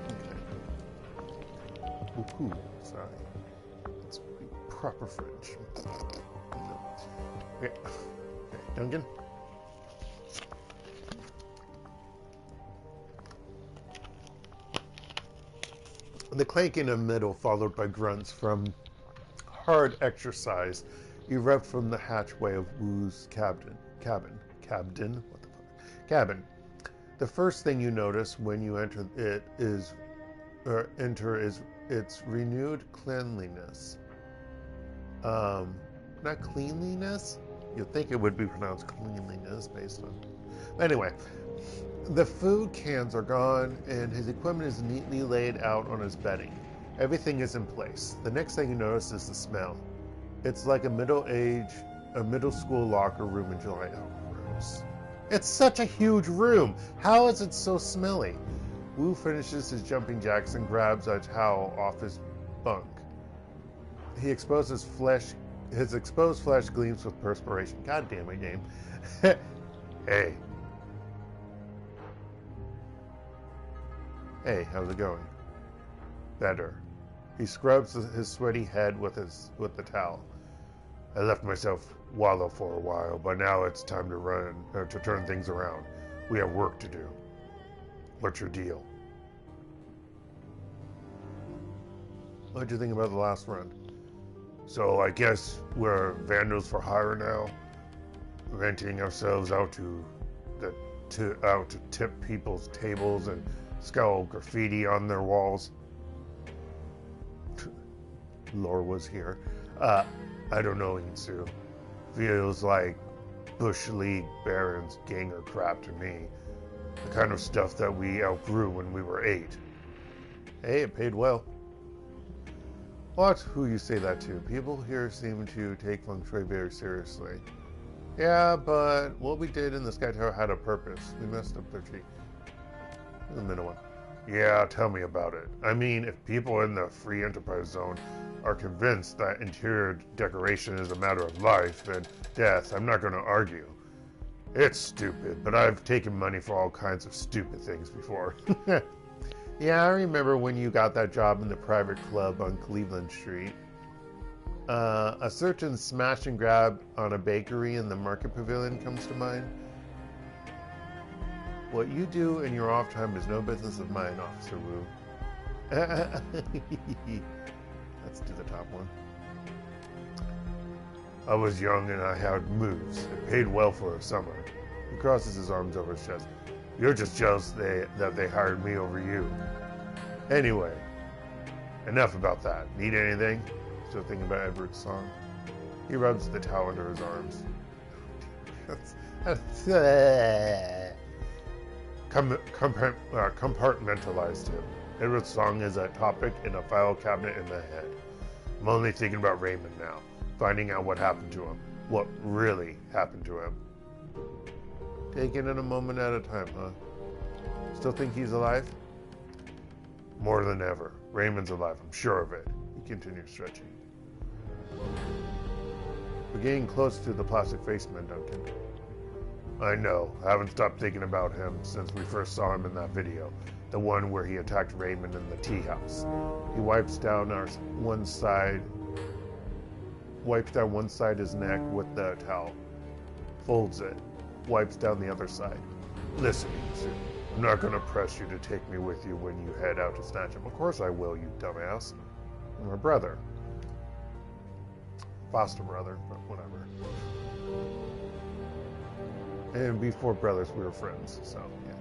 Okay. Buku. Sorry. Let's be proper French. No. Okay. Duncan. The clanking of metal, followed by grunts from hard exercise, erupt from the hatchway of Wu's cabin. What the fuck? Cabin. The first thing you notice when you enter is its renewed cleanliness. Not cleanliness? You'd think it would be pronounced cleanliness based on. Anyway, the food cans are gone and his equipment is neatly laid out on his bedding. Everything is in place. The next thing you notice is the smell. It's like a middle school locker room in July. Oh, gross. It's such a huge room. How is it so smelly? Wu finishes his jumping jacks and grabs a towel off his bunk. His exposed flesh gleams with perspiration. God damn it, game. Hey. Hey, how's it going? Better. He scrubs his sweaty head with the towel. I left myself wallow for a while, but now it's time to turn things around. We have work to do. What's your deal? What'd you think about the last run? So I guess we're vandals for hire now, renting ourselves out to tip people's tables and scowl graffiti on their walls. Lore was here. I don't know, Insu. Feels like Bush League Barons ganger crap to me. The kind of stuff that we outgrew when we were 8. Hey, it paid well. Watch who you say that to. People here seem to take feng shui very seriously. Yeah, but what we did in the Sky Tower had a purpose. We messed up their cheek. The middle one. Yeah, tell me about it. I mean, if people in the free enterprise zone are convinced that interior decoration is a matter of life and death, I'm not going to argue. It's stupid, but I've taken money for all kinds of stupid things before. Yeah, I remember when you got that job in the private club on Cleveland Street. A certain smash and grab on a bakery in the Market Pavilion comes to mind. What you do in your off time is no business of mine, Officer Wu. Let's do the top one. I was young and I had moves. It paid well for a summer. He crosses his arms over his chest. You're just jealous that they hired me over you. Anyway, enough about that. Need anything? Still thinking about Edward's song? He rubs the towel under his arms. Compartmentalized him. Edward's song is a topic in a file cabinet in the head. I'm only thinking about Raymond now. Finding out what happened to him. What really happened to him. Taking it a moment at a time, huh? Still think he's alive? More than ever. Raymond's alive, I'm sure of it. He continues stretching. We're getting close to the plastic face man, Duncan. I know. I haven't stopped thinking about him since we first saw him in that video. The one where he attacked Raymond in the tea house. He wipes down one side of his neck with the towel. Folds it. Wipes down the other side. Listen, Insu, I'm not going to press you to take me with you when you head out to snatch him. Of course I will, you dumbass. I'm a brother. Foster brother, but whatever. And before brothers, we were friends, so yeah.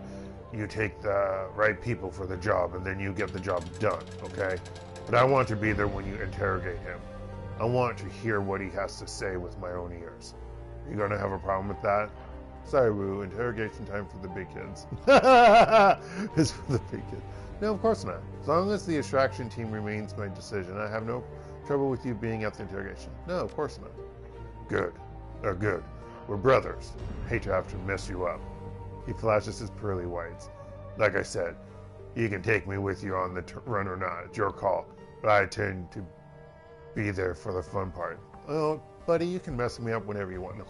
You take the right people for the job, and then you get the job done, okay? But I want to be there when you interrogate him. I want to hear what he has to say with my own ears. You gonna have a problem with that? Sorry, Wu, interrogation time for the big kids. It's for the big kids. No, of course not. As long as the extraction team remains my decision, I have no trouble with you being at the interrogation. No, of course not. Good. Good. We're brothers. Hate to have to mess you up. He flashes his pearly whites. Like I said, you can take me with you on the run or not. It's your call. But I tend to be there for the fun part. Oh, buddy, you can mess me up whenever you want. No.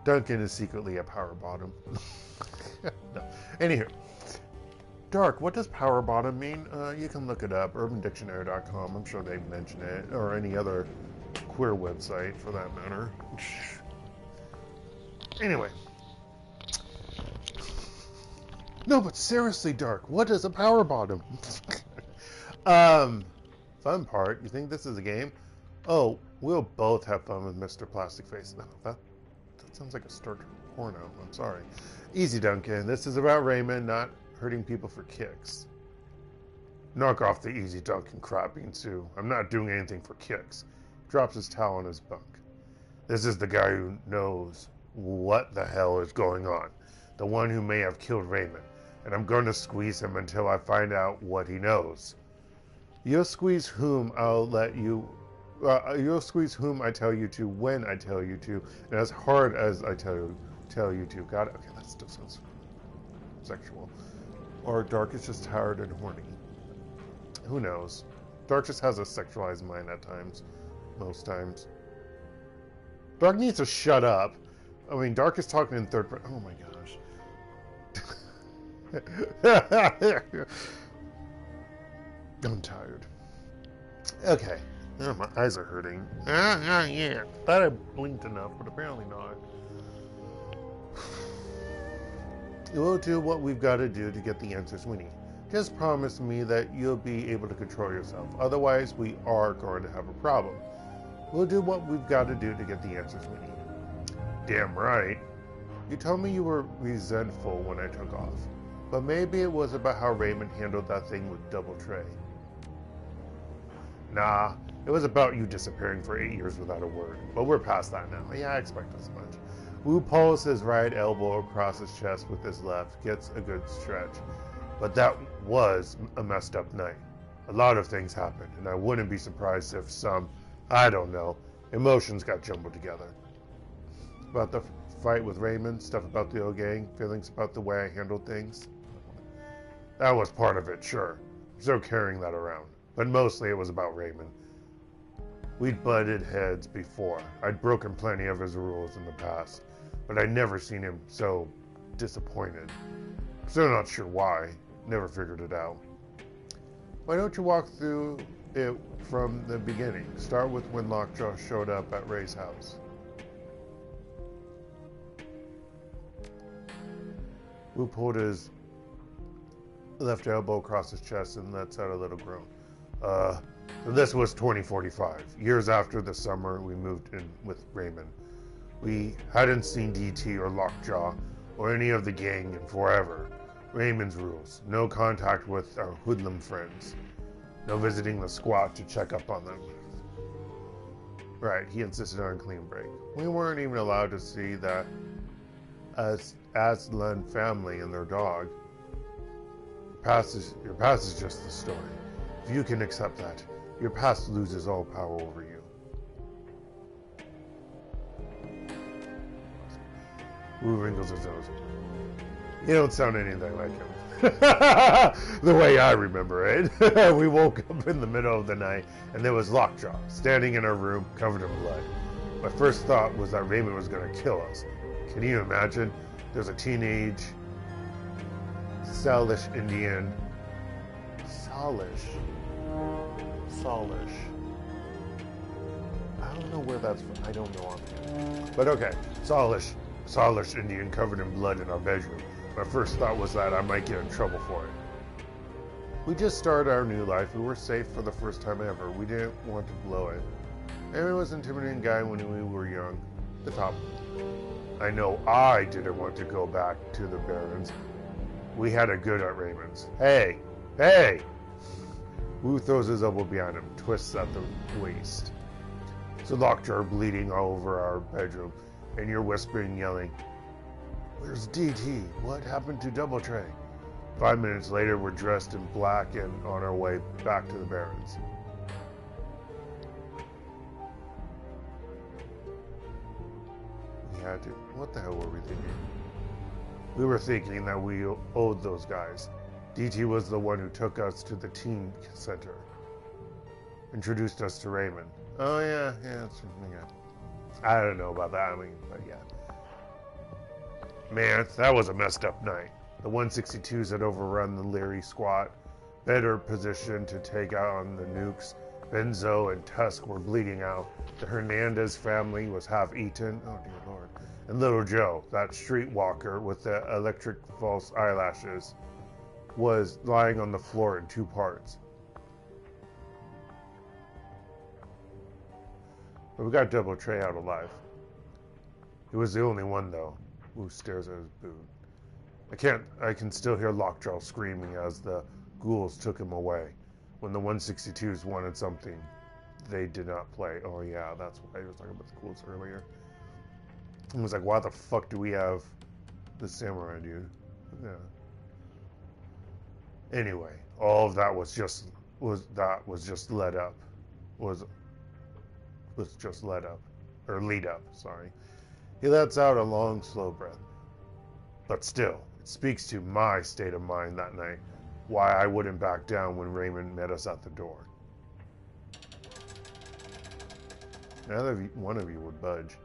Duncan is secretly a power bottom. No. Anywho. Dark, what does power bottom mean? You can look it up, urbandictionary.com. I'm sure they mention it, or any other queer website for that matter. Anyway. No, but seriously, Dark, what is a power bottom? Fun part, you think this is a game? Oh, we'll both have fun with Mr. Plastic Face. No, that sounds like a Star porno. I'm sorry. Easy, Duncan. This is about Raymond, not hurting people for kicks. Knock off the easy Duncan crap, Insu. I'm not doing anything for kicks. Drops his towel on his bunk. This is the guy who knows what the hell is going on. The one who may have killed Raymond. And I'm going to squeeze him until I find out what he knows. You'll squeeze whom I'll let you... you'll squeeze whom I tell you to when I tell you to, and as hard as I tell you to. Got it? Okay, that still sounds sexual. Or Dark is just tired and horny. Who knows? Dark just has a sexualized mind at times. Most times. Dark needs to shut up. I mean, Dark is talking in third person. Oh my gosh. I'm tired. Okay. Oh, my eyes are hurting. Yeah. Thought I blinked enough, but apparently not. We'll do what we've got to do to get the answers we need. Just promise me that you'll be able to control yourself. Otherwise, we are going to have a problem. We'll do what we've got to do to get the answers we need. Damn right. You told me you were resentful when I took off. But maybe it was about how Raymond handled that thing with Double Trey. Nah, it was about you disappearing for 8 years without a word. But we're past that now. Yeah, I expect as much. Wu pulls his right elbow across his chest with his left, gets a good stretch. But that was a messed up night. A lot of things happened, and I wouldn't be surprised if some, I don't know, emotions got jumbled together. About the fight with Raymond, stuff about the old gang, feelings about the way I handled things. That was part of it, sure. I'm still carrying that around. But mostly it was about Raymond. We'd butted heads before. I'd broken plenty of his rules in the past, but I'd never seen him so disappointed. Still not sure why. Never figured it out. Why don't you walk through it from the beginning? Start with when Lockjaw showed up at Ray's house. Wu pulled his left elbow across his chest and lets out a little groan. So this was 2045, years after the summer we moved in with Raymond. We hadn't seen DT or Lockjaw or any of the gang in forever. Raymond's rules: no contact with our hoodlum friends, no visiting the squat to check up on them. Right, he insisted on a clean break. We weren't even allowed to see that Aslan family and their dog. Your past is just the story. If you can accept that, your past loses all power over you. Wu wrinkles his nose. You don't sound anything like him. The way I remember it. We woke up in the middle of the night and there was Lockjaw standing in our room covered in blood. My first thought was that Raymond was going to kill us. Can you imagine? There's a teenage Salish Indian. Salish. I don't know where that's from. I don't know offhand. But okay. Salish Indian covered in blood in our bedroom. My first thought was that I might get in trouble for it. We just started our new life. We were safe for the first time ever. We didn't want to blow it. Raymond was an intimidating guy when we were young. The top. I know I didn't want to go back to the Barrens. We had it good at Raymond's. Hey! Wu throws his elbow behind him, twists at the waist. So Lockjaw bleeding all over our bedroom, and you're whispering, yelling, "Where's DT? What happened to Double Tray?" 5 minutes later, we're dressed in black and on our way back to the Barrens. We had to. What the hell were we thinking? We were thinking that we owed those guys. DT was the one who took us to the teen center. Introduced us to Raymond. Oh, yeah. I don't know about that, but yeah. Man, that was a messed up night. The 162s had overrun the Leary squad, better positioned to take out on the nukes. Benzo and Tusk were bleeding out. The Hernandez family was half eaten. Oh, dear Lord. And Little Joe, that streetwalker with the electric false eyelashes, was lying on the floor in 2 parts. But we got Double Tray out alive. He was the only one, though. Wu stares at his boot. I can still hear Lockjaw screaming as the ghouls took him away. When the 162s wanted something, they did not play. Oh yeah, that's why he was talking about the ghouls earlier. He was like, why the fuck do we have the samurai dude? Yeah. Anyway, all of that was just led up. Lead up, sorry. He lets out a long, slow breath. But still, it speaks to my state of mind that night, why I wouldn't back down when Raymond met us at the door. Neither one of you would budge.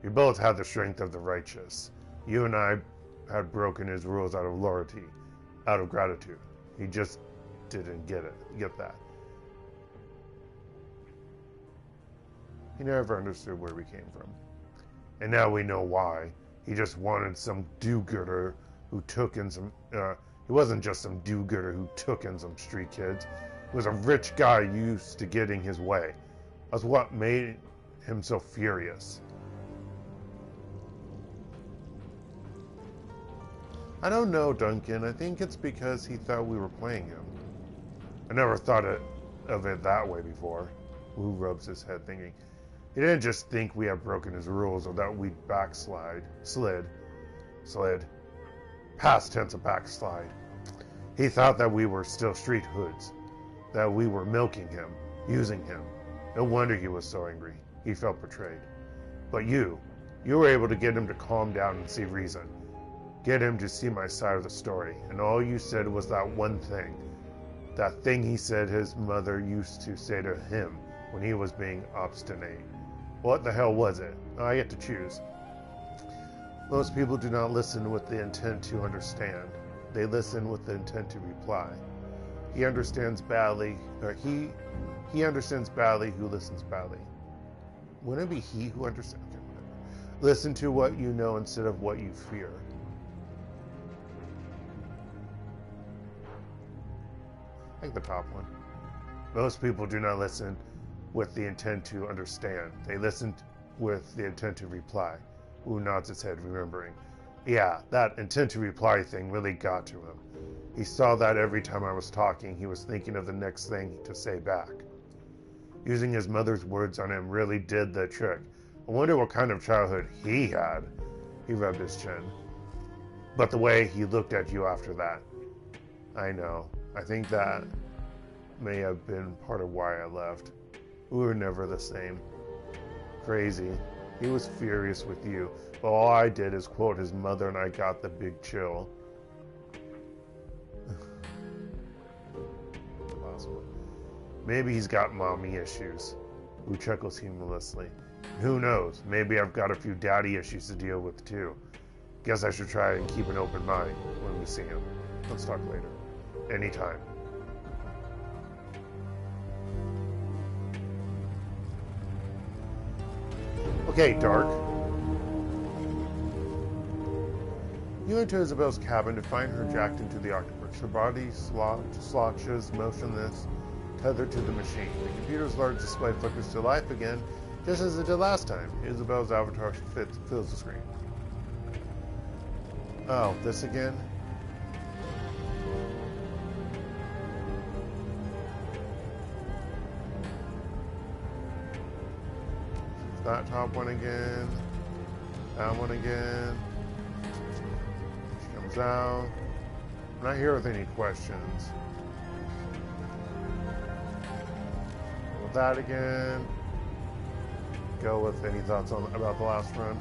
You both had the strength of the righteous. You and I had broken his rules out of loyalty, out of gratitude. He just didn't get that. He never understood where we came from. And now we know why. He just wanted some do-gooder who took in some... he wasn't just some do-gooder who took in some street kids. He was a rich guy used to getting his way. That's what made him so furious. I don't know, Duncan. I think it's because he thought we were playing him. I never thought of it that way before. Wu rubs his head, thinking... He didn't just think we had broken his rules or that we'd slid. Past tense of backslide. He thought that we were still street hoods, that we were milking him, using him. No wonder he was so angry. He felt betrayed. But you were able to get him to calm down and see reason. Get him to see my side of the story. And all you said was that one thing. That thing he said his mother used to say to him when he was being obstinate. What the hell was it? I get to choose. Most people do not listen with the intent to understand. They listen with the intent to reply. He understands badly, or he understands badly who listens badly. Wouldn't it be he who understands? Listen to what you know instead of what you fear. Like the top one. Most people do not listen with the intent to understand. They listen with the intent to reply. Wu nods his head, remembering. Yeah, that intent to reply thing really got to him. He saw that every time I was talking, he was thinking of the next thing to say back. Using his mother's words on him really did the trick. I wonder what kind of childhood he had. He rubbed his chin. But the way he looked at you after that. I know. I think that may have been part of why I left. We were never the same. Crazy. He was furious with you, but all I did is quote his mother and I got the big chill. Last one. Maybe he's got mommy issues. Who chuckles humorlessly. Who knows? Maybe I've got a few daddy issues to deal with too. Guess I should try and keep an open mind when we see him. Let's talk later. Anytime. Okay, Dark. You enter Isabel's cabin to find her jacked into the octopus. Her body slouches, motionless, tethered to the machine. The computer's large display flickers to life again, just as it did last time. Isabel's avatar fills the screen. Oh, this again? That top one again. That one again. She comes out. I'm not here with any questions. With that again. Go with any thoughts about the last run.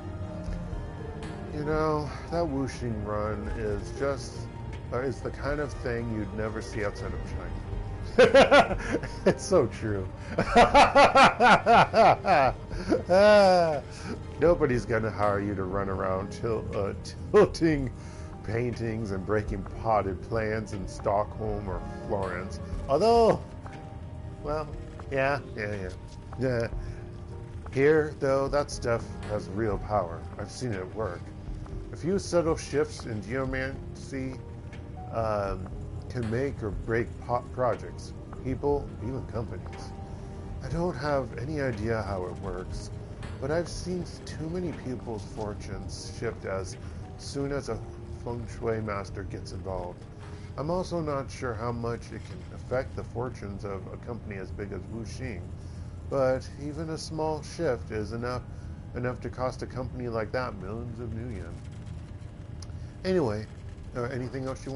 You know, that whooshing run is just is the kind of thing you'd never see outside of China. It's so true. Nobody's gonna hire you to run around tilting paintings and breaking potted plants in Stockholm or Florence. Although, well, yeah. Here, though, that stuff has real power. I've seen it work. A few subtle shifts in geomancy can make or break projects, people, even companies. I don't have any idea how it works, but I've seen too many people's fortunes shift as soon as a feng shui master gets involved. I'm also not sure how much it can affect the fortunes of a company as big as Wuxing, but even a small shift is enough to cost a company like that millions of new yen. Anyway, anything else you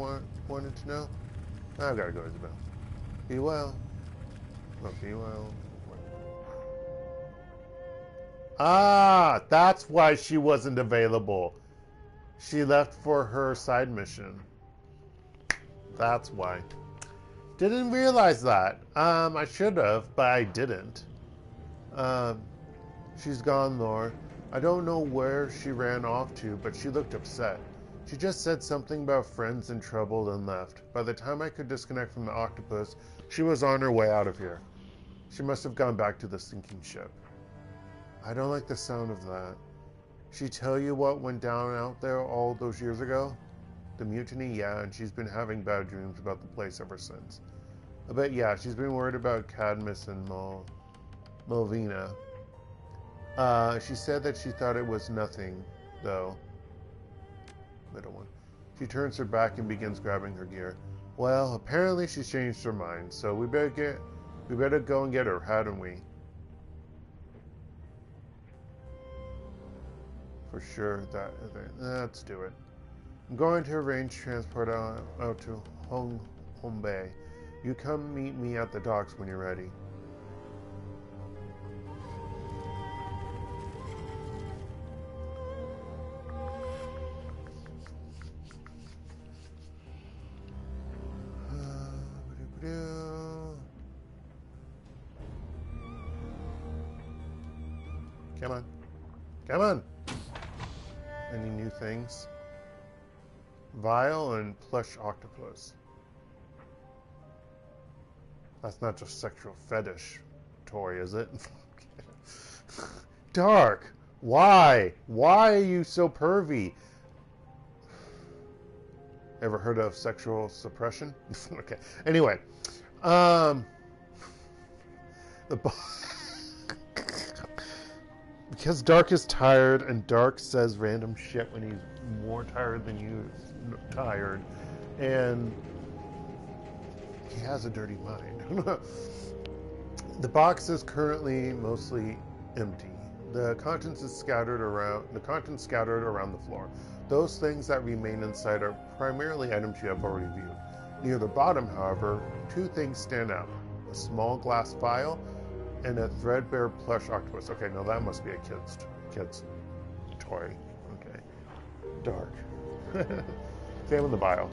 wanted to know? I've got to go, Isabel. Be well. Well, be well. Ah, that's why she wasn't available. She left for her side mission. That's why. Didn't realize that. I should have, but I didn't. She's gone, Lord. I don't know where she ran off to, but she looked upset. She just said something about friends in trouble and left. By the time I could disconnect from the octopus, she was on her way out of here. She must have gone back to the sinking ship. I don't like the sound of that. She tell you what went down out there all those years ago? The mutiny, yeah, and she's been having bad dreams about the place ever since. I bet, yeah, she's been worried about Cadmus and Movina. She said that she thought it was nothing, though. Middle one. She turns her back and begins grabbing her gear. Well, apparently she's changed her mind, so we better go and get her, hadn't we? For sure, let's do it. I'm going to arrange transport out to Hong Bay. You come meet me at the docks when you're ready. Come on. Come on! Any new things? Vial and plush octopus. That's not just sexual fetish toy, is it? Dark! Why? Why are you so pervy? Ever heard of sexual suppression? Okay. Anyway, Um, the because Dark is tired, and Dark says random shit when he's more tired than you tired, and he has a dirty mind. The box is currently mostly empty. The contents scattered around the floor. Those things that remain inside are primarily items you have already viewed. Near the bottom, however, two things stand out: a small glass vial and a threadbare plush octopus. Okay, no, that must be a kid's toy. Okay, Dark. Examine the vial.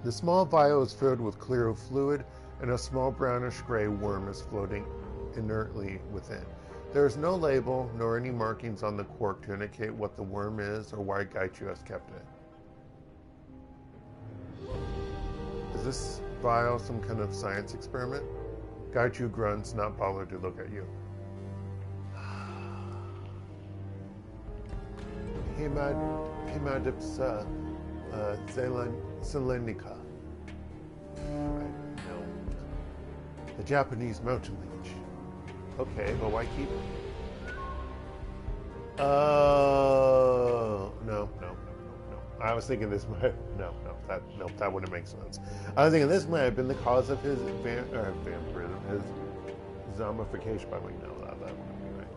The small vial is filled with clear fluid, and a small brownish-gray worm is floating inertly within. There is no label nor any markings on the cork to indicate what the worm is or why Gaichu has kept it. Is this vial some kind of science experiment? Gaichu grunts, not bothered to look at you. Hemadipsa Selenica. Right, no. The Japanese mountain leech. Okay, but why keep it? Oh, no. I was thinking this might, that wouldn't make sense. I was thinking this might have been the cause of his vampirism, his zombification, but no, that wouldn't be right.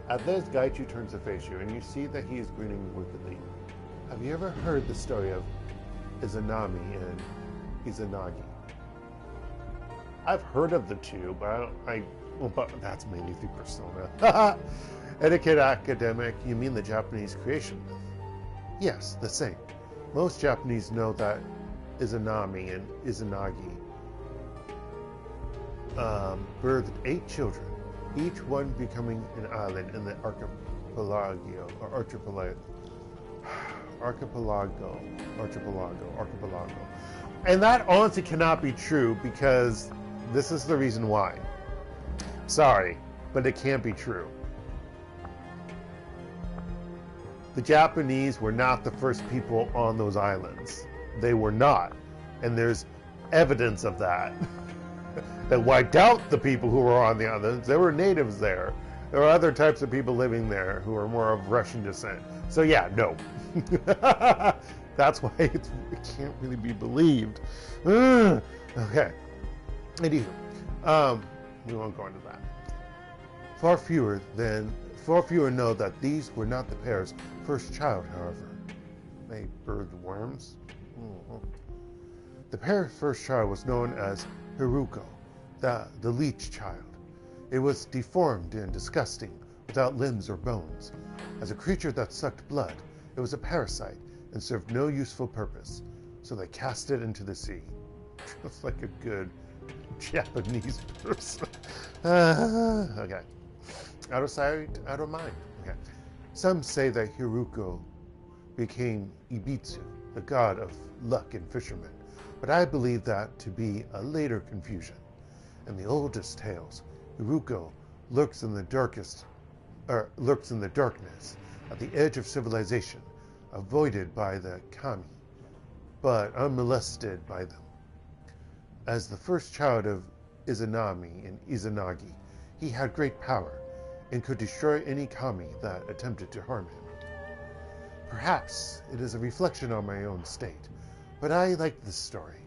At this, Gaichu turns to face you, and you see that he is grinning wickedly. Have you ever heard the story of Izanami and Izanagi? I've heard of the two, but but that's mainly through Persona. Etiquette academic, you mean the Japanese creation myth? Yes, the same. Most Japanese know that Izanami and Izanagi birthed 8 children, each one becoming an island in the archipelago. And that honestly cannot be true, because this is the reason why. Sorry, but it can't be true. The Japanese were not the first people on those islands. They were not. And there's evidence of that. That wiped out the people who were on the islands. There were natives there. There were other types of people living there who were more of Russian descent. So yeah, no. That's why it can't really be believed. Okay. Anywho, we won't go into that. Far fewer know that these were not the pair's first child, however. They birthed worms. The pair's first child was known as Hiruko, the leech child. It was deformed and disgusting, without limbs or bones. As a creature that sucked blood, it was a parasite and served no useful purpose, so they cast it into the sea. Just like a good Japanese person. Okay. Out of sight, out of mind. Okay. Some say that Hiruko became Ibitsu, the god of luck and fishermen, but I believe that to be a later confusion. In the oldest tales, Hiruko lurks in the darkness, at the edge of civilization, avoided by the kami, but unmolested by them. As the first child of Izanami and Izanagi, he had great power and could destroy any kami that attempted to harm him. Perhaps it is a reflection on my own state, but I like this story.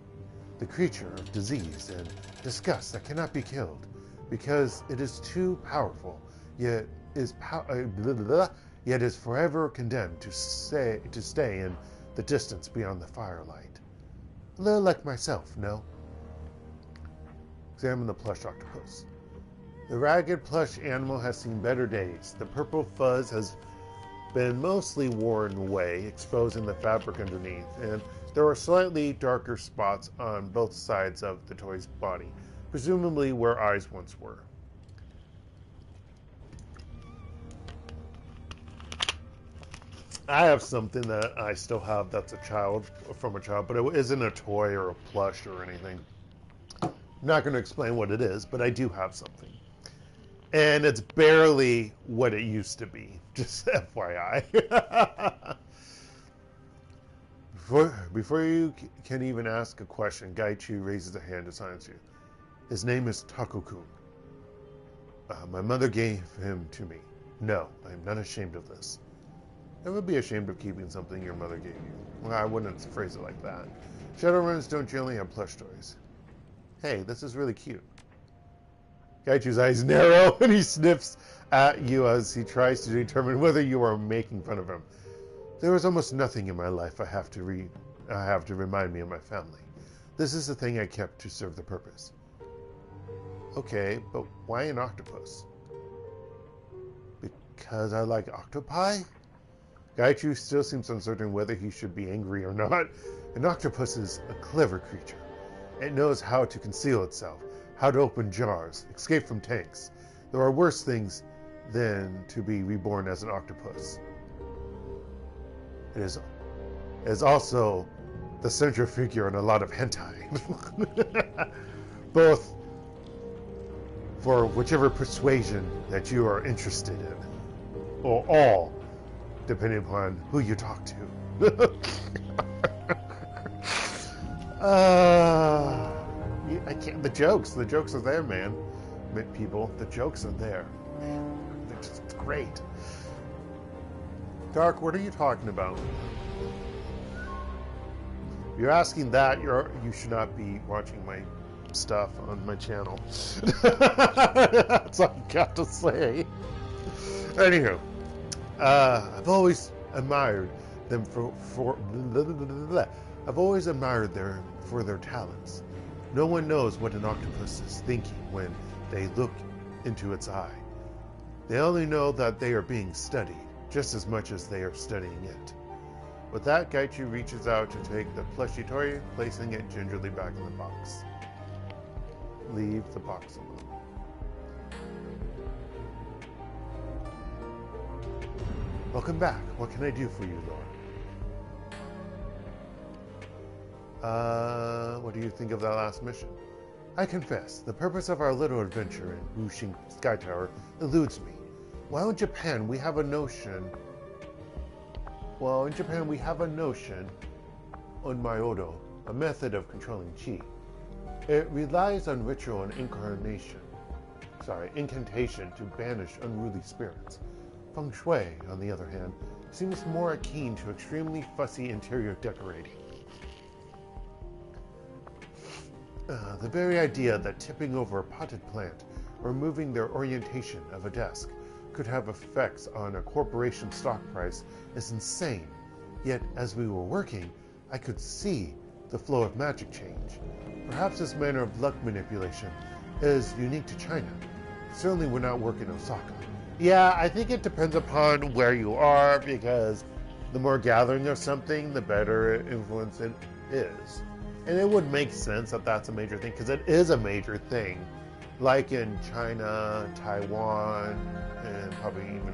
The creature of disease and disgust that cannot be killed because it is too powerful, yet is forever condemned to stay in the distance beyond the firelight. A little like myself, no? Examine the plush octopus. The ragged plush animal has seen better days. The purple fuzz has been mostly worn away, exposing the fabric underneath, and there are slightly darker spots on both sides of the toy's body, presumably where eyes once were. I have something that I still have that's from a child, but it isn't a toy or a plush or anything. I'm not going to explain what it is, but I do have something. And it's barely what it used to be, just FYI. Before you can even ask a question, Gaichu raises a hand to silence you. His name is Taku-kun. My mother gave him to me. No, I am not ashamed of this. Never be ashamed of keeping something your mother gave you. Well, I wouldn't phrase it like that. Shadowrunners don't generally have plush toys. Hey, this is really cute. Gaichu's eyes narrow and he sniffs at you as he tries to determine whether you are making fun of him. There is almost nothing in my life I have to remind me of my family. This is the thing I kept to serve the purpose. Okay, but why an octopus? Because I like octopi? Gaichu still seems uncertain whether he should be angry or not. An octopus is a clever creature. It knows how to conceal itself, how to open jars, escape from tanks. There are worse things than to be reborn as an octopus. It is also the central figure in a lot of hentai. Both for whichever persuasion that you are interested in. Or all, depending upon who you talk to. I can't. The jokes are there, man. People, the jokes are there. Man, they're just great. Dark, what are you talking about? If you're asking that, you should not be watching my stuff on my channel. That's all I got to say. Anywho, I've always admired them for their talents. No one knows what an octopus is thinking when they look into its eye. They only know that they are being studied, just as much as they are studying it. With that, Gaichu reaches out to take the plushy toy, placing it gingerly back in the box. Leave the box alone. Welcome back. What can I do for you, Lord? What do you think of that last mission? I confess, the purpose of our little adventure in Wuxing Sky Tower eludes me. While in Japan we have a notion... on Myodo, a method of controlling chi. It relies on ritual and incantation to banish unruly spirits. Feng Shui, on the other hand, seems more akin to extremely fussy interior decorating. The very idea that tipping over a potted plant or moving their orientation of a desk could have effects on a corporation's stock price is insane. Yet, as we were working, I could see the flow of magic change. Perhaps this manner of luck manipulation is unique to China. It certainly would not work in Osaka. Yeah, I think it depends upon where you are, because the more gathering of something, the better influence it is. And it would make sense that that's a major thing, because it is a major thing. Like in China, Taiwan, and probably even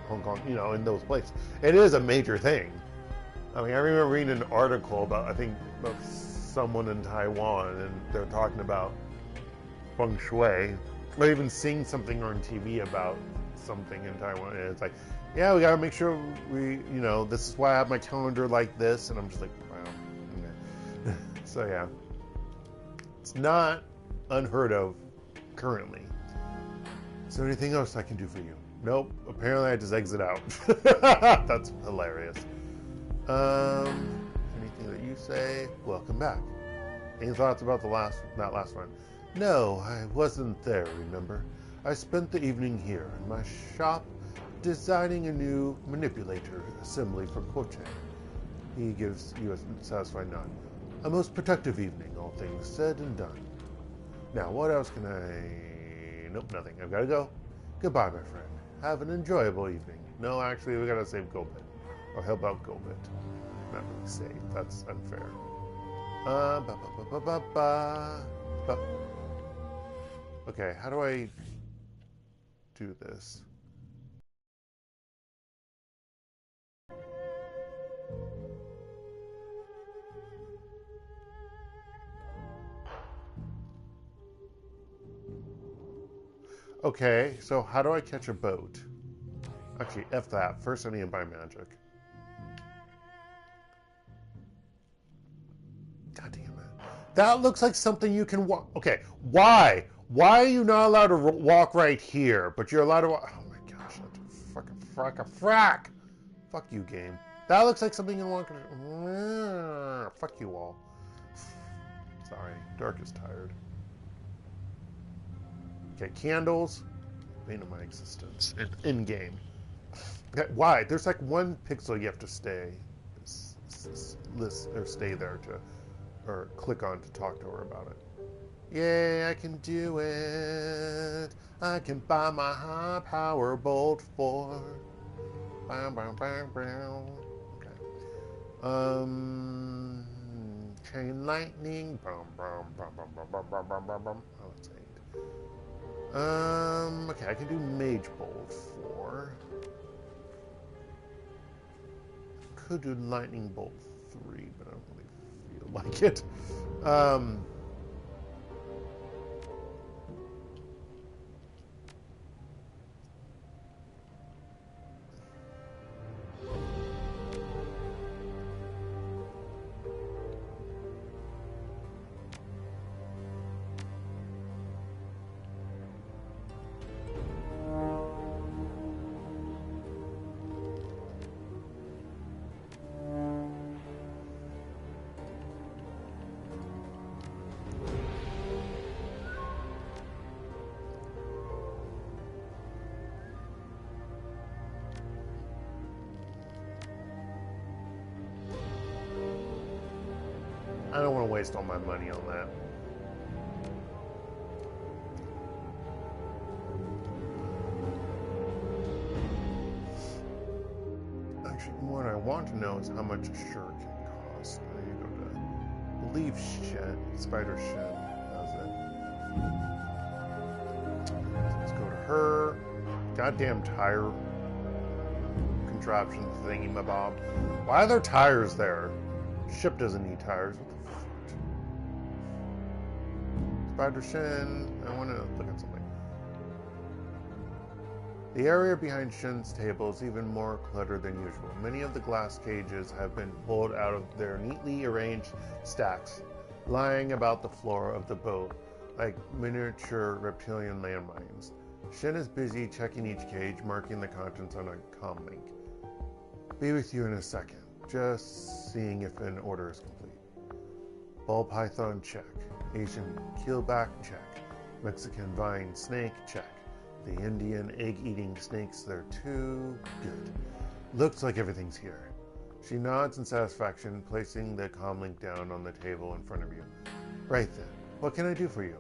Hong Kong, in those places. It is a major thing. I mean, I remember reading an article about someone in Taiwan, and they're talking about Feng Shui, or even seeing something on TV about something in Taiwan, and it's like, yeah, we gotta make sure this is why I have my calendar like this, and I'm just like, wow. Okay. So yeah, it's not unheard of currently. Is there anything else I can do for you? Nope. Apparently I just exit out. That's hilarious. Anything that you say? Welcome back. Any thoughts about that last one? No, I wasn't there, remember? I spent the evening here in my shop designing a new manipulator assembly for Quote. He gives you a satisfied nod. A most productive evening, all things said and done. Now, what else can I... Nope, nothing. I've got to go. Goodbye, my friend. Have an enjoyable evening. No, actually, we got to save Gobbet. Or help out Gobbet. Not really save. That's unfair. Okay, how do I do this? Okay, so how do I catch a boat? Actually, F that. First I need to buy magic. God damn it. That looks like something you can walk. Okay, why? Why are you not allowed to walk right here, but you're allowed to walk? Oh my gosh, that's fucking frack. Fuck you, game. That looks like something you want to... Fuck you all. Sorry, Dark is tired. Okay, candles. Bane of my existence. In-game. Okay, why? There's like one pixel you have to stay there to, or click on to talk to her about it. Yay, I can do it. I can buy my high power bolt for... Okay. Chain lightning. Oh, that's 8. Okay, I can do mage bolt 4. Could do lightning bolt 3, but I don't really feel like it. I don't want to waste all my money on that. Actually, what I want to know is how much a shirt can cost. I need to go to, I believe, Spider Shed has it. Let's go to her. Goddamn tire contraption thingy, my bob. Why are there tires there? Ship doesn't need tires. What the fuck? Spider Shin. I want to look at something. The area behind Shin's table is even more cluttered than usual. Many of the glass cages have been pulled out of their neatly arranged stacks, lying about the floor of the boat like miniature reptilian landmines. Shin is busy checking each cage, marking the contents on a comm link. Be with you in a second. Just seeing if an order is complete. Ball python, check. Asian keelback, check. Mexican vine snake, check. The Indian egg-eating snakes there too. Good. Looks like everything's here. She nods in satisfaction, placing the comm link down on the table in front of you. Right then. What can I do for you?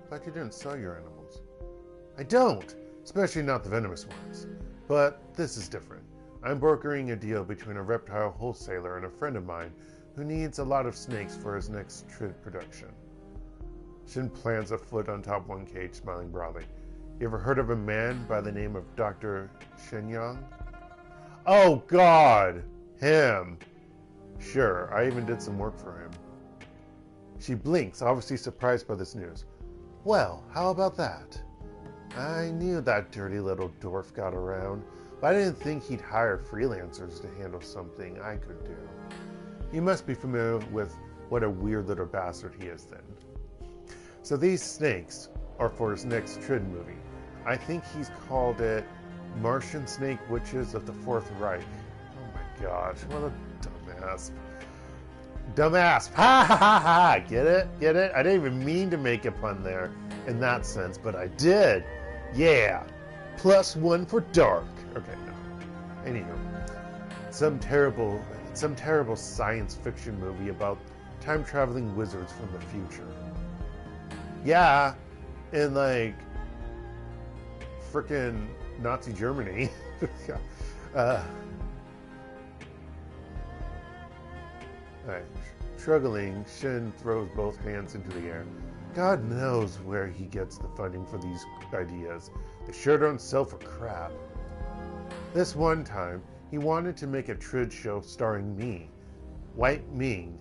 Thought you didn't sell your animals. I don't! Especially not the venomous ones. But this is different. I'm brokering a deal between a reptile wholesaler and a friend of mine who needs a lot of snakes for his next trid production. Shin plants a foot on top one cage, smiling broadly. You ever heard of a man by the name of Dr. Shenyang? Oh, God! Him! Sure, I even did some work for him. She blinks, obviously surprised by this news. Well, how about that? I knew that dirty little dwarf got around, but I didn't think he'd hire freelancers to handle something I could do. You must be familiar with what a weird little bastard he is then. So these snakes are for his next Trid movie. I think he's called it Martian Snake Witches of the Fourth Reich. Oh my gosh, what a dumbass. Dumbass! Ha ha ha ha! Get it? Get it? I didn't even mean to make a pun there in that sense, but I did. Yeah! +1 for Dark. Okay, no. Anywho, some terrible science fiction movie about time-traveling wizards from the future. Yeah, in like frickin' Nazi Germany. Alright, struggling, Shin throws both hands into the air. God knows where he gets the funding for these ideas. They sure don't sell for crap. This one time, he wanted to make a Trid show starring me, White Ming,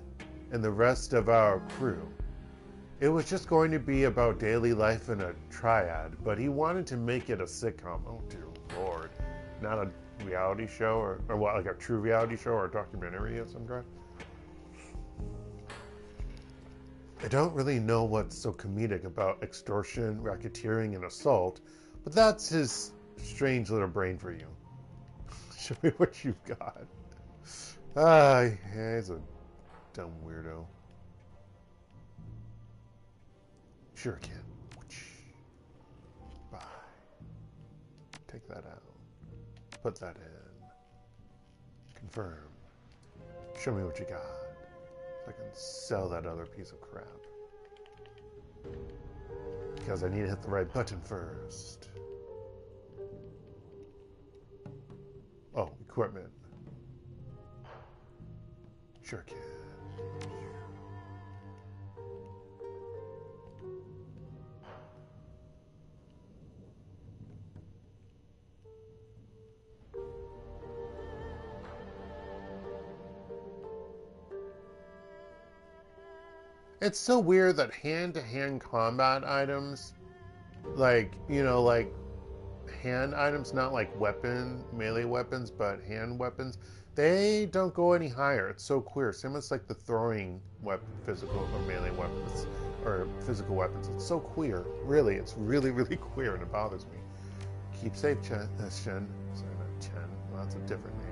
and the rest of our crew. It was just going to be about daily life in a triad, but he wanted to make it a sitcom. Oh dear Lord. Not a reality show, or what, like a true reality show or a documentary of some kind? I don't really know what's so comedic about extortion, racketeering, and assault, but that's his strange little brain for you. Show me what you've got. Yeah, he's a dumb weirdo. Sure, kid. Bye. Take that out. Put that in. Confirm. Show me what you got. So I can sell that other piece of crap. Because I need to hit the right button first. Oh, equipment. Sure can. It's so weird that hand-to-hand combat items, like, you know, like hand items, not like melee weapons, but hand weapons, they don't go any higher. It's so queer. Same as like the throwing physical or melee weapons, or physical weapons. It's so queer. Really, it's really, really queer, and it bothers me. Keep safe, Shen. Sorry, not Chen. Well, that's a different name.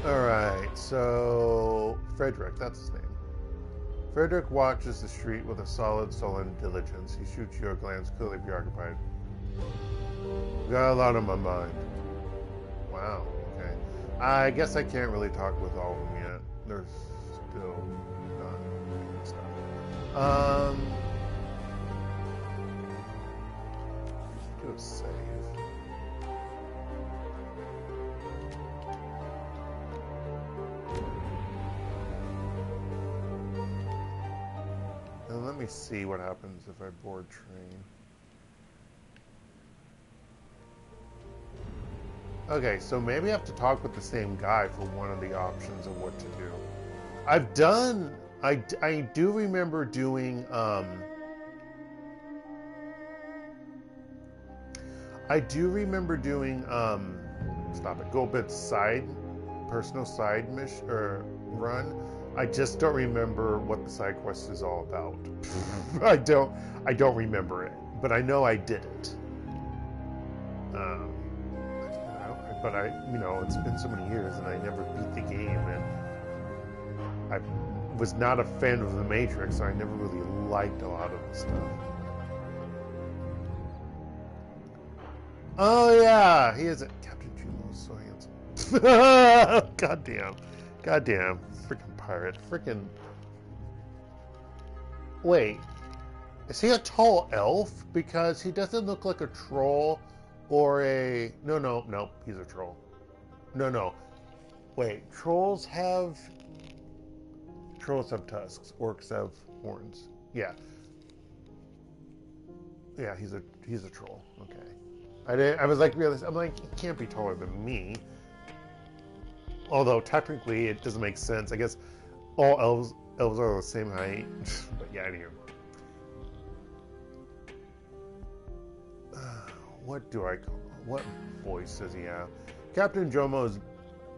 Alright, so Frederick, that's his name. Frederick watches the street with a solid, sullen diligence. He shoots you a glance, clearly preoccupied. Got a lot on my mind. Wow, okay. I guess I can't really talk with all of them yet. They're still not doing stuff. Do a save. And let me see what happens if I board train. Okay, so maybe I have to talk with the same guy for one of the options of what to do. I've done... I do remember doing... I do remember doing, Gobbet's personal side mission, or run. I just don't remember what the side quest is all about. I don't remember it, but I know I did it. But you know, it's been so many years and I never beat the game, and I was not a fan of the Matrix, so I never really liked a lot of the stuff. Oh yeah, he is Captain Jumo's so handsome. Goddamn, freaking pirate, freaking. Wait, is he a tall elf? Because he doesn't look like a troll or a. No, he's a troll. No. Wait, trolls have tusks. Orcs have horns. Yeah, he's a troll. Okay. I was like, I'm like, he can't be taller than me. Although technically it doesn't make sense. I guess all elves are the same height. But yeah, anyway. What voice does he have? Captain Jomo is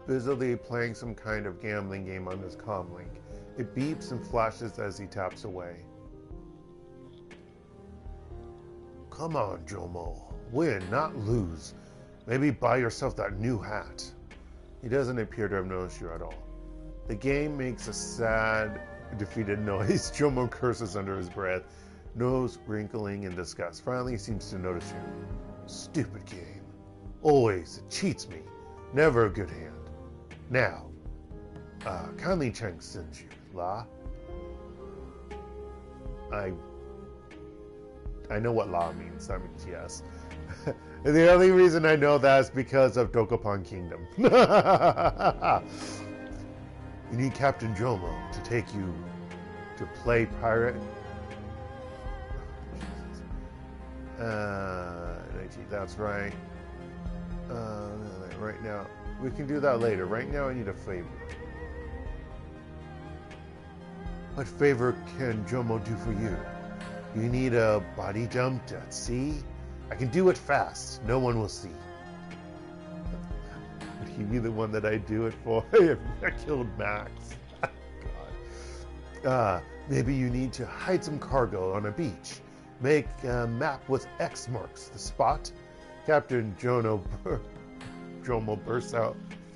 busily playing some kind of gambling game on his comlink. It beeps and flashes as he taps away. Come on, Jomo. Win, not lose. Maybe buy yourself that new hat. He doesn't appear to have noticed you at all. The game makes a sad, defeated noise. Jomo curses under his breath, nose wrinkling in disgust. Finally, he seems to notice you. Stupid game. Always, it cheats me. Never a good hand. Now, kindly Cheng sends you, La. I know what La means. That means yes. And the only reason I know that is because of Dokapon Kingdom. You need Captain Jomo to take you to play pirate. That's right. Right now, we can do that later. Right now, I need a favor. What favor can Jomo do for you? You need a body jump at sea? I can do it fast. No one will see. Would he be the one that I do it for? I killed Max. God. Maybe you need to hide some cargo on a beach. Make a map with X marks the spot. Captain Jomo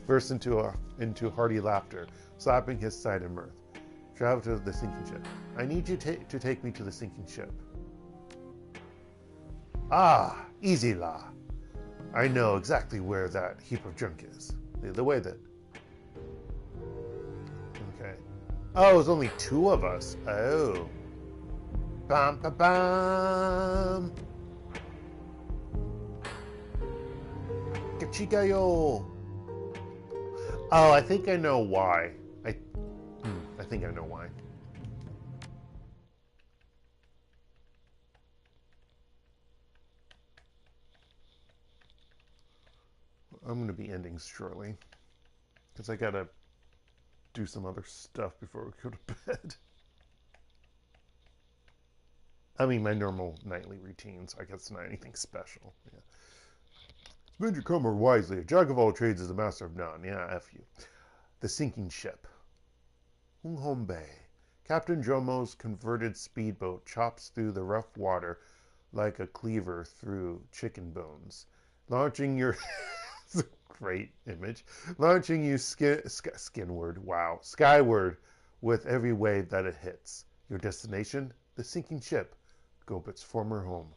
bursts into hearty laughter, slapping his side in mirth. Travel to the sinking ship. I need you to take me to the sinking ship. Ah, easy la. I know exactly where that heap of junk is. The way that... Okay. Oh, it was only two of us. Oh. Bam, bam, bam. Kachigayo. Oh, I think I know why. I think I know why. I'm going to be ending shortly because I got to do some other stuff before we go to bed. I mean, my normal nightly routines. I guess it's not anything special. Yeah. Spend your karma wisely. A jack of all trades is a master of none. Yeah, F you. The sinking ship. Hung Hom Bay. Captain Jomo's converted speedboat chops through the rough water like a cleaver through chicken bones. Launching your... It's a great image. Launching you skyward with every wave that it hits. Your destination? The sinking ship. Gobbet's former home.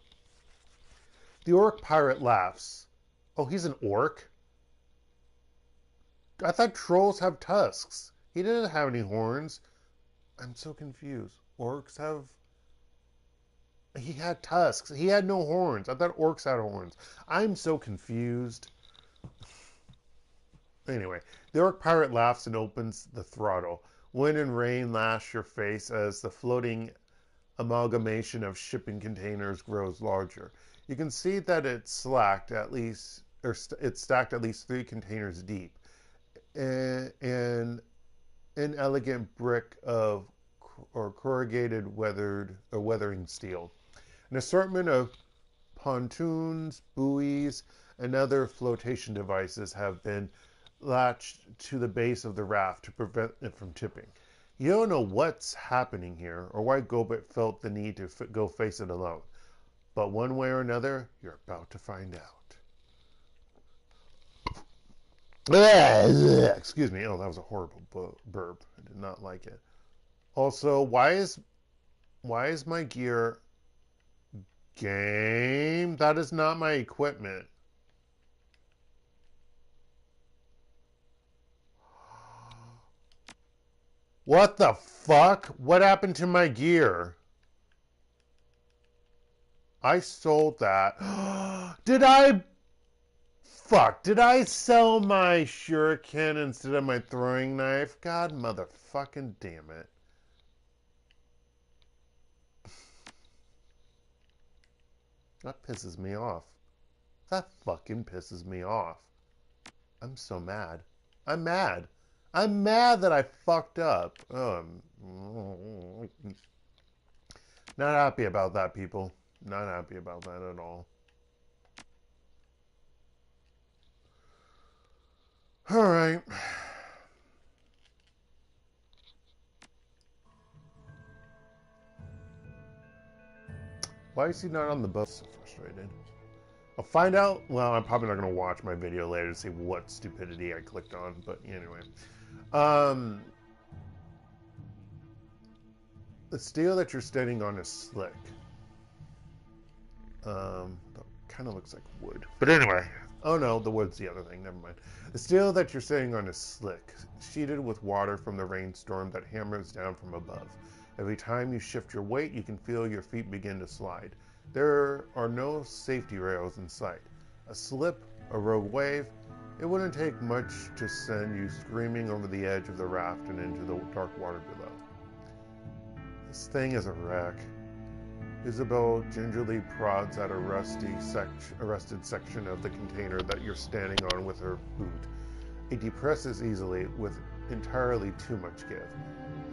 The orc pirate laughs. Oh, he's an orc? I thought trolls have tusks. He didn't have any horns. I'm so confused. Orcs have... He had tusks. He had no horns. I thought orcs had horns. I'm so confused. Anyway, the orc pirate laughs and opens the throttle. Wind and rain lash your face as the floating amalgamation of shipping containers grows larger. You can see that it's stacked at least 3 containers deep. An inelegant brick of corrugated weathering steel. An assortment of pontoons, buoys, and other flotation devices have been latched to the base of the raft to prevent it from tipping. You don't know what's happening here or why Gobbet felt the need to go face it alone. But one way or another, you're about to find out. Excuse me. Oh, that was a horrible burp. I did not like it. Also, why is my gear... Game? That is not my equipment. What the fuck? What happened to my gear? I sold that. Did I... Fuck. Did I sell my shuriken instead of my throwing knife? God motherfucking damn it. That pisses me off. That fucking pisses me off. I'm so mad. I'm mad. I'm mad that I fucked up. Not happy about that, people. Not happy about that at all. Alright. Why is he not on the boat? So frustrated. I'll find out. Well, I'm probably not going to watch my video later to see what stupidity I clicked on. But anyway. The steel that you're standing on is slick. Kind of looks like wood. But anyway. Oh no, the wood's the other thing. Never mind. The steel that you're standing on is slick, sheeted with water from the rainstorm that hammers down from above. Every time you shift your weight, you can feel your feet begin to slide. There are no safety rails in sight. A slip, a rogue wave, it wouldn't take much to send you screaming over the edge of the raft and into the dark water below. This thing is a wreck. Isabel gingerly prods at a rusted section of the container that you're standing on with her boot. It depresses easily with entirely too much give.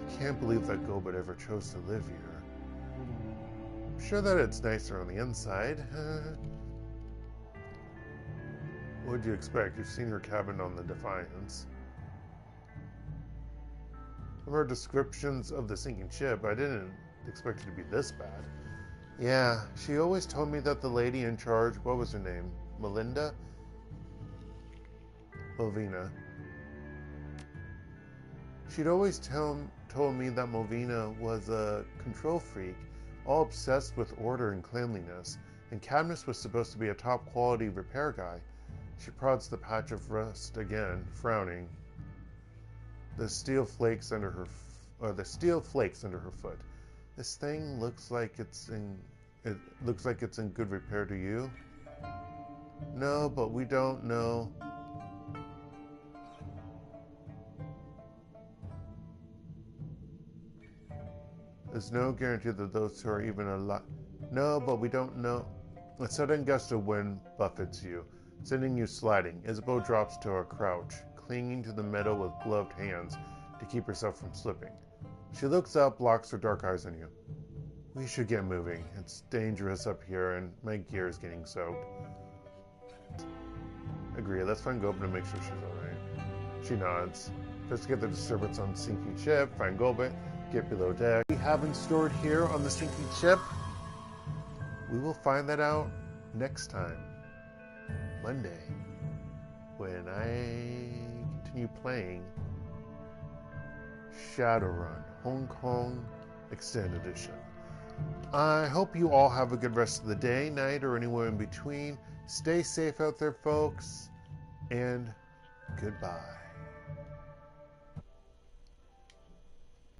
I can't believe that Gobbet ever chose to live here. sure that it's nicer on the inside. What'd you expect? You've seen her cabin on the Defiance. From her descriptions of the sinking ship, I didn't expect it to be this bad. Yeah, she always told me that the lady in charge, what was her name? Melinda? Movina. She'd always told me that Movina was a control freak, all obsessed with order and cleanliness, and Cadmus was supposed to be a top-quality repair guy. She prods the patch of rust again, frowning. The steel flakes under her foot. This thing looks like it's in good repair to you. No, but we don't know. There's no guarantee that those two are even alive. No, but we don't know. A sudden gust of wind buffets you, sending you sliding. Isabel drops to a crouch, clinging to the metal with gloved hands to keep herself from slipping. She looks up, locks her dark eyes on you. We should get moving. It's dangerous up here, and my gear is getting soaked. Agree, let's find Gobbet and make sure she's alright. She nods. Investigate the disturbance on the sinking ship, find Gobbet, get below deck. We haven't stored here on the sinking ship. We will find that out next time, Monday, when I continue playing Shadowrun, Hong Kong Extended Edition. I hope you all have a good rest of the day, night, or anywhere in between. Stay safe out there, folks, and goodbye.